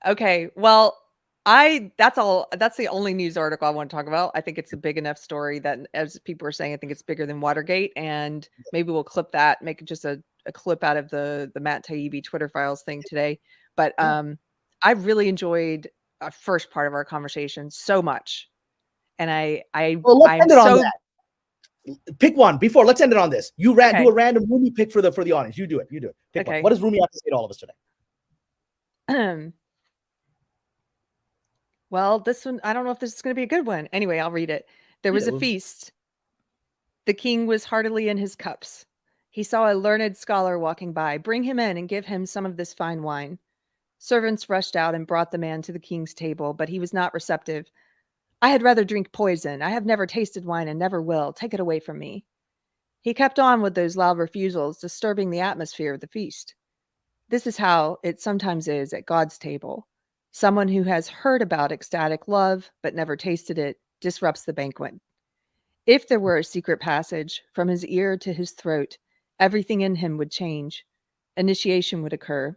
Okay. Well, that's the only news article I want to talk about. I think it's a big enough story that, as people are saying, I think it's bigger than Watergate, and maybe we'll clip that, make it just a clip out of the Matt Taibbi Twitter files thing today. But I really enjoyed first part of our conversation so much, and I'm so. Pick one before. Let's end it on this. You do a random Rumi pick for the audience. You do it. Pick one. What does Rumi have to say to all of us today? Well, this one, I don't know if this is going to be a good one. Anyway, I'll read it. There was a feast. The king was heartily in his cups. He saw a learned scholar walking by. Bring him in and give him some of this fine wine. Servants rushed out and brought the man to the king's table, but he was not receptive. I had rather drink poison. I have never tasted wine and never will. Take it away from me. He kept on with those loud refusals, disturbing the atmosphere of the feast. This is how it sometimes is at God's table. Someone who has heard about ecstatic love but never tasted it disrupts the banquet. If there were a secret passage from his ear to his throat, everything in him would change. Initiation would occur.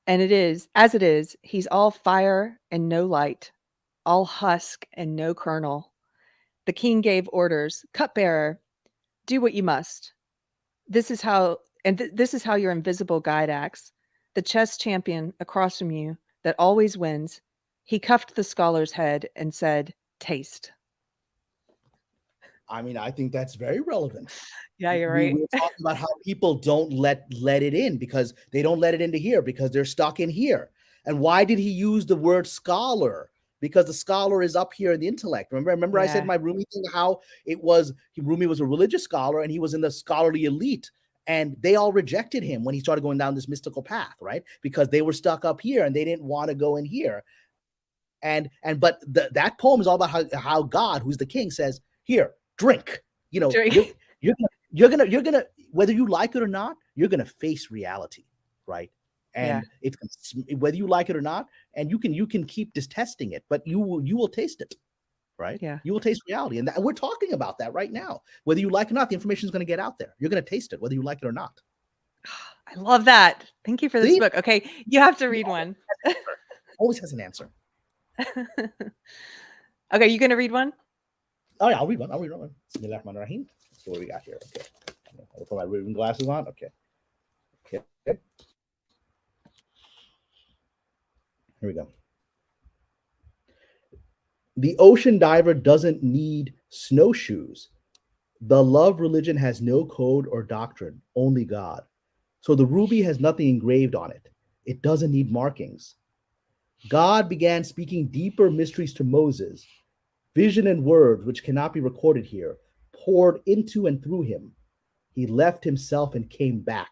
And it is, as it is, he's all fire and no light, all husk and no kernel. The king gave orders, cupbearer, do what you must. This is how, this is how your invisible guide acts. The chess champion across from you that always wins. He cuffed the scholar's head and said, taste. I mean, I think that's very relevant. Yeah, you're right. We're talking about how people don't let it in, because they don't let it into here because they're stuck in here. And why did he use the word scholar? Because the scholar is up here in the intellect. Remember, I said my Rumi thing, how it was, Rumi was a religious scholar and he was in the scholarly elite. And they all rejected him when he started going down this mystical path, right? Because they were stuck up here and they didn't want to go in here. But that poem is all about how God, who's the king, says, here, drink. You know, Drink. you're gonna whether you like it or not, you're gonna face reality, right? And it's whether you like it or not, and you can keep just testing it, but you will taste it, right? Yeah. You will taste reality, and we're talking about that right now. Whether you like it or not, the information is going to get out there. You're going to taste it, whether you like it or not. I love that. Thank you for this book. Okay, you have to read one. Always has an answer. Okay, you going to read one? Oh yeah, I'll read one. Bismillahirrahmanirrahim. So what do we got here? Okay, I'll put my reading glasses on. Okay. Here we go. The ocean diver doesn't need snowshoes. The love religion has no code or doctrine, only God. So the ruby has nothing engraved on it. It doesn't need markings. God began speaking deeper mysteries to Moses. Vision and words, which cannot be recorded here, poured into and through him. He left himself and came back.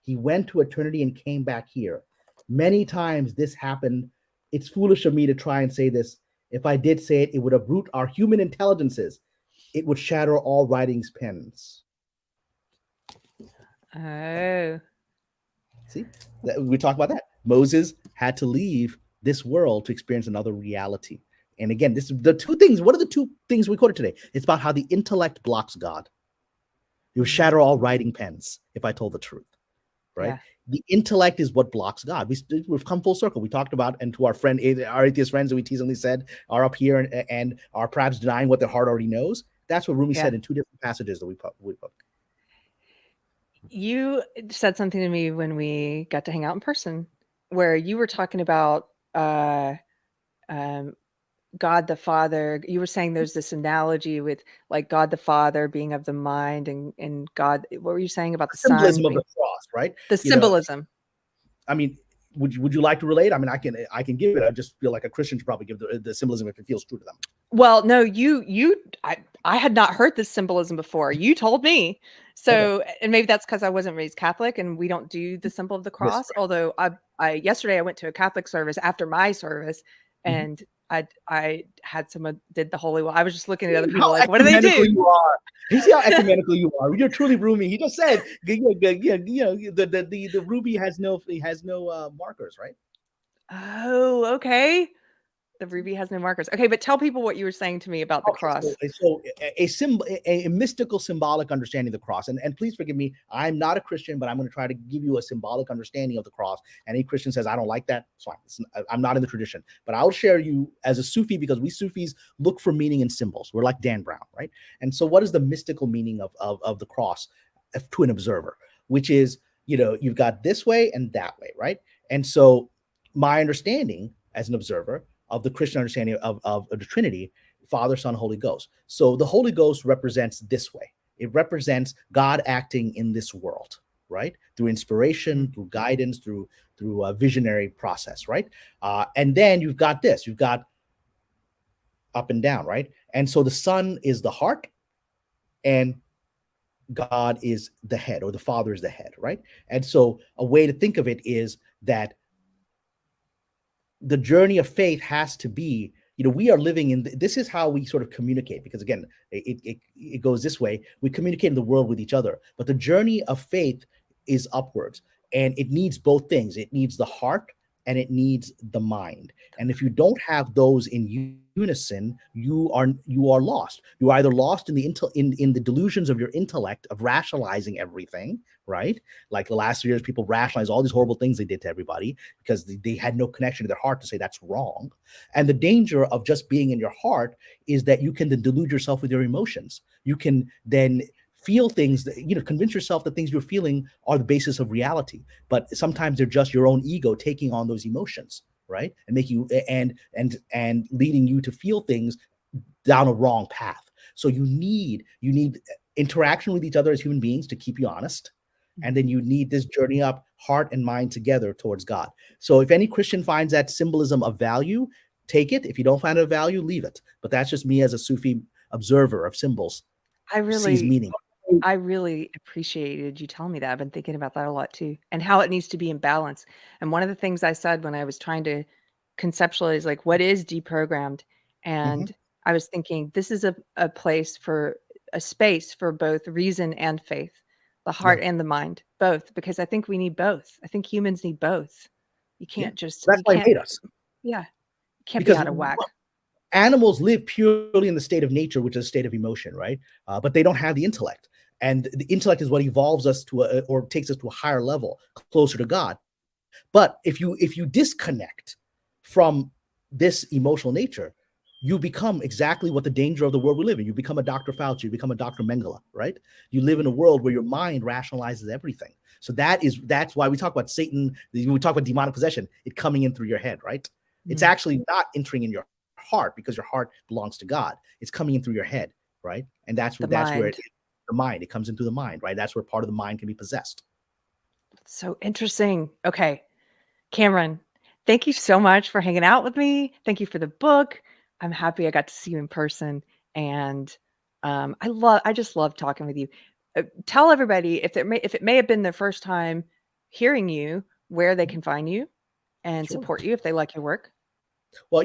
He went to eternity and came back here. Many times this happened. It's foolish of me to try and say this. If I did say it, it would uproot our human intelligences. It would shatter all writing's pens. Oh. See, we talk about that. Moses had to leave this world to experience another reality. And again, this is the two things. What are the two things we quoted today? It's about how the intellect blocks God. It would shatter all writing pens if I told the truth, right? Yeah. The intellect is what blocks God. We've come full circle. We talked about, and to our atheist friends that we teasingly said are up here and are perhaps denying what their heart already knows. That's what Rumi said in two different passages that we put. You said something to me when we got to hang out in person, where you were talking about God the Father. You were saying there's this analogy with like God the Father being of the mind and God. What were you saying about the symbolism sun? Of the cross, right? The symbolism. I mean, would you like to relate? I mean, I can give it. I just feel like a Christian should probably give the symbolism if it feels true to them. Well, no, I had not heard this symbolism before. You told me. So, and maybe that's because I wasn't raised Catholic and we don't do the symbol of the cross. Yes, although yesterday I went to a Catholic service after my service, and I had someone did the holy. I was just looking at other people like, what do they do? You are. You see how ecumenical you are. You're truly Rumi. He just said, the ruby has no markers, right? Oh, okay. The ruby has no markers. Okay, but tell people what you were saying to me about the cross. So a mystical, symbolic understanding of the cross. And please forgive me, I'm not a Christian, but I'm going to try to give you a symbolic understanding of the cross. Any Christian says, I don't like that, it's fine. I'm not in the tradition. But I'll share you as a Sufi, because we Sufis look for meaning in symbols. We're like Dan Brown, right? And so what is the mystical meaning of the cross to an observer? Which is, you've got this way and that way, right? And so my understanding as an observer of the Christian understanding of the Trinity, Father, Son, Holy Ghost. So the Holy Ghost represents this way. It represents God acting in this world, right? Through inspiration, through guidance, through a visionary process, right? And then you've got this. You've got up and down, right? And so the Son is the heart, and God is the head, or the Father is the head, right? And so a way to think of it is that the journey of faith has to be we are living in, this is how we sort of communicate, because again, it goes this way. We communicate in the world with each other, but the journey of faith is upwards, and it needs both things. It needs the heart and it needs the mind. And if you don't have those in unison, you are lost. You are either lost in the delusions of your intellect of rationalizing everything, right? Like the last 3 years, people rationalize all these horrible things they did to everybody because they had no connection to their heart to say that's wrong. And the danger of just being in your heart is that you can then delude yourself with your emotions. You can then feel things that, convince yourself that things you're feeling are the basis of reality, but sometimes they're just your own ego taking on those emotions, right? And making you and leading you to feel things down a wrong path. So you need interaction with each other as human beings to keep you honest. And then you need this journey up, heart and mind together towards God. So if any Christian finds that symbolism of value, take it. If you don't find it of value, leave it. But that's just me as a Sufi observer of symbols, I sees really meaning. I really appreciated you telling me that. I've been thinking about that a lot too, and how it needs to be in balance. And one of the things I said when I was trying to conceptualize, like, what is deprogrammed? Mhm. And I was thinking this is a place for a space for both reason and faith, the Yeah, heart and the mind, both, because I think we need both. I think humans need both. yeah. That's You why he can't, made us, yeah, you can't be because out of whack. animals live purely in the state of nature, which is a state of emotion, right? But they don't have the intellect, and the intellect is what evolves us or takes us to a higher level, closer to God. But if you disconnect from this emotional nature, you become exactly what the danger of the world we live in. You become a Dr. Fauci, you become a Dr. Mengele, right? You live in a world where your mind rationalizes everything. So that's why we talk about Satan, when we talk about demonic possession, it coming in through your head, right? It's Mm, actually not entering in your heart because your heart belongs to God. It's coming in through your head, right? And that's the where mind. the mind, it comes into the mind, right? That's where part of the mind can be possessed. So interesting. Okay. Cameron, thank you so much for hanging out with me. Thank you for the book. I'm happy I got to see you in person, and I just love talking with you. Tell everybody if it may have been their first time hearing you, where they can find you and Sure. support you if they like your work. Well,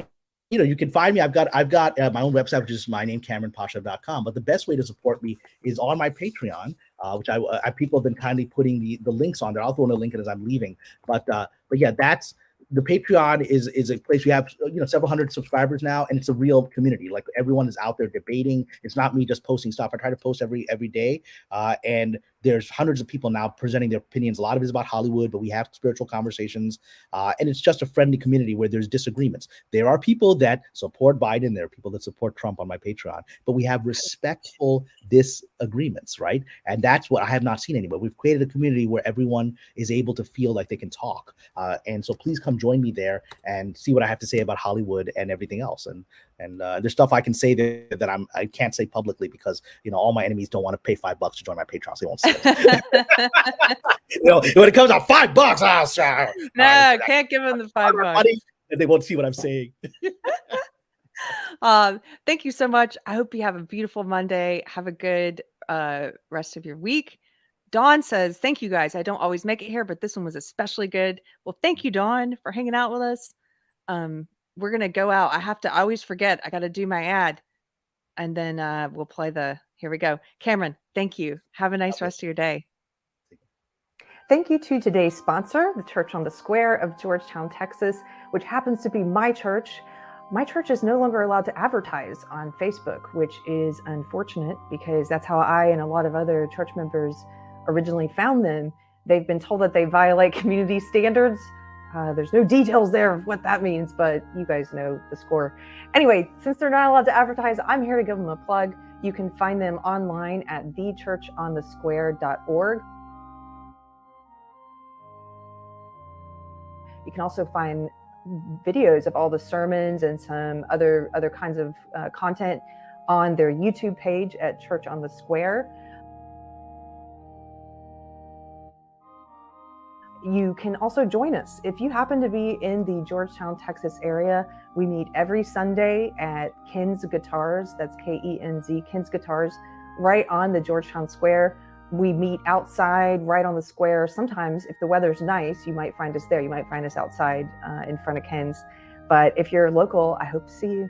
you can find me. I've got my own website, which is my name, CamranPasha.com. But the best way to support me is on my Patreon, which people have been kindly putting the links on there. I'll throw in a link as I'm leaving. But yeah, that's the Patreon is a place we have several hundred subscribers now, and it's a real community. Like everyone is out there debating. It's not me just posting stuff. I try to post every day, and there's hundreds of people now presenting their opinions. A lot of it is about Hollywood, but we have spiritual conversations, and it's just a friendly community where there's disagreements. There are people that support Biden. There are people that support Trump on my Patreon, but we have respectful disagreements, right? And that's what I have not seen anywhere. We've created a community where everyone is able to feel like they can talk. And so please come join me there and see what I have to say about Hollywood and everything else. And there's stuff I can say that I can't say publicly because all my enemies don't want to pay $5 to join my Patreon, so they won't see it. When it comes out $5, No, can't give them the $5. money, and they won't see what I'm saying. Thank you so much. I hope you have a beautiful Monday. Have a good rest of your week. Dawn says, thank you guys. I don't always make it here, but this one was especially good. Well, thank you, Dawn, for hanging out with us. We're going to go out. I always forget. I got to do my ad. And then we'll play here we go. Cameron, thank you. Have a nice rest of your day. Thank you to today's sponsor, the Church on the Square of Georgetown, Texas, which happens to be my church. My church is no longer allowed to advertise on Facebook, which is unfortunate because that's how I and a lot of other church members originally found them. They've been told that they violate community standards. There's no details there of what that means, but you guys know the score. Anyway, since they're not allowed to advertise, I'm here to give them a plug. You can find them online at thechurchonthesquare.org. You can also find videos of all the sermons and some other kinds of content on their YouTube page at Church on the Square. You can also join us. If you happen to be in the Georgetown, Texas area, we meet every Sunday at Ken's Guitars, that's Kenz, Ken's Guitars, right on the Georgetown Square. We meet outside right on the square. Sometimes if the weather's nice, you might find us there. You might find us outside in front of Ken's. But if you're local, I hope to see you.